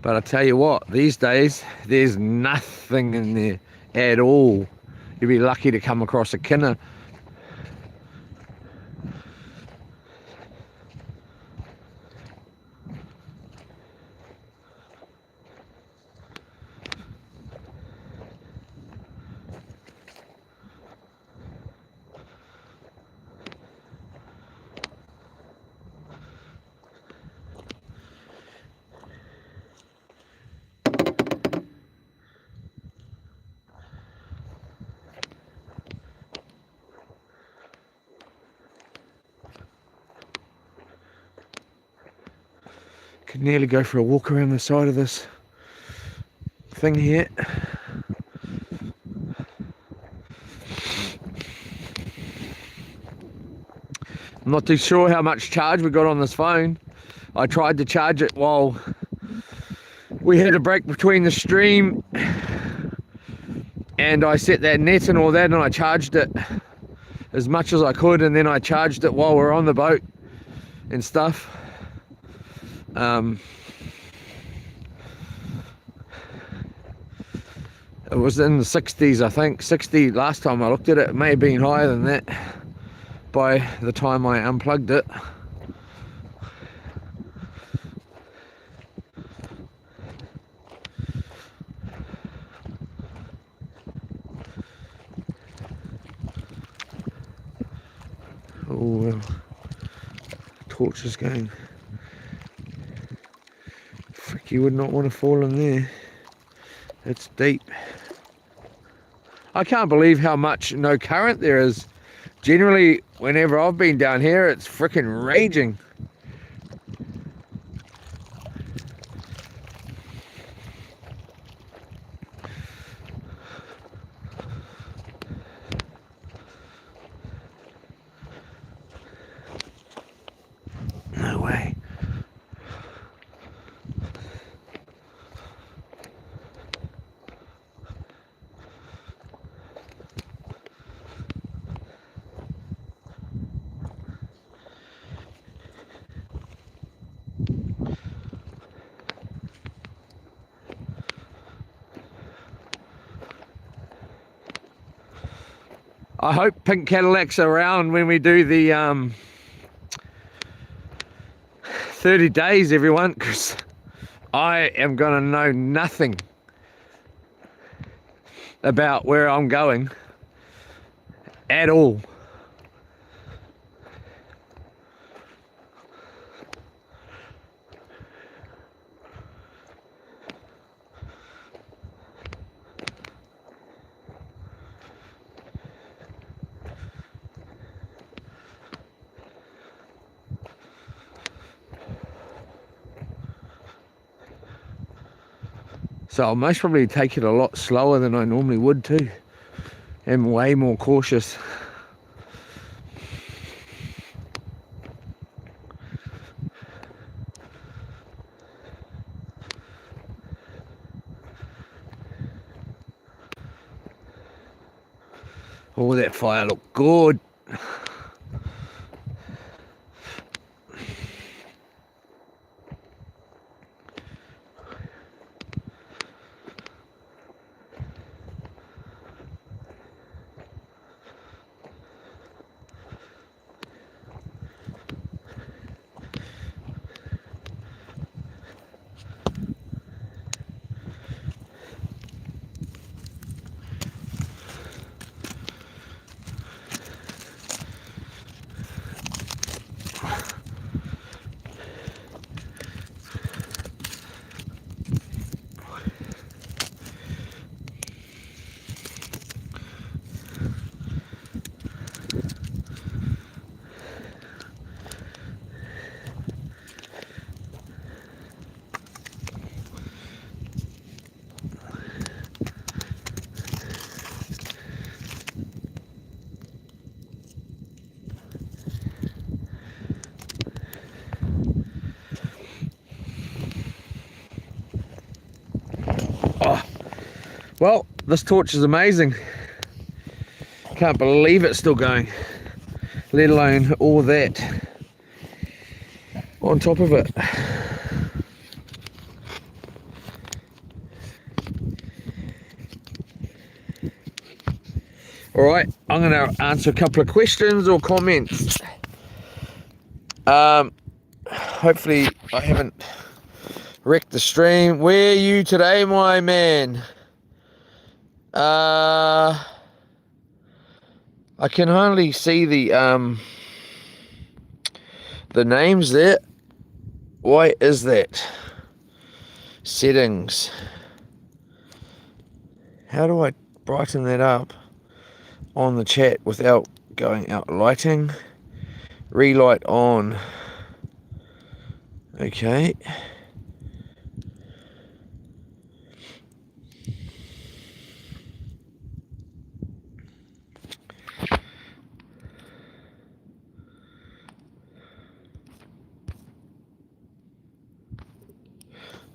But I tell you what, these days, there's nothing in there at all. You'd be lucky to come across a kinner. Could nearly go for a walk around the side of this thing here. I'm not too sure how much charge we got on this phone. I tried to charge it while we had a break between the stream, and I set that net and all that, and I charged it as much as I could, and then I charged it while we're on the boat and stuff. It was in the 60s, I think. 60 last time I looked at it. It may have been higher than that by the time I unplugged it. Oh, torch is going. Frick, you would not want to fall in there. It's deep. I can't believe how much no current there is. Generally, whenever I've been down here, it's frickin' raging. No way. I hope Pink Cadillac's around when we do the 30 days, everyone, because I am going to know nothing about where I'm going at all. So I'll most probably take it a lot slower than I normally would too. I'm way more cautious. Oh, that fire looked good. Oh, well, this torch is amazing. Can't believe it's still going, let alone all that on top of it. All right, I'm going to answer a couple of questions or comments. Hopefully I haven't wrecked the stream. Where are you today, my man? I can only see the names there. Why is that? Settings. How do I brighten that up on the chat without going out? Lighting. Relight on. Okay.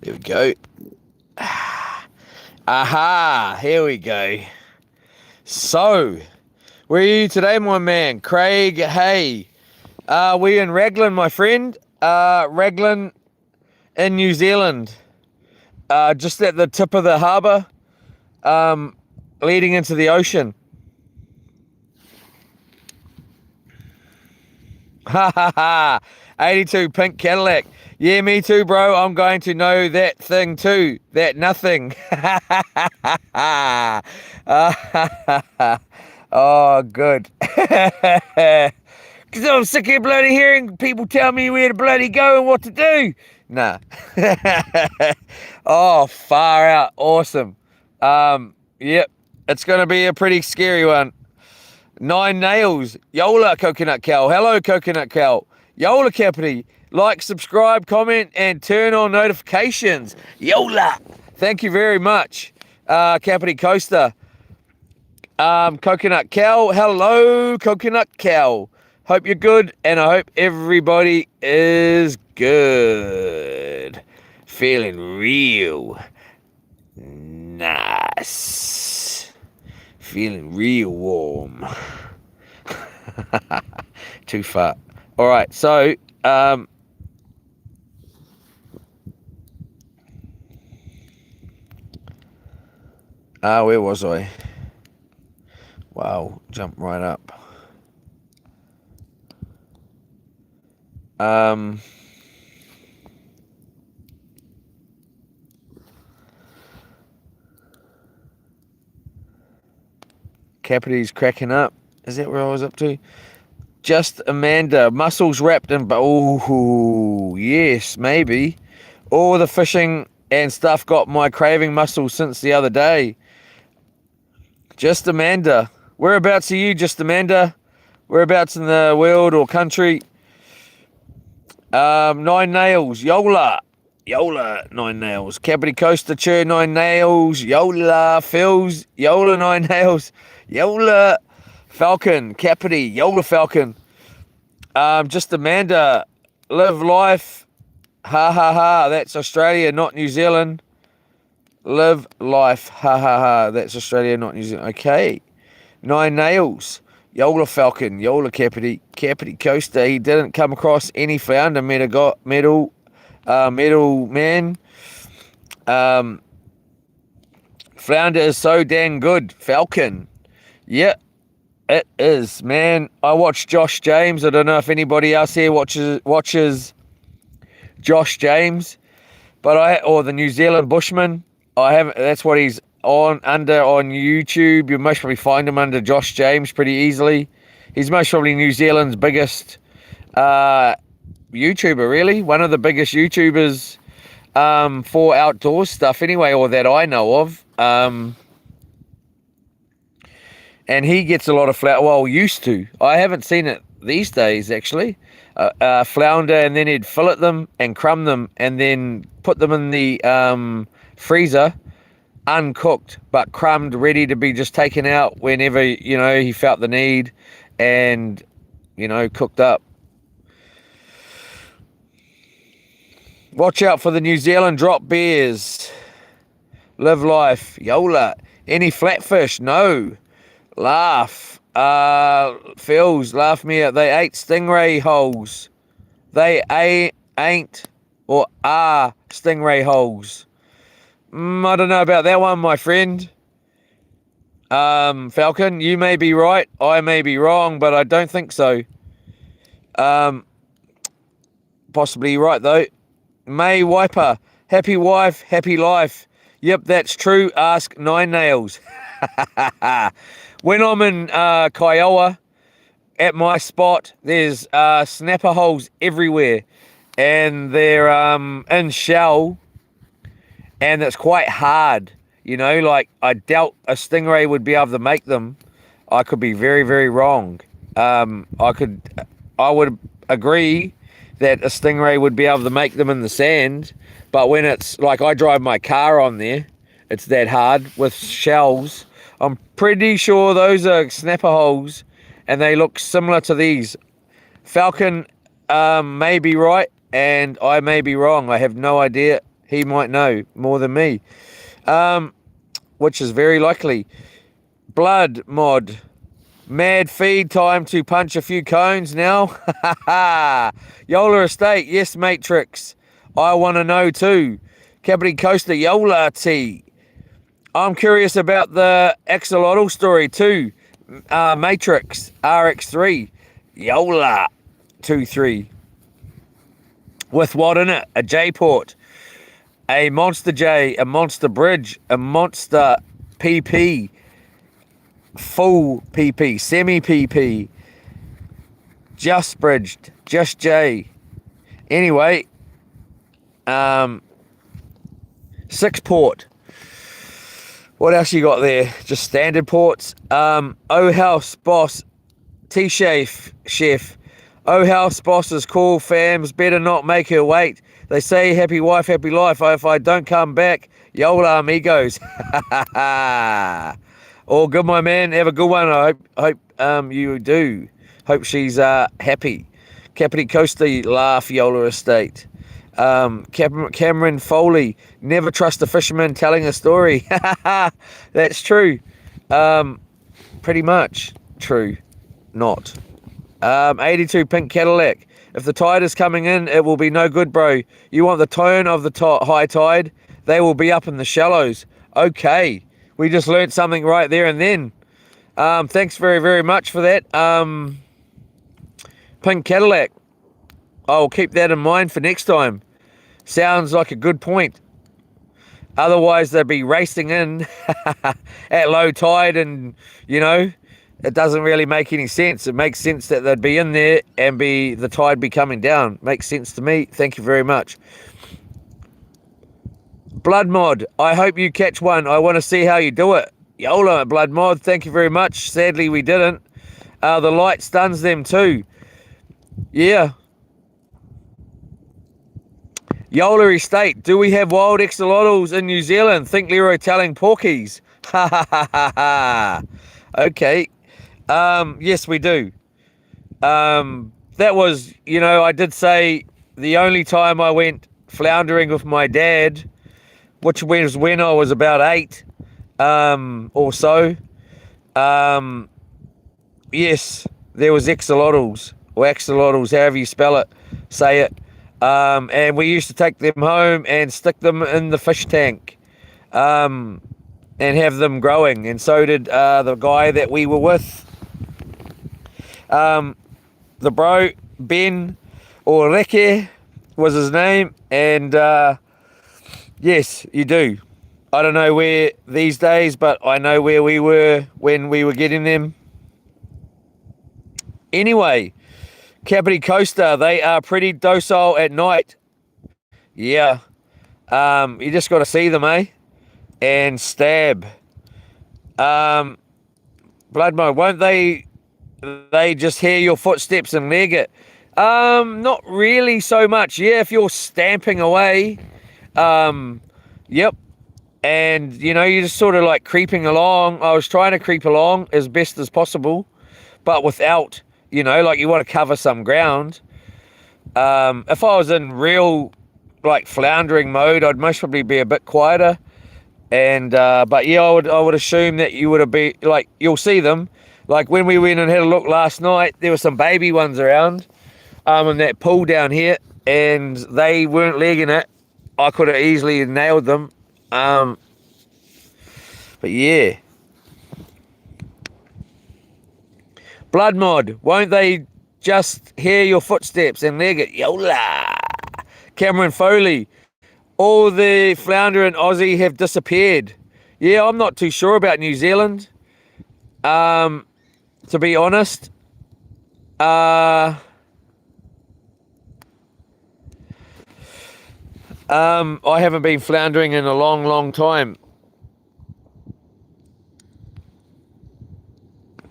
There we go. Aha, here we go. So, where are you today, my man? Craig, hey. We're in Raglan, my friend. Raglan in New Zealand. Just at the tip of the harbour, leading into the ocean. Ha ha ha. 82 pink Cadillac. Yeah, me too, bro. I'm going to know that thing too. That nothing. Oh, good. Because I'm sick of bloody hearing people tell me where to bloody go and what to do. Nah. Oh, far out. Awesome. Yep. It's going to be a pretty scary one. 9 nails. Yola, Coconut Cow. Hello, Coconut Cow. Yola, Capity. Like, subscribe, comment, and turn on notifications. Yola. Thank you very much. Capity Coaster. Coconut Cow. Hello, Coconut Cow. Hope you're good, and I hope everybody is good. Feeling real nice. Feeling real warm. Too far. All right, so where was I? Wow, jump right up. Capity's cracking up. Is that where I was up to? Just Amanda. Muscles wrapped in... Oh, yes, maybe. All the fishing and stuff got my craving muscles since the other day. Just Amanda. Whereabouts are you, Just Amanda? Whereabouts in the world or country? 9 nails. Yola. Yola, 9 nails. Capity Coaster Chur, 9 nails. Yola. Phils. Yola, 9 nails. Yola. Falcon. Capity. Yola Falcon. Just Amanda. Live life. Ha ha ha. That's Australia, not New Zealand. Live life. Ha ha ha. That's Australia, not New Zealand. Okay. 9 nails. Yola Falcon. Yola Capity. Capity Coaster. He didn't come across any flounder medal man. Flounder is so dang good. Falcon. Yeah, it is, man. I watched Josh James. I don't know if anybody else here watches Josh James, or the New Zealand Bushman. I haven't. That's what he's on YouTube. You most probably find him under Josh James pretty easily. He's most probably New Zealand's biggest YouTuber, really. One of the biggest YouTubers for outdoor stuff anyway, or that I know of. And he gets a lot of flounder. Well, used to. I haven't seen it these days, actually. Flounder, and then he'd fillet them and crumb them and then put them in the freezer, uncooked, but crumbed, ready to be just taken out whenever, he felt the need, and, cooked up. Watch out for the New Zealand drop bears. Live life. Yola. Any flatfish? No. Laugh. Phils, laugh me out. They ate stingray holes. They ain't or are stingray holes. I don't know about that one, my friend. Falcon, you may be right. I may be wrong, but I don't think so. Possibly right, though. May Wiper. Happy wife, happy life. Yep, that's true. Ask 9 nails. When I'm in Kiowa, at my spot, there's snapper holes everywhere, and they're in shell, and it's quite hard. Like, I doubt a stingray would be able to make them. I could be very, very wrong. I would agree that a stingray would be able to make them in the sand, but when it's like I drive my car on there, it's that hard with shells. I'm pretty sure those are snapper holes, and they look similar to these. Falcon may be right, and I may be wrong. I have no idea. He might know more than me, which is very likely. Blood mod. Mad feed time to punch a few cones now. Yola Estate, yes, Matrix. I want to know too. Capri Coaster, Yola T. I'm curious about the axolotl story too. Matrix, RX3, Yola 23. With what in it? A J-port, a Monster J, a Monster Bridge, a Monster PP, full PP, semi PP, just bridged, just J. Anyway, 6 port. What else you got there? Just standard ports. O House Boss, Chef. O House Boss is cool, fams. Better not make her wait. They say happy wife, happy life. If I don't come back, Yola amigos. All good, my man. Have a good one. I hope you do. Hope she's happy. Capri Coasty, laugh, Yola Estate. Cameron Foley, never trust a fisherman telling a story. That's true. Pretty much true. Not. 82 Pink Cadillac. If the tide is coming in, it will be no good, bro. You want the tone of the high tide? They will be up in the shallows. Okay. We just learnt something right there and then. Thanks very, very much for that. Pink Cadillac. I'll keep that in mind for next time. Sounds like a good point. Otherwise, they'd be racing in at low tide and, it doesn't really make any sense. It makes sense that they'd be in there and the tide be coming down. Makes sense to me. Thank you very much. Blood Mod, I hope you catch one. I want to see how you do it. Yola, Blood Mod, thank you very much. Sadly, we didn't. The light stuns them too. Yeah. Yola Estate, do we have wild axolotls in New Zealand? Think Leroy telling porkies. Ha ha ha ha ha. Okay. Yes, we do. That was, I did say the only time I went floundering with my dad, which was when I was about 8, or so. Yes, there was axolotls, or axolotls, however you say it. And we used to take them home and stick them in the fish tank, and have them growing. And so did the guy that we were with. The bro, Ben, or Reke was his name. And yes, you do. I don't know where these days, but I know where we were when we were getting them. Anyway, Capri Coaster, they are pretty docile at night. Yeah. You just got to see them, eh? And stab. Blood Mode, won't they just hear your footsteps and leg it? Not really so much. Yeah, if you're stamping away. Yep. And, you're just sort of like creeping along. I was trying to creep along as best as possible, but without, like you want to cover some ground. If I was in real, like, floundering mode, I'd most probably be a bit quieter. And, but yeah, I would assume that you would have been, like, you'll see them. Like when we went and had a look last night, there were some baby ones around, in that pool down here, and they weren't legging it. I could have easily nailed them. But yeah. Blood Mod, won't they just hear your footsteps and leg it? Yola. Cameron Foley, all the flounder and Aussie have disappeared. Yeah, I'm not too sure about New Zealand. To be honest. I haven't been floundering in a long, long time.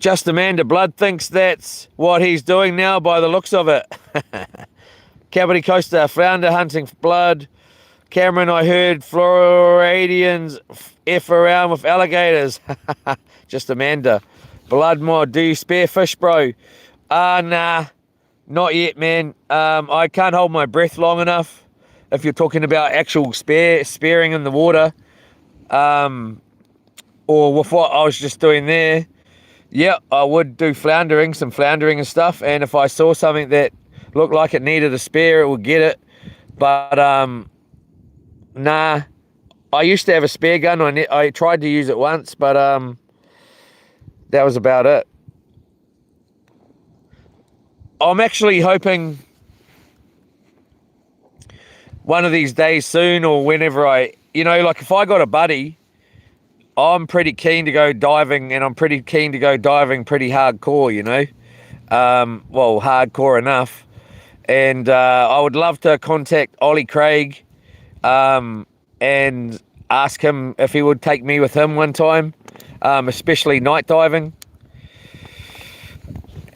Just Amanda Blood thinks that's what he's doing now by the looks of it. Capri Coaster, flounder hunting for blood. Cameron, I heard Floridians F around with alligators. Just Amanda. Blood Mod, do you spare fish, bro? Nah, not yet, man. I can't hold my breath long enough. if you're talking about actual spearing in the water, or with what I was just doing there, yeah, I would do some floundering and stuff. And if I saw something that looked like it needed a spear, it would get it. But nah, I used to have a spear gun. I tried to use it once, but that was about it. I'm actually hoping one of these days soon, or whenever like if I got a buddy, I'm pretty keen to go diving, and I'm pretty keen to go diving pretty hardcore, well, hardcore enough. And I would love to contact Ollie Craig and ask him if he would take me with him one time, especially night diving.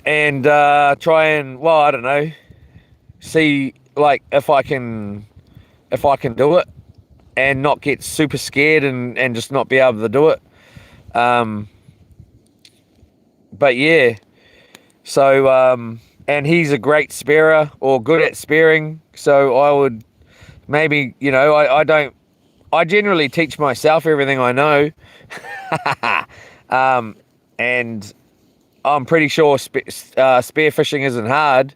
And try and, well, I don't know, see like if I can do it and not get super scared and just not be able to do it. But yeah, so and he's a great spearer, or good at spearing, so I would maybe, I generally teach myself everything I know. And I'm pretty sure spearfishing isn't hard.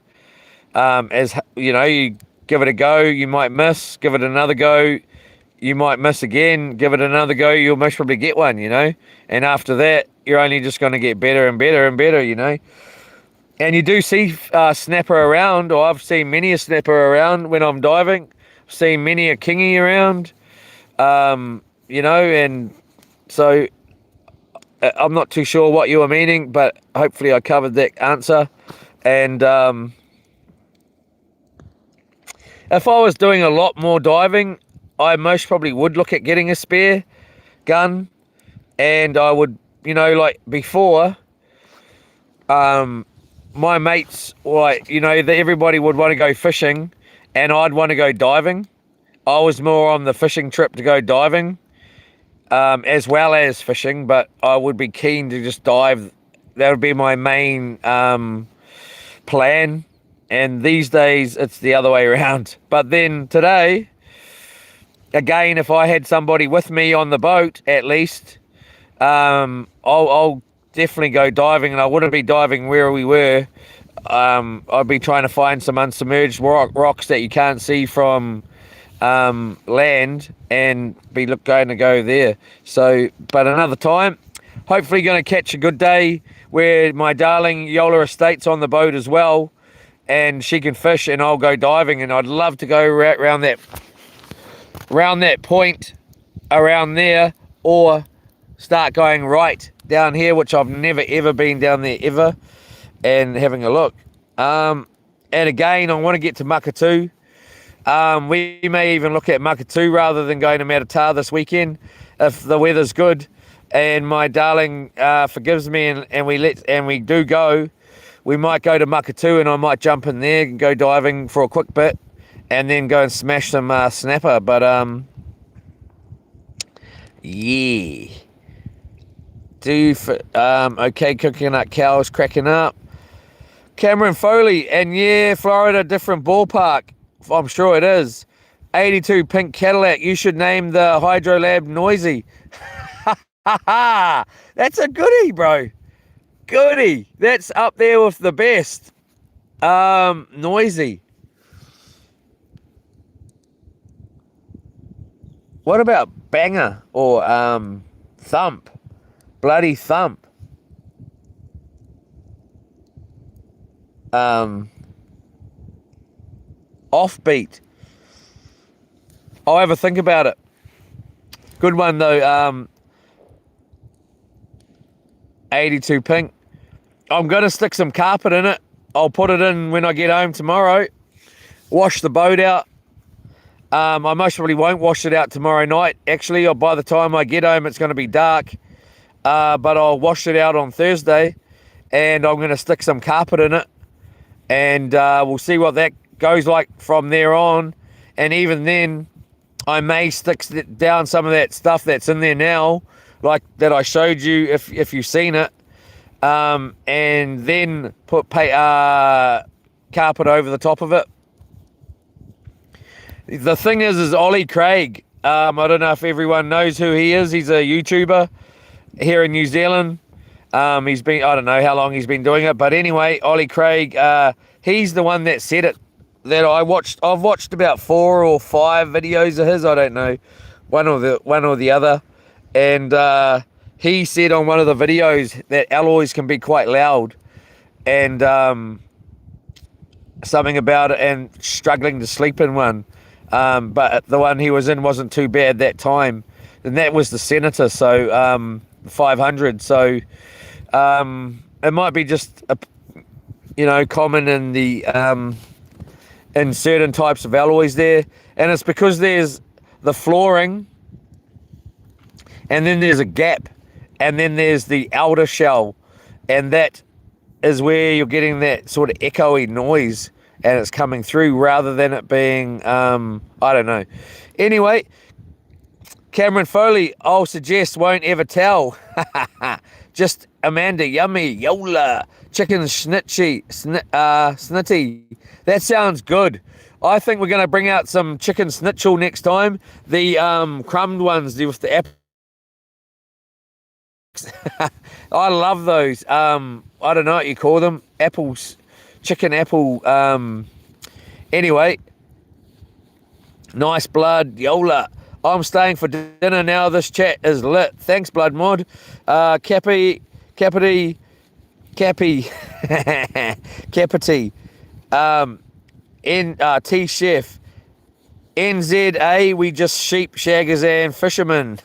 As you give it a go, you might miss. Give it another go, you might miss again. Give it another go, you'll most probably get one. And after that, you're only just going to get better and better and better. And you do see snapper around, or I've seen many a snapper around when I'm diving. I've seen many a kingy around. And so I'm not too sure what you were meaning, but hopefully I covered that answer. And if I was doing a lot more diving, I most probably would look at getting a spear gun. And I would, like before, my mates, everybody would want to go fishing and I'd want to go diving. I was more on the fishing trip to go diving, as well as fishing, but I would be keen to just dive. That would be my main plan. And these days it's the other way around. But then today, again, if I had somebody with me on the boat, at least, I'll definitely go diving, and I wouldn't be diving where we were. I'd be trying to find some unsubmerged rocks that you can't see from land, and be going to go there. So, but another time, hopefully going to catch a good day where my darling Yola Estate's on the boat as well, and she can fish and I'll go diving. And I'd love to go around that point around there, or start going right down here, which I've never ever been down there ever, and having a look. And again, I want to get to Makatu. We may even look at Makatu rather than going to Matatā this weekend if the weather's good and my darling forgives me, and we do go. We might go to Makatu, and I might jump in there and go diving for a quick bit, and then go and smash some snapper. But yeah. Okay, coconut cows cracking up. Cameron Foley, and yeah, Florida, different ballpark. I'm sure it is. 82 pink Cadillac. You should name the Hydro Lab Noisy. That's a goodie, bro. Goodie. That's up there with the best. Noisy. What about Banger or Thump? Bloody Thump. Offbeat. I'll have a think about it. Good one though. 82 pink. I'm going to stick some carpet in it. I'll put it in when I get home tomorrow. Wash the boat out. I most probably won't wash it out tomorrow night. Actually, or by the time I get home, it's going to be dark. But I'll wash it out on Thursday, and I'm going to stick some carpet in it, and we'll see what that goes like from there on. And even then, I may stick down some of that stuff that's in there now, like that I showed you if you've seen it, and then put carpet over the top of it. The thing is Ollie Craig. I don't know if everyone knows who he is. He's a YouTuber here in New Zealand. He's been, I don't know how long he's been doing it, but anyway, Ollie Craig, he's the one that said it, that I've watched about 4 or 5 videos of his, I don't know, one or the other, and he said on one of the videos that alloys can be quite loud, and something about it, and struggling to sleep in one, but the one he was in wasn't too bad that time, and that was the Senator, so 500, so it might be just common in the in certain types of alloys there, and it's because there's the flooring, and then there's a gap, and then there's the outer shell, and that is where you're getting that sort of echoey noise, and it's coming through rather than it being I don't know. Anyway, Cameron Foley, I'll suggest, won't ever tell. Just Amanda, yummy, yola, chicken snitty. That sounds good. I think we're going to bring out some chicken snitchel next time. The crumbed ones with the apple. I love those. I don't know what you call them. Apples, chicken apple. Anyway, nice blood, yola. I'm staying for dinner now. This chat is lit. Thanks, Blood Mod. Cappy, Capity, T-Chef. NZA, we just sheep, shaggers, and fishermen.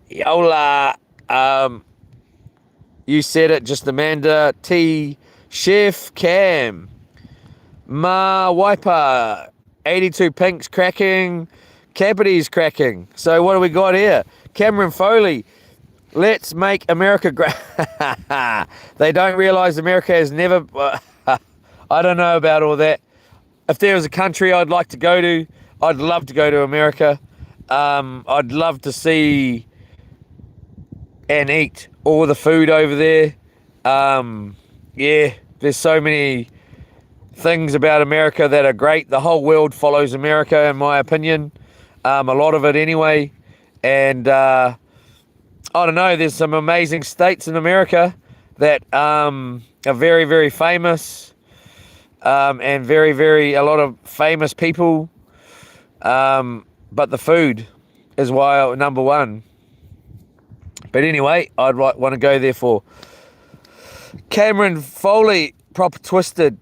Yola. You said it, just Amanda. T-Chef, Cam. Ma Wiper. 82 pinks cracking. Capity's cracking. So what do we got here? Cameron Foley. Let's make America great. They don't realise America has never... I don't know about all that. If there was a country I'd like to go to, I'd love to go to America. I'd love to see and eat all the food over there. Yeah, there's so many things about America that are great. The whole world follows America, in my opinion. A lot of it anyway. And I don't know, there's some amazing states in America that are very, very famous, and very, a lot of famous people. But the food is why number one. But anyway, I'd want to go there for Cameron Foley, proper twisted.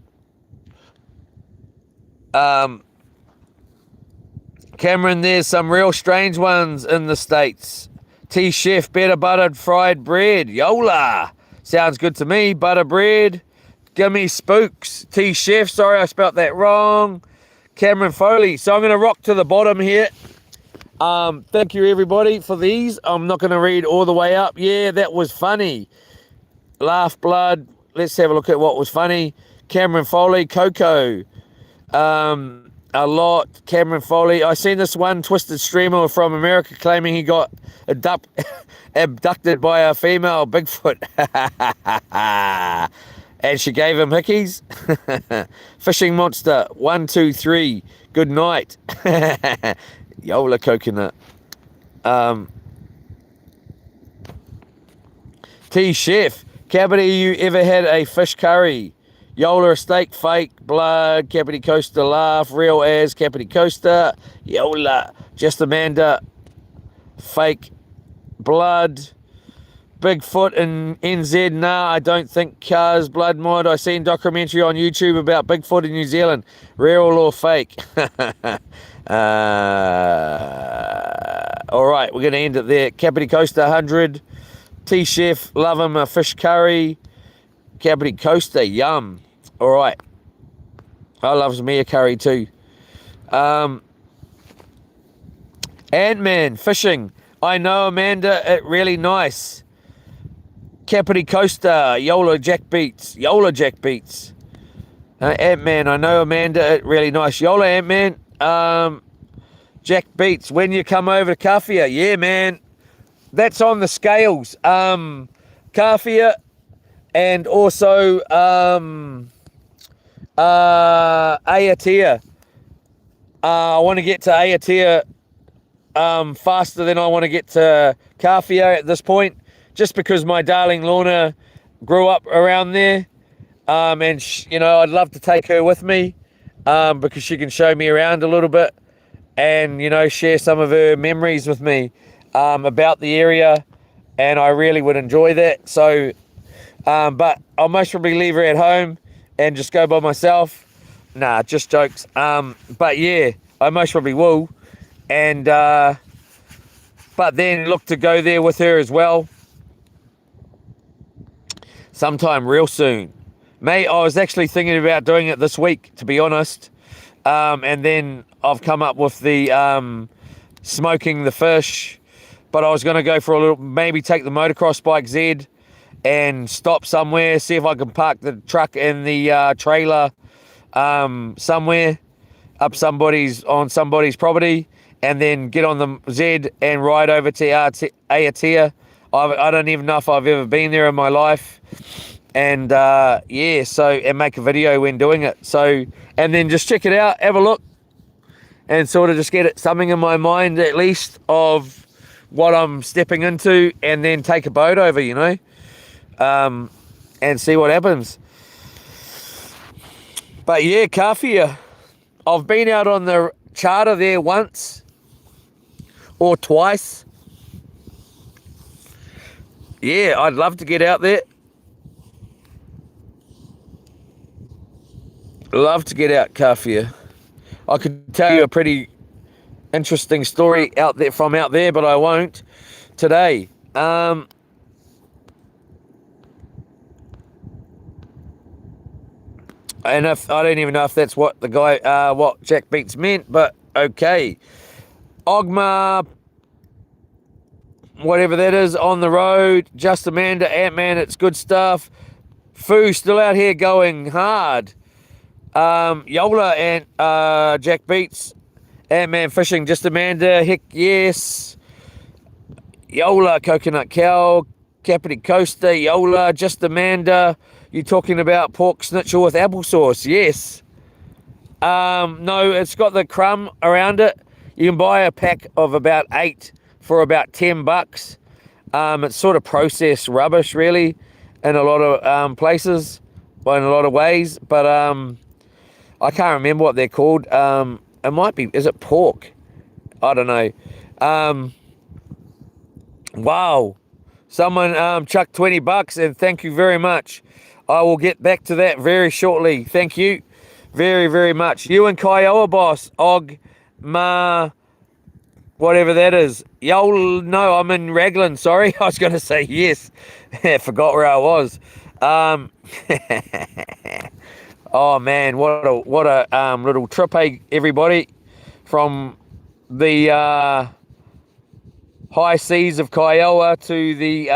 Cameron, there's some real strange ones in the States. T-Chef, better buttered fried bread. Yola. Sounds good to me. Butter bread. Gimme spooks. T-Chef, sorry I spelt that wrong. Cameron Foley. So I'm going to rock to the bottom here. Thank you everybody for these. I'm not going to read all the way up. Yeah, that was funny. Laugh blood. Let's have a look at what was funny. Cameron Foley, Coco. A lot. Cameron Foley. I seen this one twisted streamer from America claiming he got abducted by a female Bigfoot. And she gave him hickeys. Fishing monster. 1, 2, 3. Good night. Yola coconut. T-Chef. Cabby, you ever had a fish curry? Yola steak, fake, blood, Capity Coaster, laugh, real as Capity Coaster, Yola, just Amanda, fake, blood, Bigfoot in NZ, nah, I don't think cars, blood mod, I seen documentary on YouTube about Bigfoot in New Zealand, real or fake. Alright, we're going to end it there. Capity Coaster 100, T-Chef, love him, a fish curry, Capity Coaster, yum. All right. I loves me a curry too. Ant-Man, fishing. I know, Amanda, it really nice. Capity Coaster, Yola Jack Beats. Yola Jack Beats. Ant-Man, I know, Amanda, it really nice. Yola Ant-Man, Jack Beats. When you come over to Kawhia, yeah, man. That's on the scales. Kawhia. And also Aotea. I want to get to Aotea faster than I want to get to Kawhia at this point, just because my darling Lorna grew up around there, and I'd love to take her with me, because she can show me around a little bit, and share some of her memories with me about the area, and I really would enjoy that. So, but I'll most probably leave her at home and just go by myself. Nah, just jokes. But yeah, I most probably will. And but then look to go there with her as well sometime real soon. Mate, I was actually thinking about doing it this week, to be honest. And then I've come up with the smoking the fish. But I was going to go for a little, maybe take the motocross bike Z and stop somewhere, see if I can park the truck and the trailer somewhere on somebody's property, and then get on the Z and ride over to Aotea. I don't even know if I've ever been there in my life. And and make a video when doing it. So, and then just check it out, have a look, and sort of just get something in my mind at least of what I'm stepping into, and then take a boat over, and see what happens. But yeah, Kawhia, I've been out on the charter there once or twice. Yeah, I'd love to get out there. Love to get out Kawhia. I could tell you a pretty interesting story out there, but I won't today. And if I don't even know if that's what the guy, what Jack Beats meant, but okay. Ogma, whatever that is, on the road. Just Amanda, Ant-Man, it's good stuff. Foo still out here going hard. Yola and Jack Beats, Ant-Man fishing, just Amanda, heck yes. Yola, Coconut Cow, Capity Coaster, Yola, just Amanda. You talking about pork schnitzel with applesauce? Yes. No, it's got the crumb around it. You can buy a pack of about 8 for about $10. It's sort of processed rubbish, really, in a lot of places, in a lot of ways. But I can't remember what they're called. It might be, is it pork? I don't know. Wow. Someone chucked $20, and thank you very much. I will get back to that very shortly. Thank you very, very much. You and Kiowa boss, Og, Ma, whatever that is. Yo, no, I'm in Raglan, sorry. I was going to say yes. I forgot where I was. Oh man, what a little trip, hey everybody, from the high seas of Kiowa to the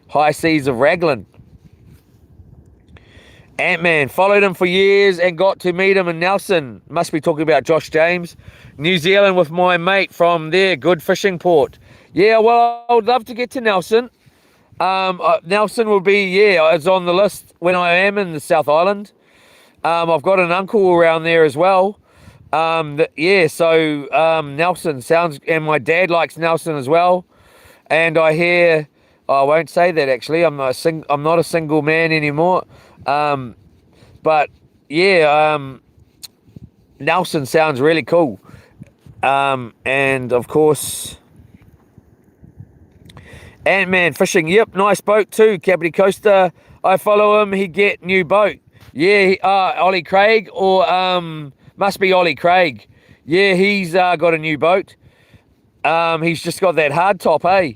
high seas of Raglan. Ant-Man, followed him for years and got to meet him in Nelson. Must be talking about Josh James. New Zealand with my mate from there, good fishing port. Yeah, well, I would love to get to Nelson. Nelson will be, it's on the list when I am in the South Island. I've got an uncle around there as well. Nelson sounds, and my dad likes Nelson as well. And I hear, I won't say that actually, I'm not a single man anymore. Nelson sounds really cool. And of course, Ant-Man fishing, yep, nice boat too, Capity Coaster. I follow him, he get new boat. Yeah, Ollie Craig, or must be Ollie Craig. Yeah, he's got a new boat. He's just got that hard top, eh?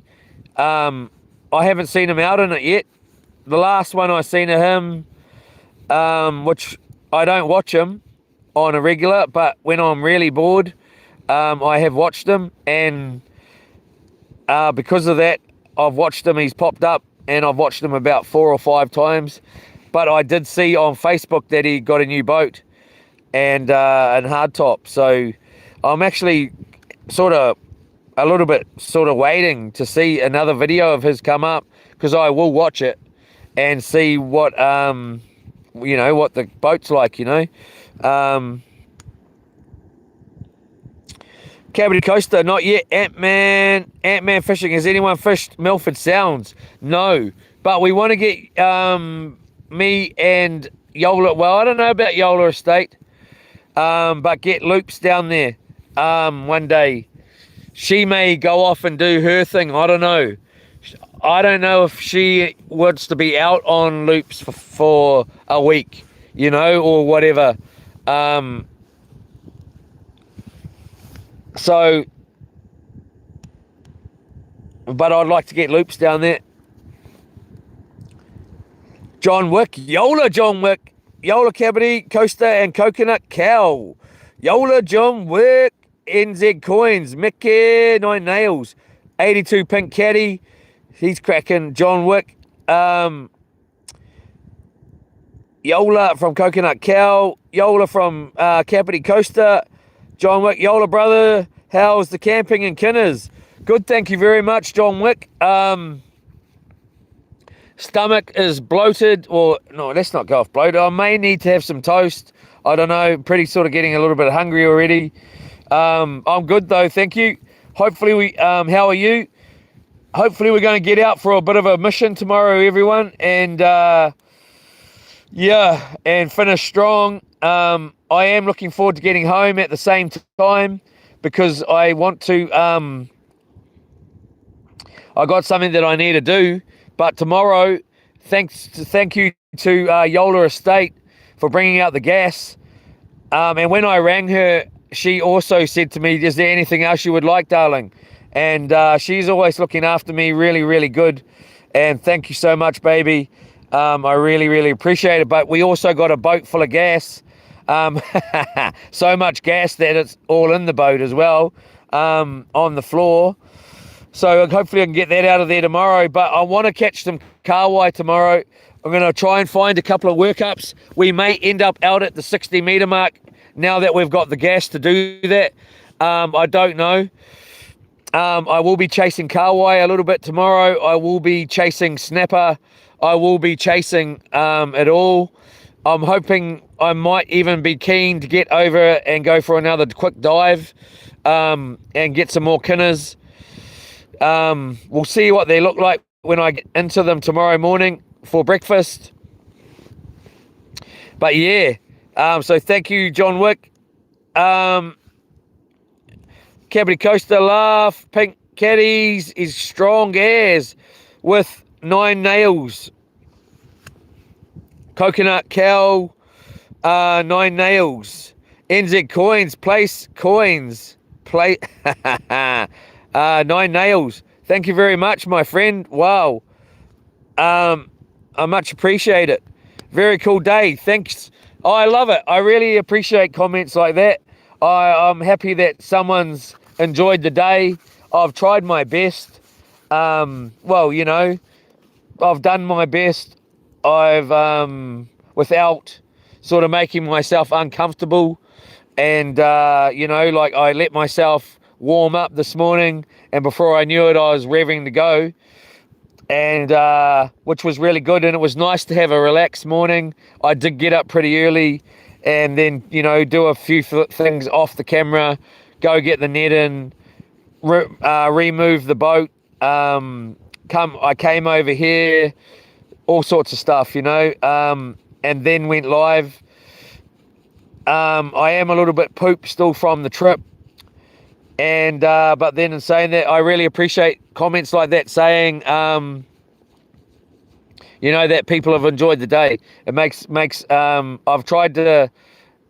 I haven't seen him out in it yet. The last one I seen of him, which I don't watch him on a regular, but when I'm really bored, I have watched him, and because of that, I've watched him. He's popped up, and I've watched him about 4 or 5 times. But I did see on Facebook that he got a new boat and hardtop. So I'm actually a little bit waiting to see another video of his come up, because I will watch it and see what what the boat's like. Cavity Coaster, not yet. Ant-Man fishing. Has anyone fished Milford Sounds? No. But we want to get me and Yola. Well, I don't know about Yola Estate. But get Loops down there one day. She may go off and do her thing. I don't know. I don't know if she wants to be out on Loops for a week, you know, or whatever. So, but I'd like to get Loops down there. John Wick, Yola John Wick, Yola Cavity Coaster and Coconut Cow, Yola John Wick, NZ Coins, Mickey 9 Nails, 82 Pink Caddy, he's cracking. John Wick, Yola from Coconut Cow, Yola from Cavity Coaster, John Wick, Yola brother, how's the camping in Kinners? Good, thank you very much, John Wick. Stomach is bloated, or no, let's not go off bloated. I may need to have some toast. I don't know, pretty sort of getting a little bit hungry already. I'm good though, thank you. Hopefully how are you? Hopefully we're going to get out for a bit of a mission tomorrow, everyone, and yeah, and finish strong. I am looking forward to getting home at the same time because I want to, I got something that I need to do. But tomorrow, thank you to Yola Estate for bringing out the gas. And when I rang her, she also said to me, is there anything else you would like, darling? And she's always looking after me really, really good. And thank you so much, baby. I really, really appreciate it. But we also got a boat full of gas. So much gas that it's all in the boat as well, on the floor. So hopefully I can get that out of there tomorrow. But I want to catch some kahawai tomorrow. I'm going to try and find a couple of workups. We may end up out at the 60 metre mark now that we've got the gas to do that. I don't know. I will be chasing kahawai a little bit tomorrow. I will be chasing snapper. I will be chasing it all. I'm hoping I might even be keen to get over and go for another quick dive and get some more kinners. We'll see what they look like when I get into them tomorrow morning for breakfast. But yeah, so thank you, John Wick. Cavity Coaster, laugh, Pink Caddies is strong as with 9 nails. Coconut Cow, 9 nails. NZ Coins, place coins. Play 9 nails. Thank you very much, my friend. Wow. I much appreciate it. Very cool day. Thanks. Oh, I love it. I really appreciate comments like that. I'm happy that someone's enjoyed the day. I've tried my best. Well, you know, I've done my best. I've without sort of making myself uncomfortable. And, you know, like I let myself warm up this morning, and before I knew it, I was revving to go, and which was really good. And it was nice to have a relaxed morning. I did get up pretty early and then, you know, do a few things off the camera, go get the net in, remove the boat. I came over here, all sorts of stuff, you know, and then went live. I am a little bit pooped still from the trip. And but then in saying that, I really appreciate comments like that saying, you know, that people have enjoyed the day. It makes I've tried to,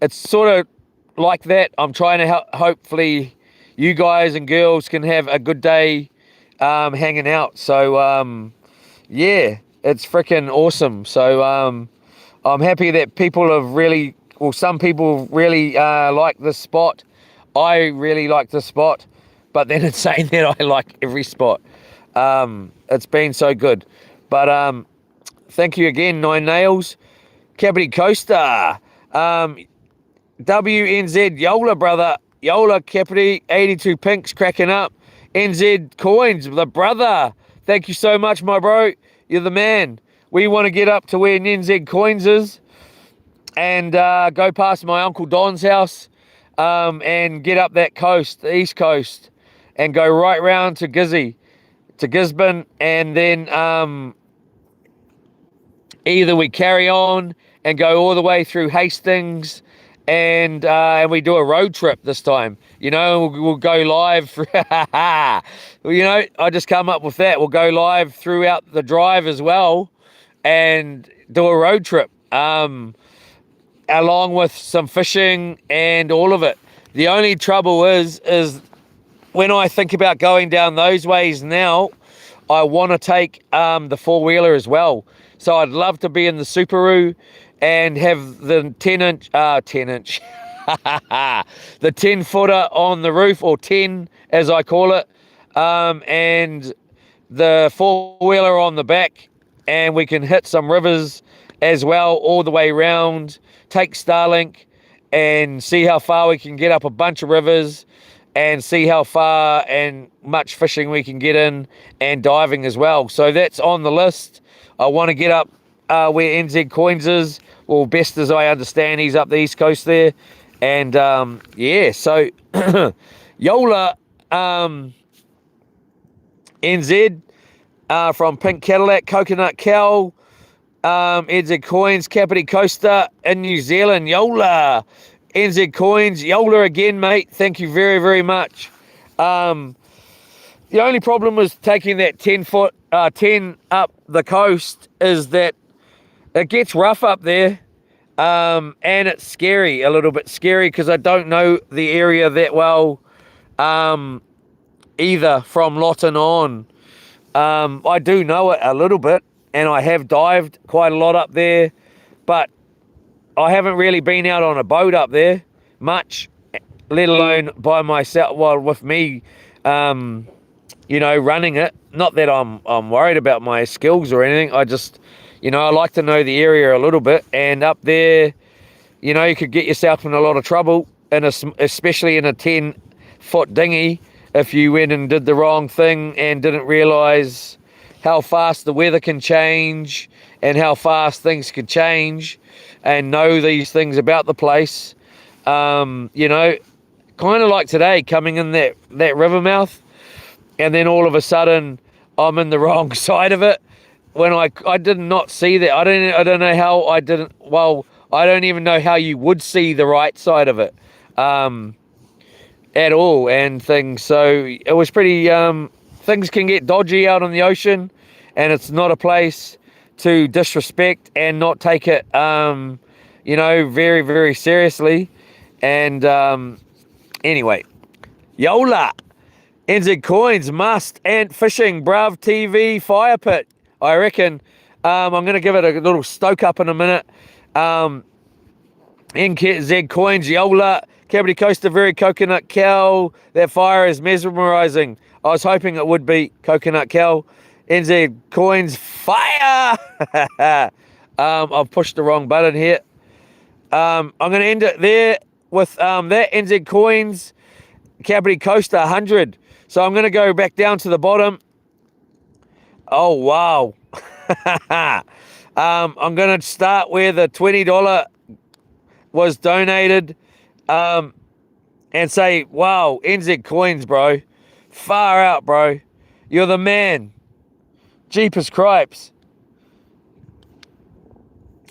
it's sort of like that. I'm trying to hopefully you guys and girls can have a good day hanging out. So yeah, it's freaking awesome. So I'm happy that people have really, well, some people really like this spot. I really like this spot, but then it's saying that I like every spot. It's been so good. But thank you again, 9 Nails. Cavity Coaster. WNZ Yola, brother. Yola Cavity, 82 Pinks cracking up. NZ Coins, the brother. Thank you so much, my bro. You're the man. We want to get up to where NZ Coins is and go past my Uncle Don's house. and get up that coast, the east coast, and go right round to Gisborne, and then either we carry on and go all the way through Hastings, and we do a road trip this time. We'll go live. I just come up with that. We'll go live throughout the drive as well, and do a road trip, along with some fishing and all of it. The only trouble is when I think about going down those ways now, I want to take the four-wheeler as well. So I'd love to be in the Subaru and have the 10-inch, the 10-footer on the roof, or 10 as I call it, and the four-wheeler on the back, and we can hit some rivers as well all the way round, take Starlink and see how far we can get up a bunch of rivers, and see how far and much fishing we can get in, and diving as well. So that's on the list. I want to get up where NZ Coins is. Well, best as I understand, he's up the east coast there. And so Yola NZ from Pink Cadillac, Coconut Cow, NZ Coins, Kapiti Coaster in New Zealand. Yola NZ Coins, Yola again, mate. Thank you very, very much. The only problem with taking that 10 up the coast is that it gets rough up there, and it's scary, a little bit scary, because I don't know the area that well, either from Lawton on. I do know it a little bit, and I have dived quite a lot up there, but I haven't really been out on a boat up there much, let alone by myself, well, with me, running it. Not that I'm worried about my skills or anything. I just, I like to know the area a little bit. And up there, you could get yourself in a lot of trouble, and especially in a 10-foot dinghy, if you went and did the wrong thing and didn't realise how fast the weather can change and how fast things could change, and know these things about the place. Kind of like today, coming in that river mouth, and then all of a sudden I'm in the wrong side of it, when I did not see that. I don't know how I didn't. Well, I don't even know how you would see the right side of it at all, and things. So it was pretty. Things can get dodgy out on the ocean, and it's not a place to disrespect and not take it, very, very seriously. And anyway, Yola NZ Coins, must, and fishing, Brav TV, fire pit. I reckon I'm going to give it a little stoke up in a minute. NZ Coins, Yola, Kapiti Coaster, very Coconut Cow. That fire is mesmerising. I was hoping it would be Coconut Cow. NZ Coins, fire! I've pushed the wrong button here. I'm going to end it there with that NZ Coins, Kapiti Coaster 100. So I'm going to go back down to the bottom. Oh, wow. I'm going to start where the $20 was donated, and say, wow, NZ Coins, bro. Far out, bro. You're the man. Jeepers cripes.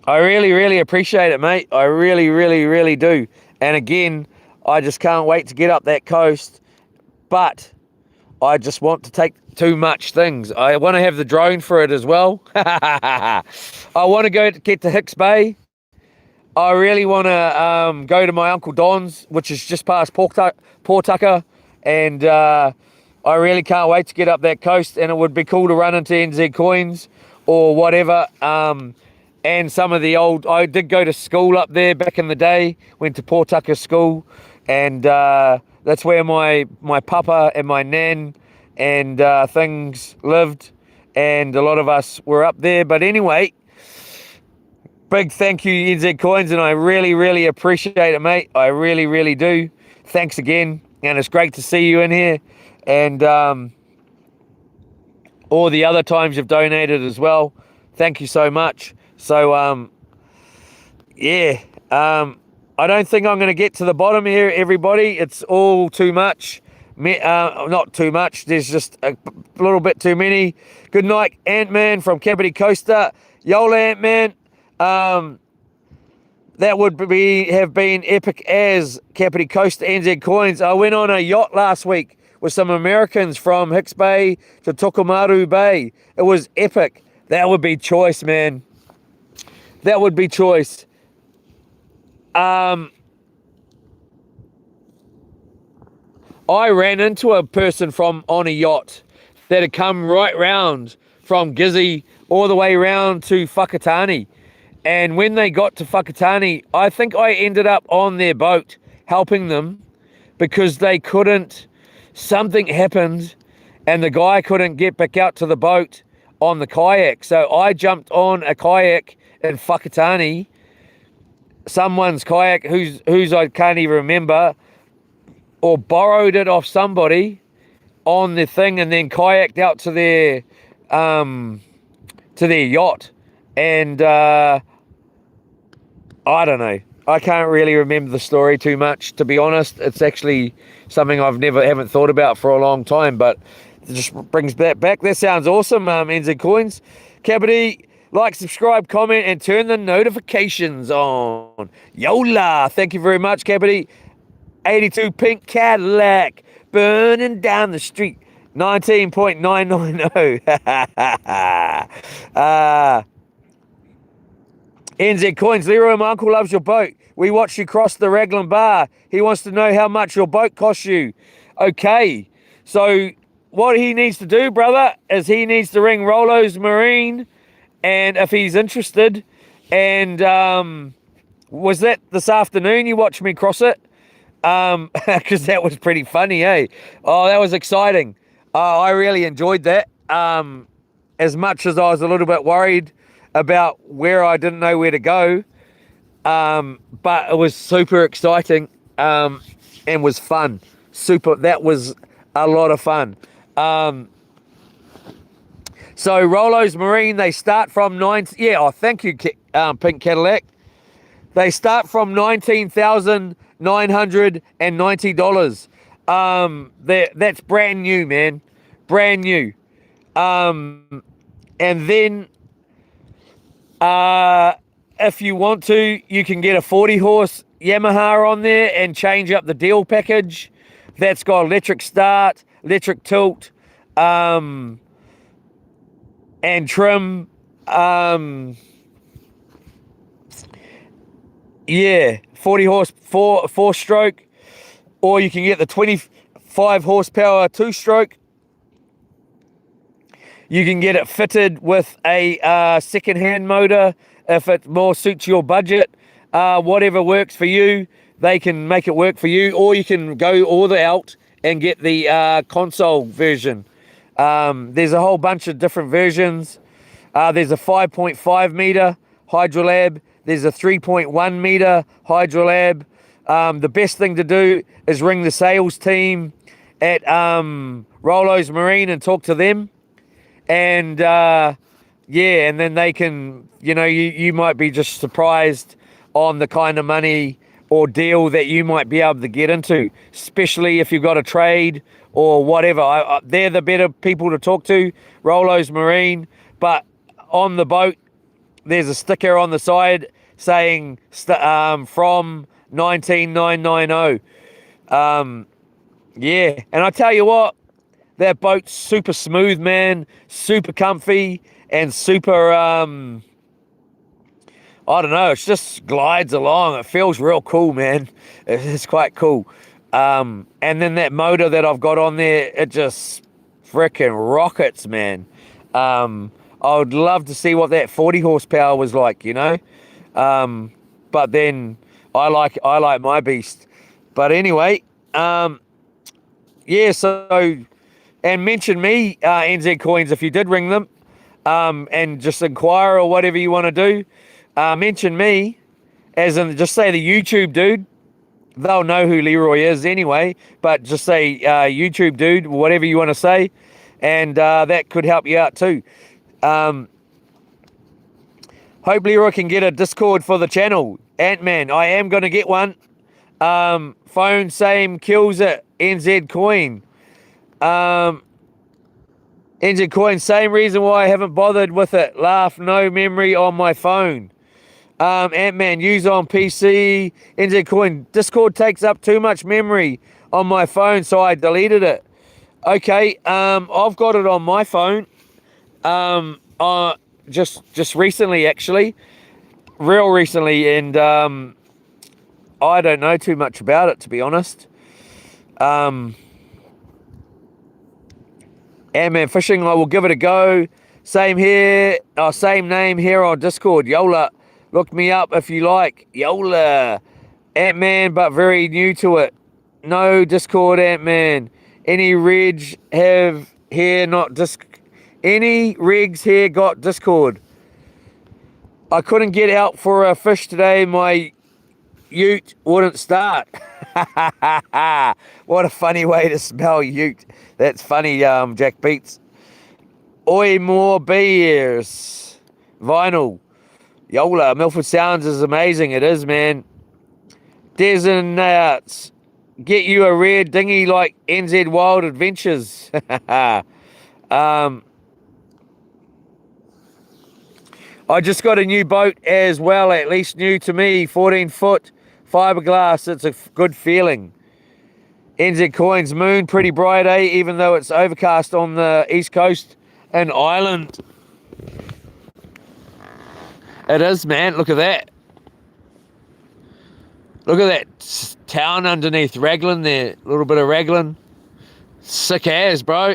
I really, really appreciate it, mate. I really, really, really do. And again, I just can't wait to get up that coast. But I just want to take too much things. I want to have the drone for it as well. I want to get to Hicks Bay. I really want to go to my Uncle Don's, which is just past Pawtucker. And I really can't wait to get up that coast. And it would be cool to run into NZ Coins or whatever. And some of the old... I did go to school up there back in the day. Went to Pawtucker School. And that's where my papa and my nan and things lived. And a lot of us were up there. But anyway, big thank you, NZ Coins. And I really, really appreciate it, mate. I really, really do. Thanks again. And it's great to see you in here. And all the other times you've donated as well. Thank you so much. So, I don't think I'm going to get to the bottom here, everybody. It's all too much. Not too much. There's just a little bit too many. Good night, Ant-Man from Kapiti Coaster. Yola, Ant-Man. That would have been epic as Kapiti Coaster NZ Coins. I went on a yacht last week with some Americans from Hicks Bay to Tokomaru Bay. It was epic. That would be choice, man. That would be choice. I ran into a person on a yacht that had come right round from Gizzy all the way round to Whakatane. And when they got to Whakatane, I think I ended up on their boat helping them because they couldn't, something happened and the guy couldn't get back out to the boat on the kayak. So I jumped on a kayak in Whakatane, someone's kayak whose I can't even remember, or borrowed it off somebody on the thing and then kayaked out to their yacht. And I don't know. I can't really remember the story too much, to be honest. It's actually something haven't thought about for a long time, but it just brings that back. That sounds awesome, NZ Coins. Kapiti, like, subscribe, comment, and turn the notifications on. Yola. Thank you very much, Kapiti. 82 pink Cadillac burning down the street. 19.990. NZ Coins, Leroy, my uncle loves your boat. We watched you cross the Raglan Bar. He wants to know how much your boat costs you. Okay, so what he needs to do, brother, is he needs to ring Rolo's Marine, and if he's interested, and was that this afternoon you watched me cross it? Because that was pretty funny, eh? Oh, that was exciting. I really enjoyed that. As much as I was a little bit worried about where I didn't know where to go, but it was super exciting, and was fun. That was a lot of fun. So Rolo's Marine, they start from thank you, Pink Cadillac. They start from $19,990. That's brand new, man. Brand new. And then if you want to, you can get a 40 horse Yamaha on there and change up the deal package. That's got electric start, electric tilt, and trim. 40 horse, four stroke, or you can get the 25 horsepower 2-stroke. You can get it fitted with a second-hand motor if it more suits your budget. Whatever works for you, they can make it work for you, or you can go all the out and get the console version. There's a whole bunch of different versions. There's a 5.5 meter Hydrolab. There's a 3.1 meter Hydrolab. The best thing to do is ring the sales team at Rolo's Marine and talk to them. And and then they can, you might be just surprised on the kind of money or deal that you might be able to get into, especially if you've got a trade or whatever. They're the better people to talk to, Rolo's Marine. But on the boat, there's a sticker on the side saying from 19990. And I tell you what, that boat's super smooth, man, super comfy, and super, I don't know, it just glides along. It feels real cool, man. It's quite cool. And then that motor that I've got on there, it just freaking rockets, man. I would love to see what that 40 horsepower was like, but then I like my beast. But anyway, so, and mention me, NZ Coins, if you did ring them, and just inquire or whatever you want to do. Mention me, as in just say the YouTube dude. They'll know who Leroy is anyway, but just say YouTube dude, whatever you want to say, and that could help you out too. Hope Leroy can get a Discord for the channel. Ant-Man, I am going to get one. Phone, same, kills it. NZ Coin. NZ Coin, same reason why I haven't bothered with it. Laugh, no memory on my phone. Ant-Man, use on PC. NZ Coin, Discord takes up too much memory on my phone, so I deleted it. Okay, I've got it on my phone. Just recently, actually. Real recently, and I don't know too much about it, to be honest. Ant-Man Fishing, I will give it a go. Same here, same name here on Discord. Yola, look me up if you like. Yola, Ant-Man, but very new to it. No Discord, Ant-Man. Any rigs have here not Any rigs here got Discord. I couldn't get out for a fish today. My ute wouldn't start. What a funny way to spell ute. That's funny, Jack Beats. Oi, more beers. Vinyl. Yola, Milford Sounds is amazing. It is, man. Deserts. Get you a rare dinghy like NZ Wild Adventures. I just got a new boat as well, at least new to me, 14-foot fiberglass. It's a good feeling. NZ Coins, moon pretty bright, eh? Even though it's overcast on the east coast and Ireland. It is, man. Look at that. Look at that town underneath Raglan there. A little bit of Raglan. Sick as, bro.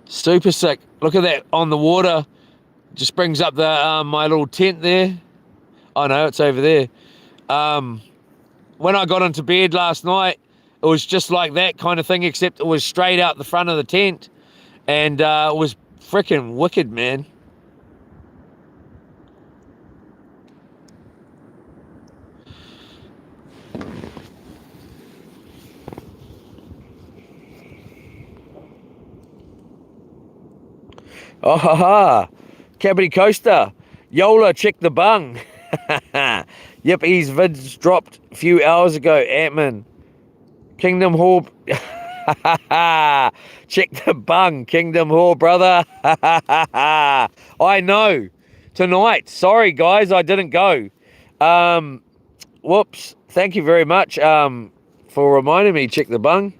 Super sick. Look at that on the water. Just brings up the my little tent there. Oh no, it's over there. When I got into bed last night, it was just like that kind of thing, except it was straight out the front of the tent, and it was freaking wicked, man. Oh, ha, ha. Cabby Coaster. Yola, check the bung. Yep, his vids dropped a few hours ago. Ant-Man. Kingdom Hall. Check the bung. Kingdom Hall, brother. I know. Tonight. Sorry, guys, I didn't go. Whoops. Thank you very much for reminding me. Check the bung.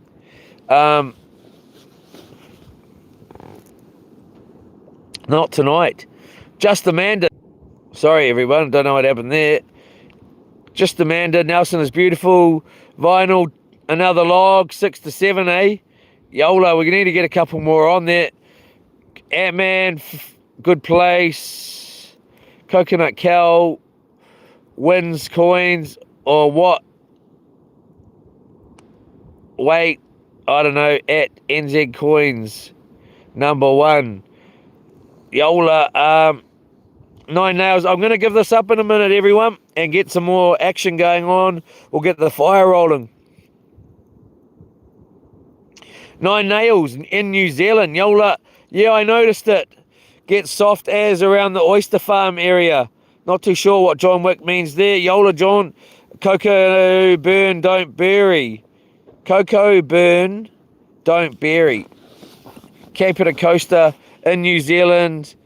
Not tonight. Just Amanda. Sorry, everyone. Don't know what happened there. Just Amanda. Nelson is beautiful. Vinyl. Another log. 6 to 7, eh? Yola. We need to get a couple more on there. Ant-Man. Good place. Coconut Cow. Wins coins. Or what? Wait. I don't know. At NZ Coins. Number 1. Yola, 9 nails. I'm going to give this up in a minute, everyone, and get some more action going on. We'll get the fire rolling. 9 nails in New Zealand. Yola, yeah, I noticed it. Get soft as around the oyster farm area. Not too sure what John Wick means there. Yola, John. Cocoa burn, don't bury. Cocoa burn, don't bury. Capita Coaster in New Zealand.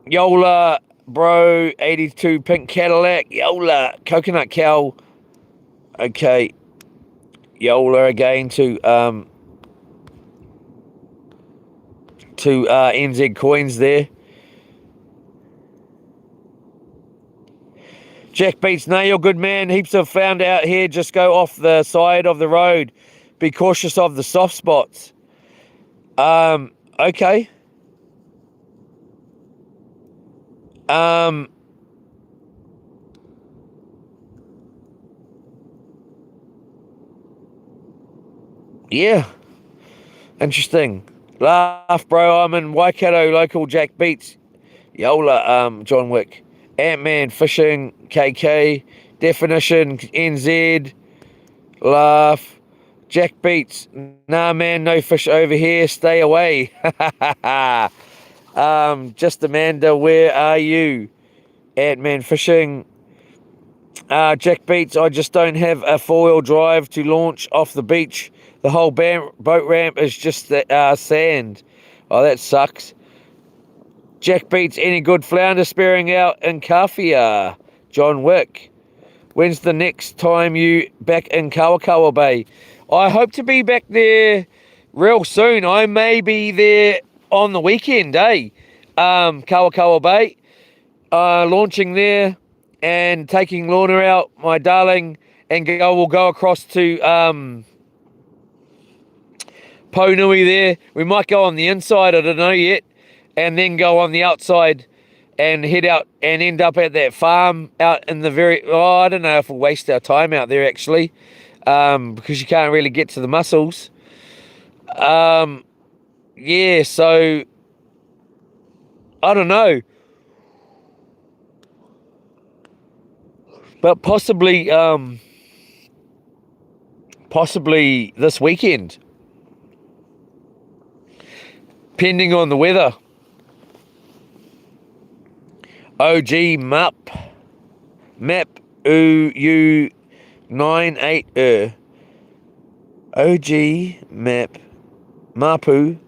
Yola, bro, 82 pink Cadillac. Yola, Coconut Cow. Okay. Yola again to NZ Coins there. Jack Beats, no, you're good, man. Heaps of found out here. Just go off the side of the road. Be cautious of the soft spots. Okay. Yeah. Interesting. Laugh, bro. I'm in Waikato, local Jack Beats. Yola, John Wick. Ant-Man, Fishing, KK. Definition, NZ. Laugh. Jack Beats. Nah, man, no fish over here. Stay away. Just Amanda, where are you? Ant-Man Fishing. Jack Beats, I just don't have a four-wheel drive to launch off the beach. The whole boat ramp is just sand. Oh, that sucks. Jack Beats, any good flounder spearing out in Kawhia? John Wick. When's the next time you back in Kawakawa Bay? I hope to be back there real soon. I may be there on the weekend, Kawakawa Bay. Launching there and taking Lorna out, my darling, and we'll go across to Ponui there. We might go on the inside, I don't know yet, and then go on the outside and head out and end up at that farm out in the I don't know if we'll waste our time out there actually, because you can't really get to the mussels. Yeah, so I don't know. But possibly this weekend, depending on the weather. OG map UU 98 OG map Mapu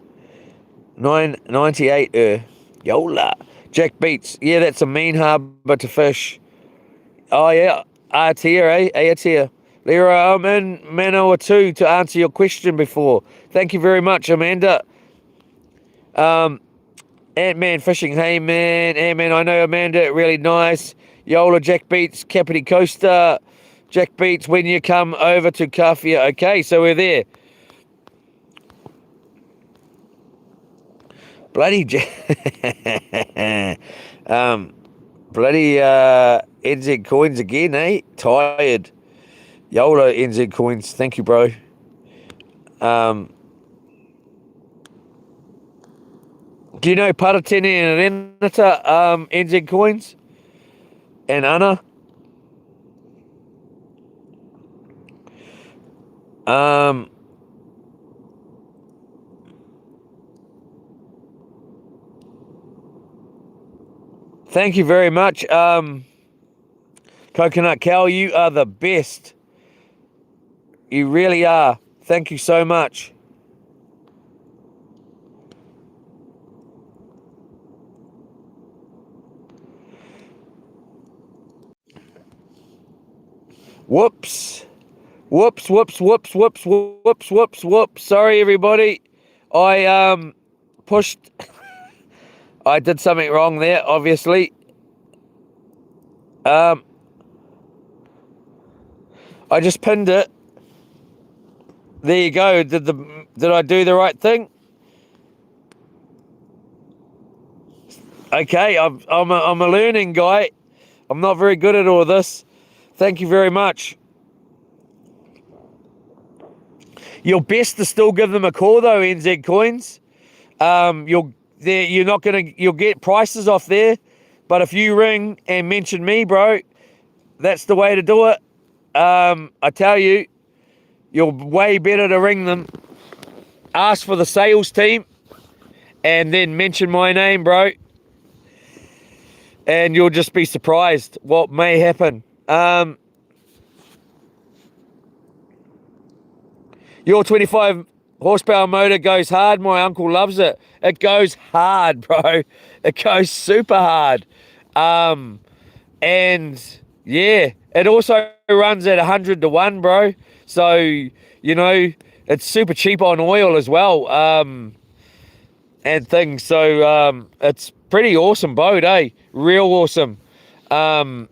998 Yola. Jack Beats, yeah, that's a mean harbour to fish. Oh yeah, Aotea, Aotea. Lira, I'm in Manawatu to answer your question before. Thank you very much, Amanda. Ant-Man Fishing, hey man, Ant-Man, I know Amanda, really nice. Yola, Jack Beats, Kapiti Coaster, Jack Beats, when you come over to Kawhia. Okay, so we're there. Bloody bloody NZ coins again, eh? Tired. Yola NZ coins, thank you, bro. Do you know Paratene and Renata NZ coins? And Anna? Thank you very much. Coconut Cow, you are the best. You really are. Thank you so much. Whoops. Whoops. Sorry, everybody. I pushed. I did something wrong there, obviously. I just pinned it. There you go. Did I do the right thing? Okay, I'm a learning guy. I'm not very good at all this. Thank you very much. You're best to still give them a call though, NZ Coins. You'll get prices off there, but if you ring and mention me, bro, that's the way to do it. I tell you, you're way better to ring them. Ask for the sales team, and then mention my name, bro. And you'll just be surprised what may happen. Your 25 horsepower motor goes hard. My uncle loves it. It goes hard, bro. It goes super hard. And yeah, it also runs at 100 to 1, bro. So, you know, it's super cheap on oil as well. And things. So, it's pretty awesome boat, eh? Real awesome. I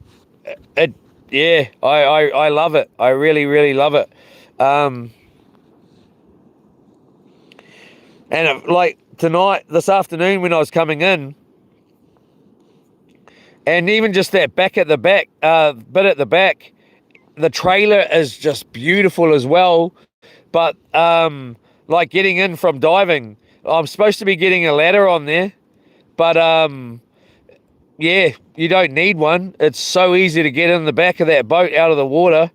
love it. I really, really love it. And like tonight, this afternoon when I was coming in, and even just that bit at the back, the trailer is just beautiful as well. But like getting in from diving, I'm supposed to be getting a ladder on there, but yeah, you don't need one. It's so easy to get in the back of that boat out of the water.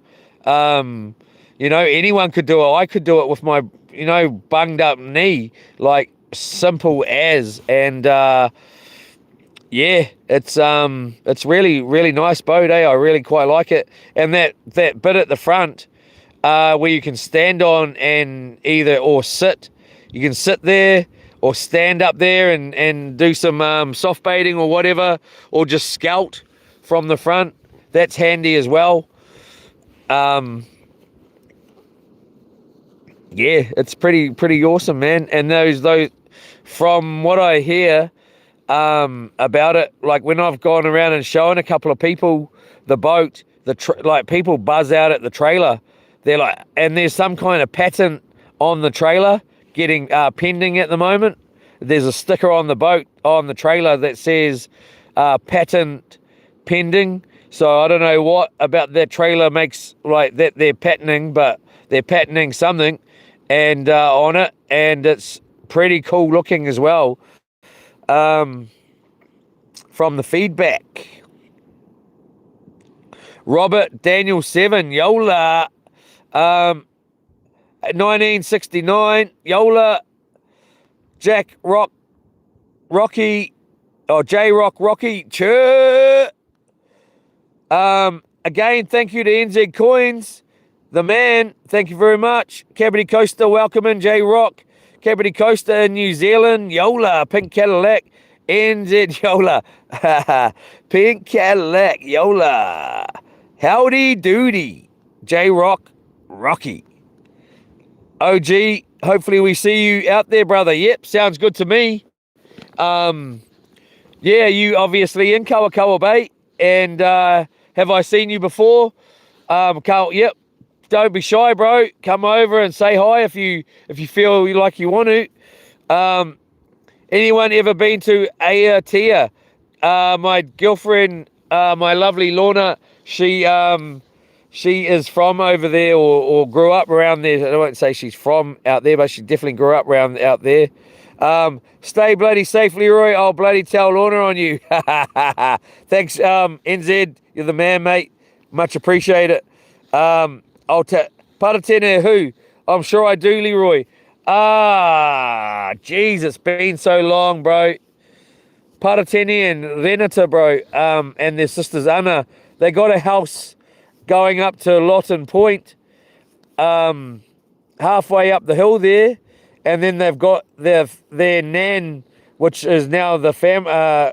You know, anyone could do it. I could do it with my, bunged up knee. Like, simple as, and yeah, it's really, really nice boat, eh? I really quite like it. And that bit at the front, where you can stand on and or sit. You can sit there or stand up there and do some soft baiting or whatever, or just scout from the front. That's handy as well. Yeah, it's pretty awesome, man. And those from what I hear about it, like when I've gone around and shown a couple of people the boat, like people buzz out at the trailer. They're like, and there's some kind of patent on the trailer getting pending at the moment. There's a sticker on the boat, on the trailer, that says patent pending. So I don't know what about that trailer makes like that they're patenting, but they're patenting something and on it, and it's pretty cool looking as well. From the feedback, Robert Daniel 7 Yola, 1969 Yola, Jack Rock Rocky, or J Rock Rocky Chur. Again, thank you to NZ Coins, the man. Thank you very much. Cabity Coaster, welcome in, J Rock. Cabity Coaster in New Zealand, Yola, Pink Cadillac, NZ Yola, Pink Cadillac, Yola, howdy doody, J Rock Rocky. OG, hopefully we see you out there, brother. Yep, sounds good to me. Yeah, you obviously in Kawakawa Bay, and have I seen you before? Carl, yep. Don't be shy, bro. Come over and say hi if you feel like you want to. Anyone ever been to Aotea? My girlfriend, my lovely Lorna, she is from over there, or grew up around there. I won't say she's from out there, but she definitely grew up around out there. Stay bloody safe, Leroy. I'll bloody tell Lorna on you. Thanks, NZ. You're the man, mate. Much appreciate it. Paratene who? I'm sure I do, Leroy. Jeez, it's been so long, bro. Paratene and Renata, bro, and their sisters Anna, they got a house going up to Lawton Point, halfway up the hill there, and then they've got their nan, which is now the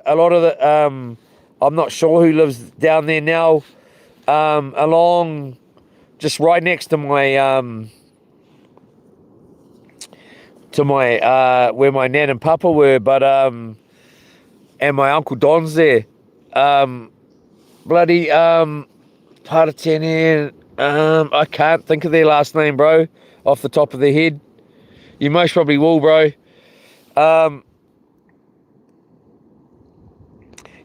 a lot of the, I'm not sure who lives down there now, along, just right next to my, where my nan and papa were, but, and my Uncle Don's there. Bloody, Paratene, I can't think of their last name, bro, off the top of their head. You most probably will, bro.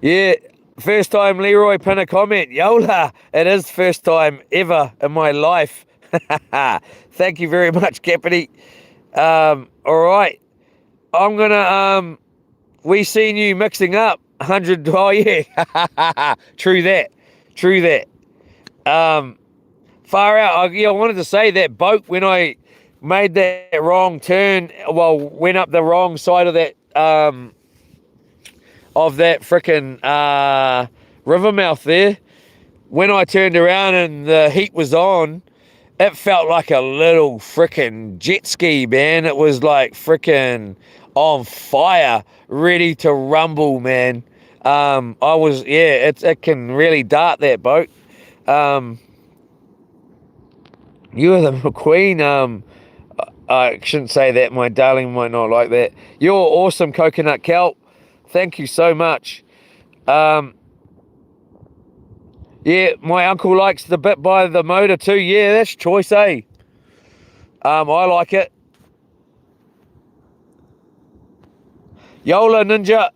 Yeah, first time Leroy pin a comment. Yola, it is first time ever in my life. Thank you very much, Capity. All right. I'm gonna, we seen you mixing up 100. Oh yeah. True that. Far out. I wanted to say that boat, when I made that wrong turn, well, went up the wrong side of that frickin' river mouth there. When I turned around and the heat was on, it felt like a little frickin' jet ski, man. It was like frickin' on fire, ready to rumble, man. It can really dart, that boat. You're the McQueen. I shouldn't say that. My darling might not like that. You're awesome, Coconut Kelp. Thank you so much. Yeah, my uncle likes the bit by the motor too. Yeah, that's choice, eh? I like it. Yola Ninja.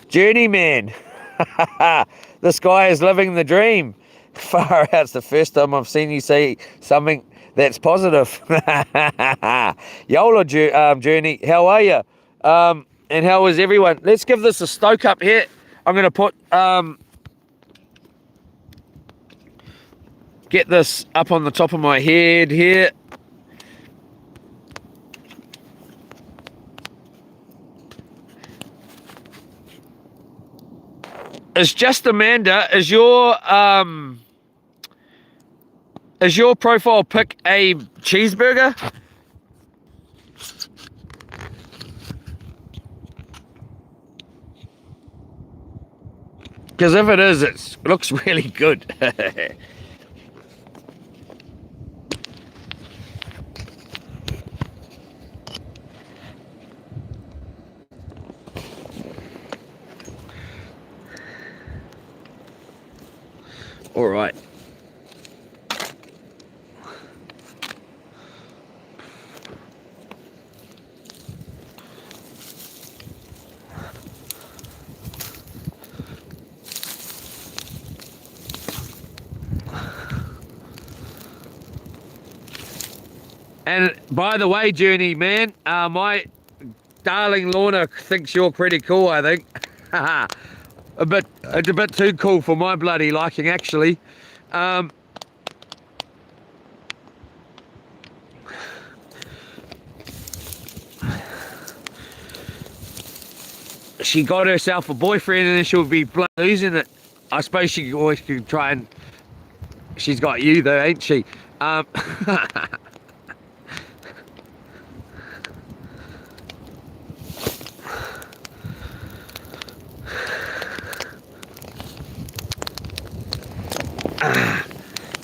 Journeyman. This guy is living the dream. Far out, it's the first time I've seen you say something that's positive. Yola Journey, how are you? And how is everyone? Let's give this a stoke up here. I'm going to put, get this up on the top of my head here. It's just Amanda. Is your profile pic a cheeseburger? Because if it is, it looks really good. All right. And by the way, Journey, man, my darling Lorna thinks you're pretty cool, I think. It's a bit too cool for my bloody liking, actually. She got herself a boyfriend and then she'll be losing it. I suppose she always could try and... She's got you though, ain't she?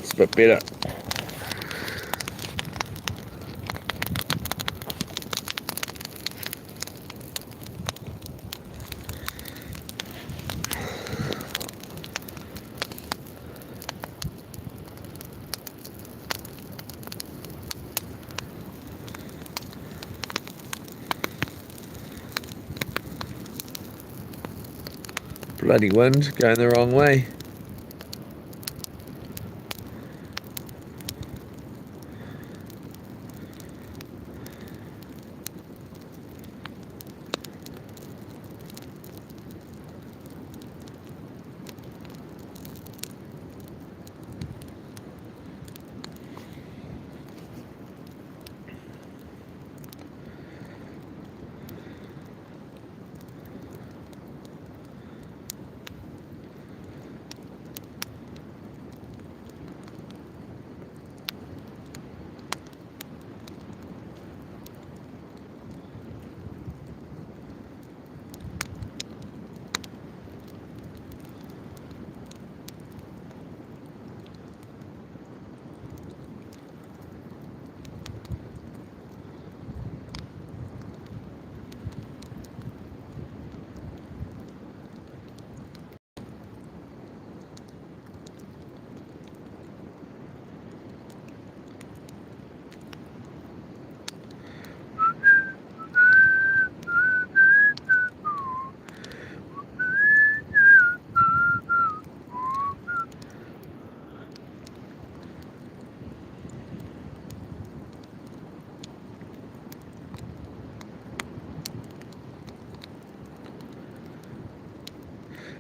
It's a bit better. Bloody wind going the wrong way.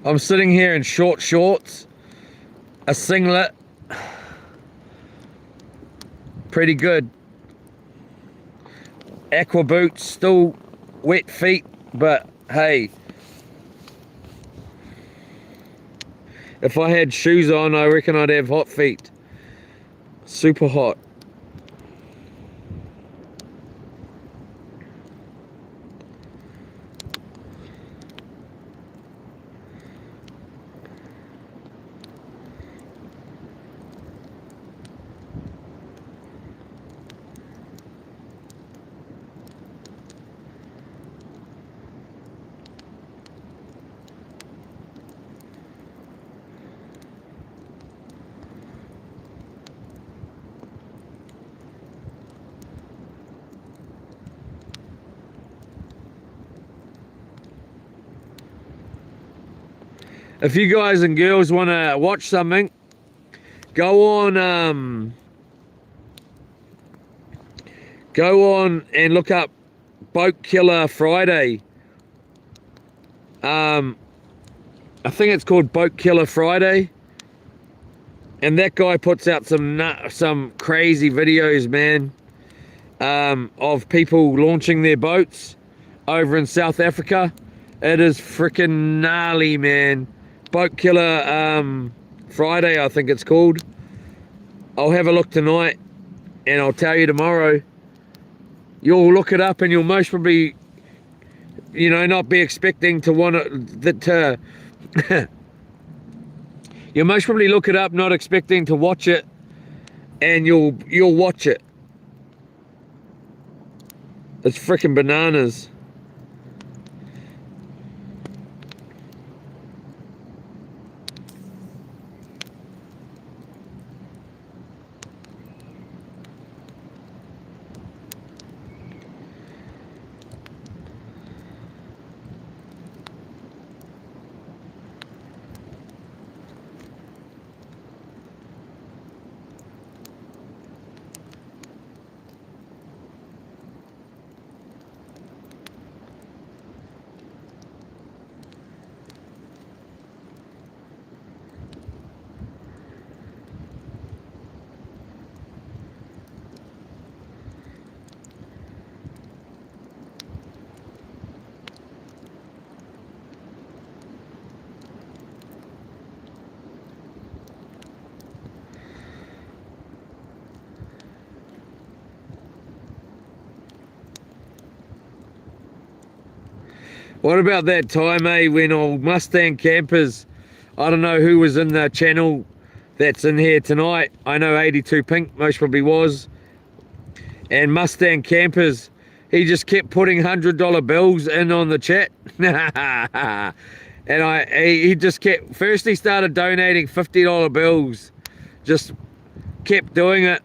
I'm sitting here in short shorts, a singlet, pretty good. Aqua boots, still wet feet, but hey, if I had shoes on, I reckon I'd have hot feet. Super hot. If you guys and girls want to watch something, go on and look up Boat Killer Friday. I think it's called Boat Killer Friday, and that guy puts out some crazy videos, man, of people launching their boats over in South Africa. It is freaking gnarly, man. Boat Killer Friday, I think it's called. I'll have a look tonight and I'll tell you tomorrow. You'll look it up and you'll most probably, you know, not be expecting to want it, you'll most probably look it up not expecting to watch it, and you'll watch it. It's freaking bananas. What about that time, when old Mustang Campers, I don't know who was in the channel that's in here tonight. I know 82 Pink most probably was. And Mustang Campers, he just kept putting $100 bills in on the chat. And he just kept, first he started donating $50 bills. Just kept doing it.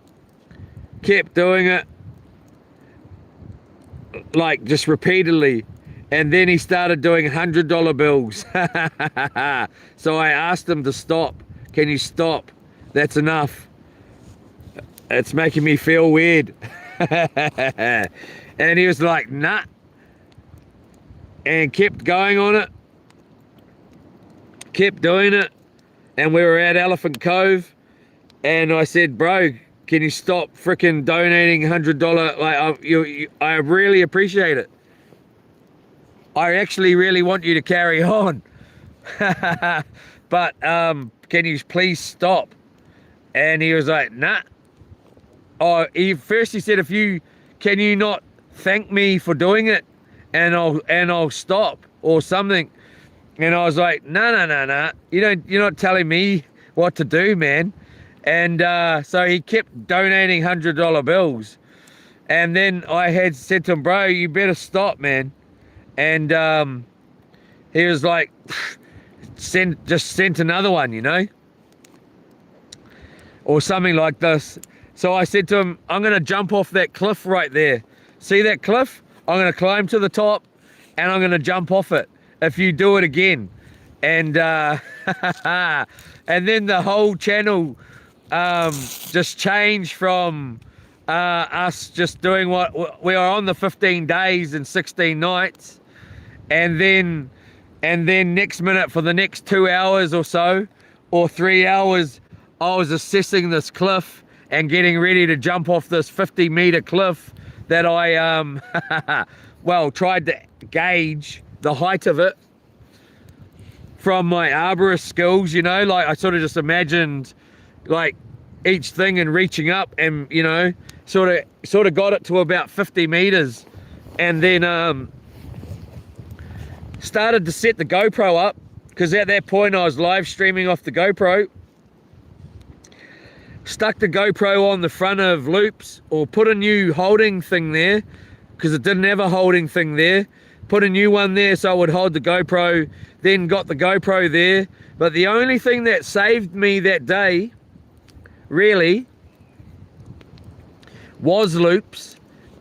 Like just repeatedly. And then he started doing $100 bills. So I asked him to stop. Can you stop? That's enough. It's making me feel weird. And he was like, nah. And kept going on it. Kept doing it. And we were at Elephant Cove. And I said, bro, can you stop freaking donating $100? Like, I really appreciate it. I actually really want you to carry on. But can you please stop? And he was like, nah. Oh, he said, can you not thank me for doing it, and I'll stop or something. And I was like, no. You're not telling me what to do, man. And so he kept donating $100 bills. And then I had said to him, bro, you better stop, man. And he was like, just sent another one, you know, or something like this. So I said to him, I'm going to jump off that cliff right there. See that cliff? I'm going to climb to the top and I'm going to jump off it if you do it again. And and then the whole channel just changed from us just doing what we are on the 15 days and 16 nights. And then next minute, for the next 2 hours or so, or 3 hours, I was assessing this cliff and getting ready to jump off this 50-meter cliff that I, well, tried to gauge the height of it from my arborist skills, you know, like I sort of just imagined like each thing and reaching up and, you know, sort of got it to about 50 meters, and then started to set the GoPro up, because at that point I was live streaming off the GoPro. Stuck the GoPro on the front of loops, or put a new holding thing there, because it didn't have a holding thing there. Put a new one there so I would hold the GoPro, then got the GoPro there. But the only thing that saved me that day, really, was loops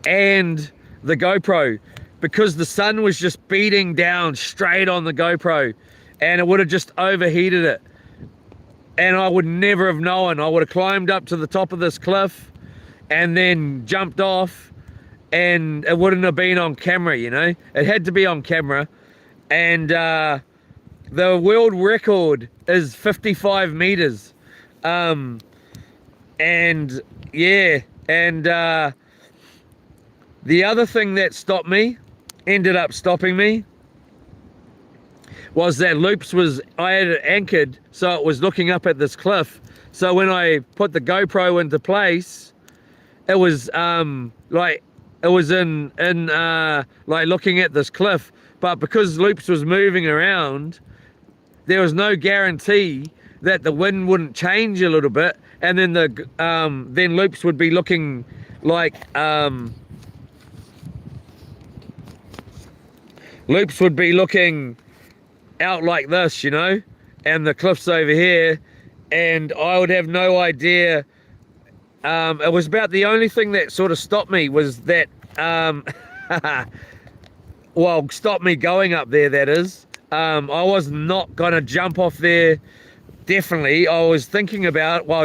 and the GoPro, because the sun was just beating down straight on the GoPro and it would have just overheated it. And I would never have known. I would have climbed up to the top of this cliff and then jumped off, and it wouldn't have been on camera, you know. It had to be on camera. And the world record is 55 meters. And yeah, and the other thing that ended up stopping me, was that I had it anchored so it was looking up at this cliff. So when I put the GoPro into place, it was like it was in like looking at this cliff. But because Loops was moving around, there was no guarantee that the wind wouldn't change a little bit, and then then Loops would be looking like Loops would be looking out like this, you know, and the cliff's over here, and I would have no idea. It was about the only thing that sort of stopped me was that well, stopped me going up there, that is. I was not gonna jump off there. Definitely, I was thinking about it. Well, I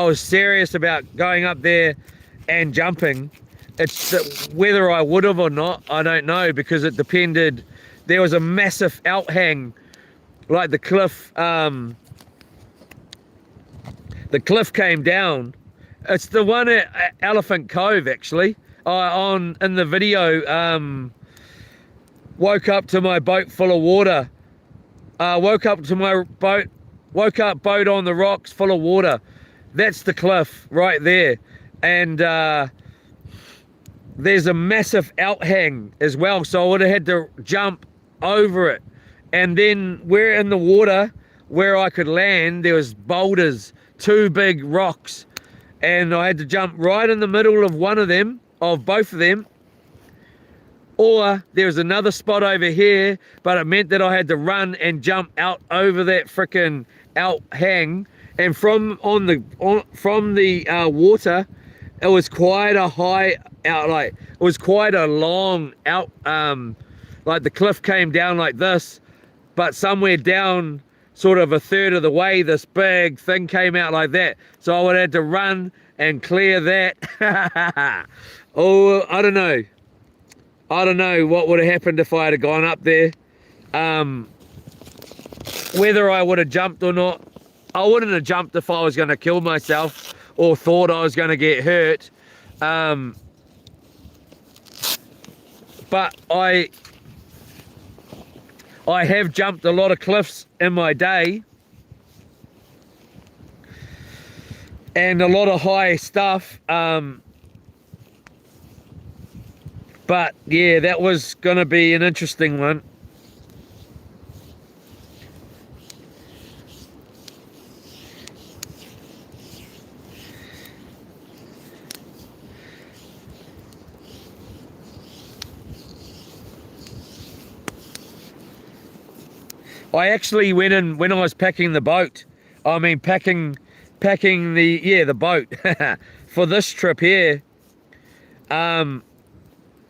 was serious about going up there and jumping. It's whether I would have or not, I don't know, because it depended. There was a massive outhang, like the cliff came down. It's the one at Elephant Cove, actually. In the video, woke up to my boat full of water. Woke up boat on the rocks full of water. That's the cliff right there. And there's a massive outhang as well, so I would have had to jump over it. And then where in the water where I could land, there was boulders, 2 big rocks, and I had to jump right in the middle of both of them. Or there was another spot over here, but it meant that I had to run and jump out over that frickin' outhang. And from the water, it was quite a high out, like it was quite a long out. Like the cliff came down like this, but somewhere down, sort of a third of the way, this big thing came out like that. So I would have had to run and clear that. Oh, I don't know. I don't know what would have happened if I had gone up there. Whether I would have jumped or not. I wouldn't have jumped if I was going to kill myself or thought I was going to get hurt. But I have jumped a lot of cliffs in my day. And a lot of high stuff. But yeah, that was going to be an interesting one. I actually went in when I was packing the boat. I mean, packing the boat for this trip here.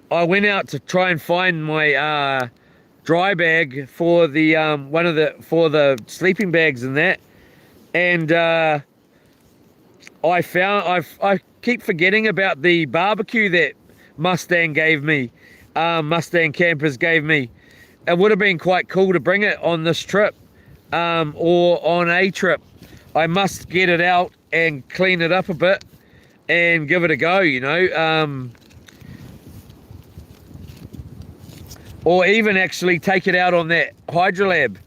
I went out to try and find my dry bag for the for the sleeping bags and that, and I keep forgetting about the barbecue that Mustang Campers gave me. It would have been quite cool to bring it on this trip, or on a trip. I must get it out and clean it up a bit and give it a go, you know. Or even actually take it out on that Hydrolab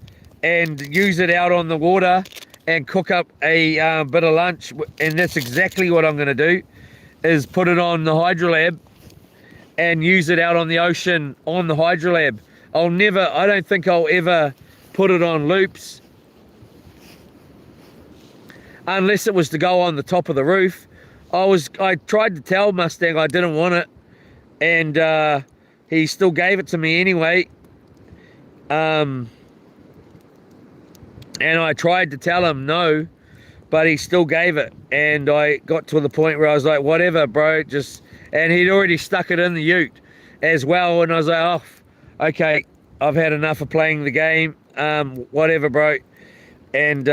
and use it out on the water and cook up a bit of lunch. And that's exactly what I'm going to do, is put it on the Hydrolab and use it out on the ocean on the Hydrolab. I don't think I'll ever put it on Loops, unless it was to go on the top of the roof. I tried to tell Mustang I didn't want it, and he still gave it to me anyway. And I tried to tell him no, but he still gave it. And I got to the point where I was like, whatever, bro, and he'd already stuck it in the ute as well. And I was like, oh, okay, I've had enough of playing the game. Whatever, bro. And,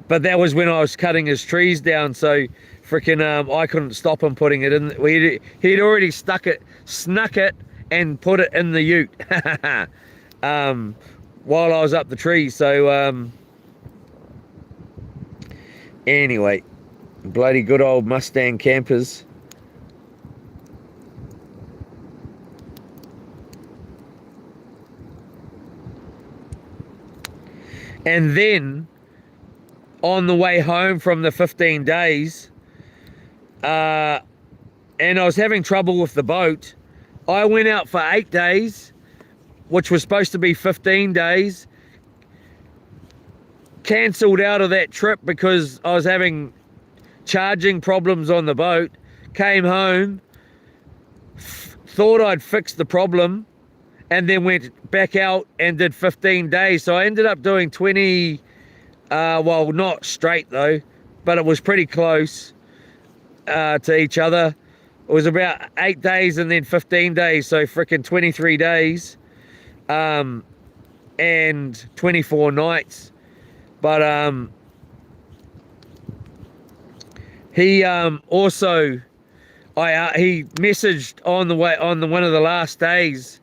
but that was when I was cutting his trees down. So freaking, I couldn't stop him putting it in. He'd already snuck it and put it in the ute while I was up the tree. So anyway, bloody good old Mustang Campers. And then on the way home from the 15 days, and I was having trouble with the boat, I went out for 8 days, which was supposed to be 15 days, cancelled out of that trip because I was having charging problems on the boat, came home, thought I'd fixed the problem, and then went back out and did 15 days. So I ended up doing 20, well, not straight though, but it was pretty close to each other. It was about 8 days and then 15 days, so freaking 23 days and 24 nights. But he also, he messaged on the way on one of the last days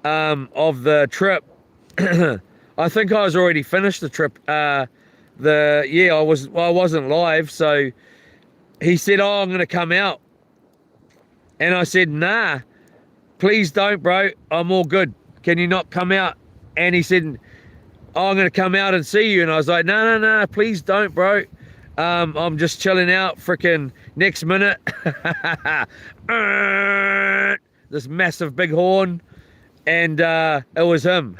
of the trip. I think I was already finished the trip. I wasn't live, so he said, "Oh, I'm gonna come out," and I said, "Nah, please don't, bro. I'm all good. Can you not come out?" And he said, "Oh, I'm gonna come out and see you," and I was like, "No, please don't, bro. I'm just chilling out. Freaking next minute, this massive big horn, and it was him."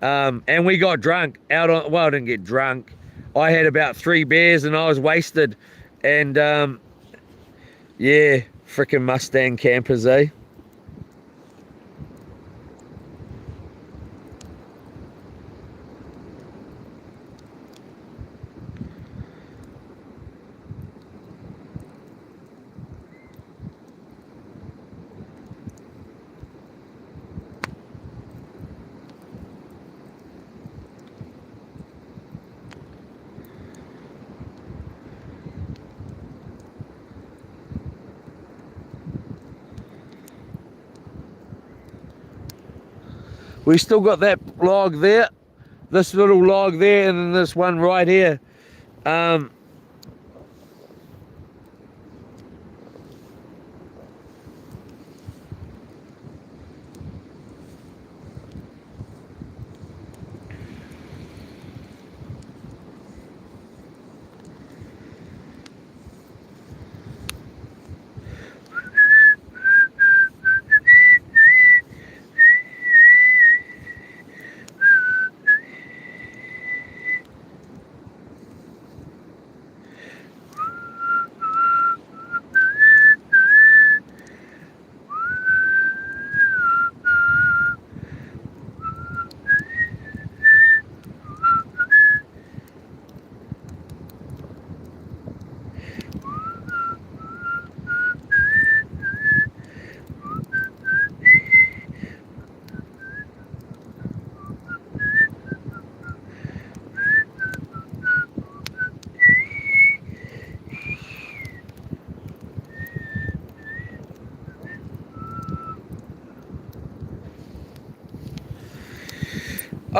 And we got drunk out on. Well, I didn't get drunk. I had about 3 beers and I was wasted. And yeah, freaking Mustang campers, eh? We still got that log there, this little log there, and then this one right here.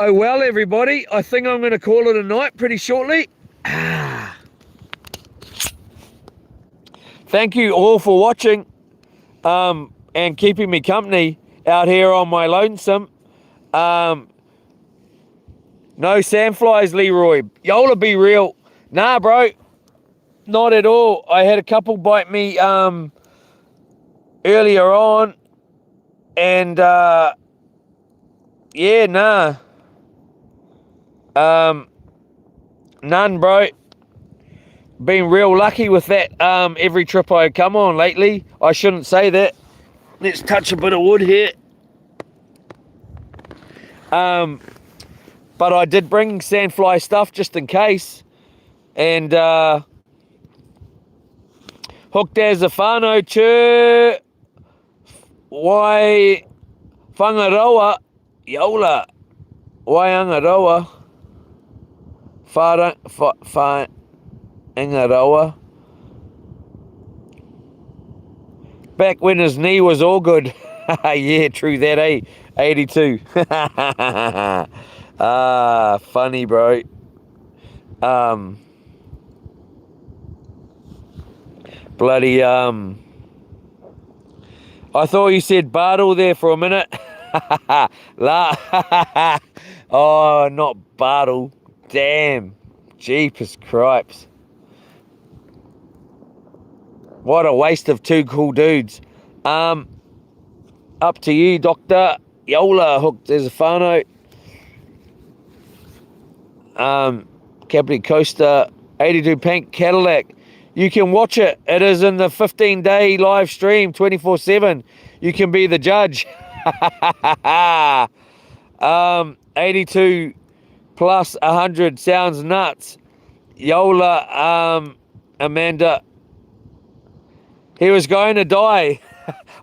Oh well, everybody, I think I'm going to call it a night pretty shortly. Thank you all for watching and keeping me company out here on my lonesome. No sandflies, Leroy. Yola, be real. Nah, bro, not at all. I had a couple bite me earlier on, and yeah, nah. None, bro. Been real lucky with that every trip I come on lately. I shouldn't say that. Let's touch a bit of wood here. But I did bring sandfly stuff just in case. And hooked as a whānau chur. Wai whangaroa. Yola. Waiangaroa. Whaingaroa. Back when his knee was all good. Yeah, true that, eh? 82. Funny, bro. Bloody, I thought you said Bartle there for a minute. Oh, not Bartle. Damn. Jeepers cripes. What a waste of two cool dudes. Up to you, Doctor. Yola hooked as a whānau. Capri Coaster, 82 Pink Cadillac. You can watch it. It is in the 15-day live stream, 24/7. You can be the judge. 82 plus 100 sounds nuts. Yola, Amanda. He was going to die.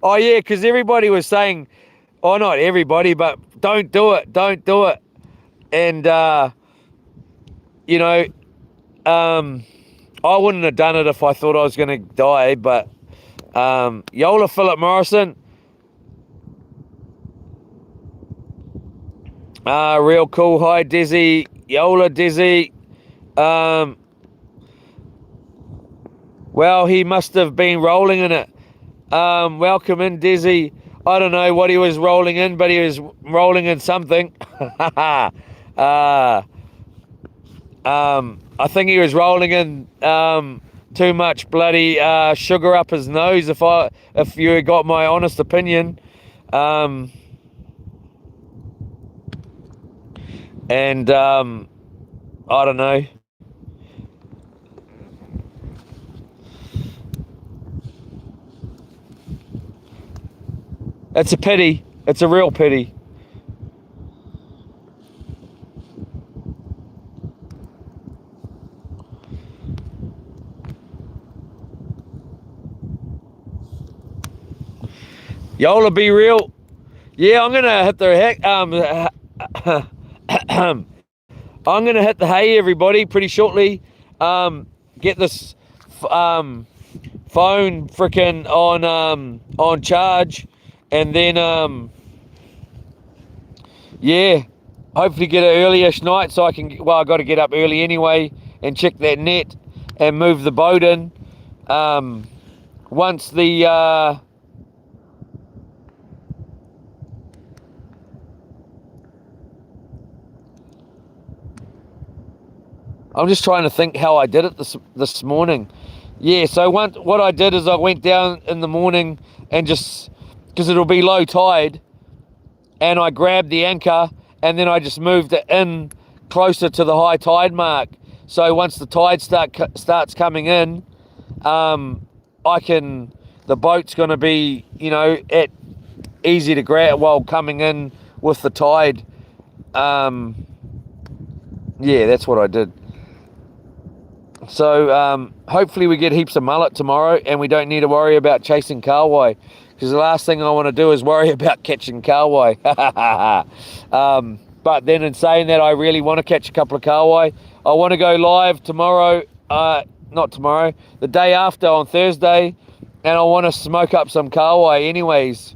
Oh, yeah, because everybody was saying, oh, not everybody, but don't do it, don't do it. And, you know, I wouldn't have done it if I thought I was going to die, but Yola Philip Morrison, real cool. Hi, Dizzy. Yola Dizzy. Well, he must have been rolling in it. Welcome in, Dizzy. I don't know what he was rolling in, but he was rolling in something. I think he was rolling in too much bloody sugar up his nose. If you got my honest opinion, and I don't know. It's a pity. It's a real pity. Yola, be real. Yeah, I'm gonna hit the I'm gonna hit the hay, everybody, pretty shortly. Get this phone freaking on charge, and then yeah, hopefully get an early-ish night so I can. Well, I got to get up early anyway and check that net and move the boat in. Once the I'm just trying to think how I did it this morning. Yeah, so what I did is I went down in the morning and just, because it'll be low tide, and I grabbed the anchor and then I just moved it in closer to the high tide mark. So once the tide starts coming in, the boat's going to be, you know, easy to grab while coming in with the tide. Yeah, that's what I did. So hopefully we get heaps of mullet tomorrow and we don't need to worry about chasing kahawai, because the last thing I want to do is worry about catching kahawai. But then in saying that, I really want to catch a couple of kahawai. I want to go live tomorrow, not tomorrow, the day after on Thursday, and I want to smoke up some kahawai anyways.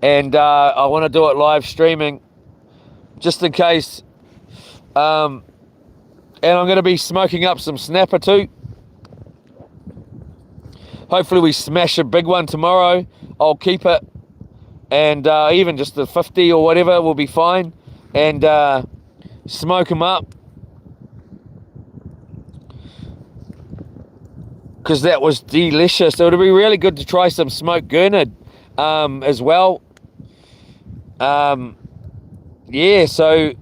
And I want to do it live streaming just in case. And I'm going to be smoking up some snapper too. Hopefully we smash a big one tomorrow. I'll keep it. And even just the 50 or whatever will be fine. And smoke them up. Because that was delicious. So it'll be really good to try some smoked gurnard as well. Yeah, so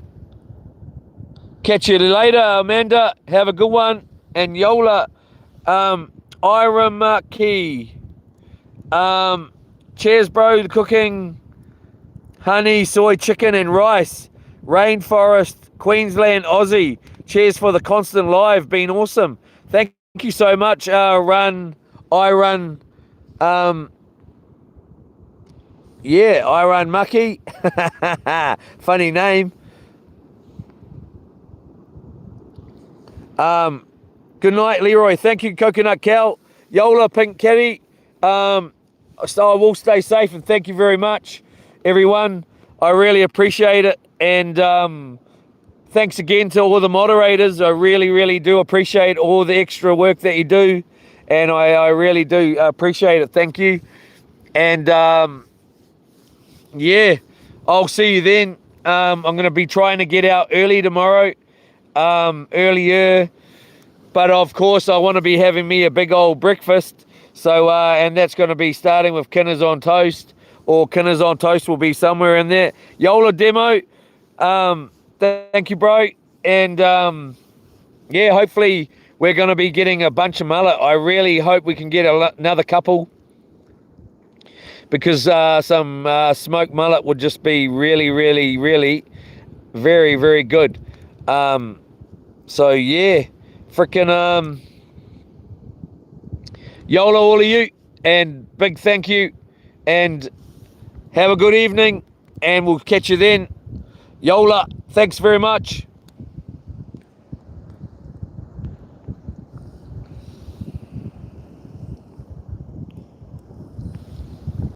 catch you later, Amanda. Have a good one. And Yola, Iramaki. Cheers, bro. Cooking honey, soy chicken, and rice. Rainforest, Queensland, Aussie. Cheers for the constant live. Been awesome. Thank you so much, Iron. Yeah, Iron Mucky. Funny name. Good night, Leroy. Thank you, Coconut Cal. Yola, Pink Kitty. So I will stay safe, and thank you very much, everyone. I really appreciate it. And thanks again to all the moderators. I really, really do appreciate all the extra work that you do. And I really do appreciate it. Thank you. And yeah, I'll see you then. I'm going to be trying to get out early tomorrow, earlier. But of course, I want to be having me a big old breakfast. So, and that's going to be starting with Kinners on Toast, or Kinners on Toast will be somewhere in there. Yola demo, thank you, bro. And yeah, hopefully we're going to be getting a bunch of mullet. I really hope we can get another couple, because some smoked mullet would just be really, really, really very, very good. So yeah, freaking YOLO all of you, and big thank you, and have a good evening, and we'll catch you then. YOLA, thanks very much.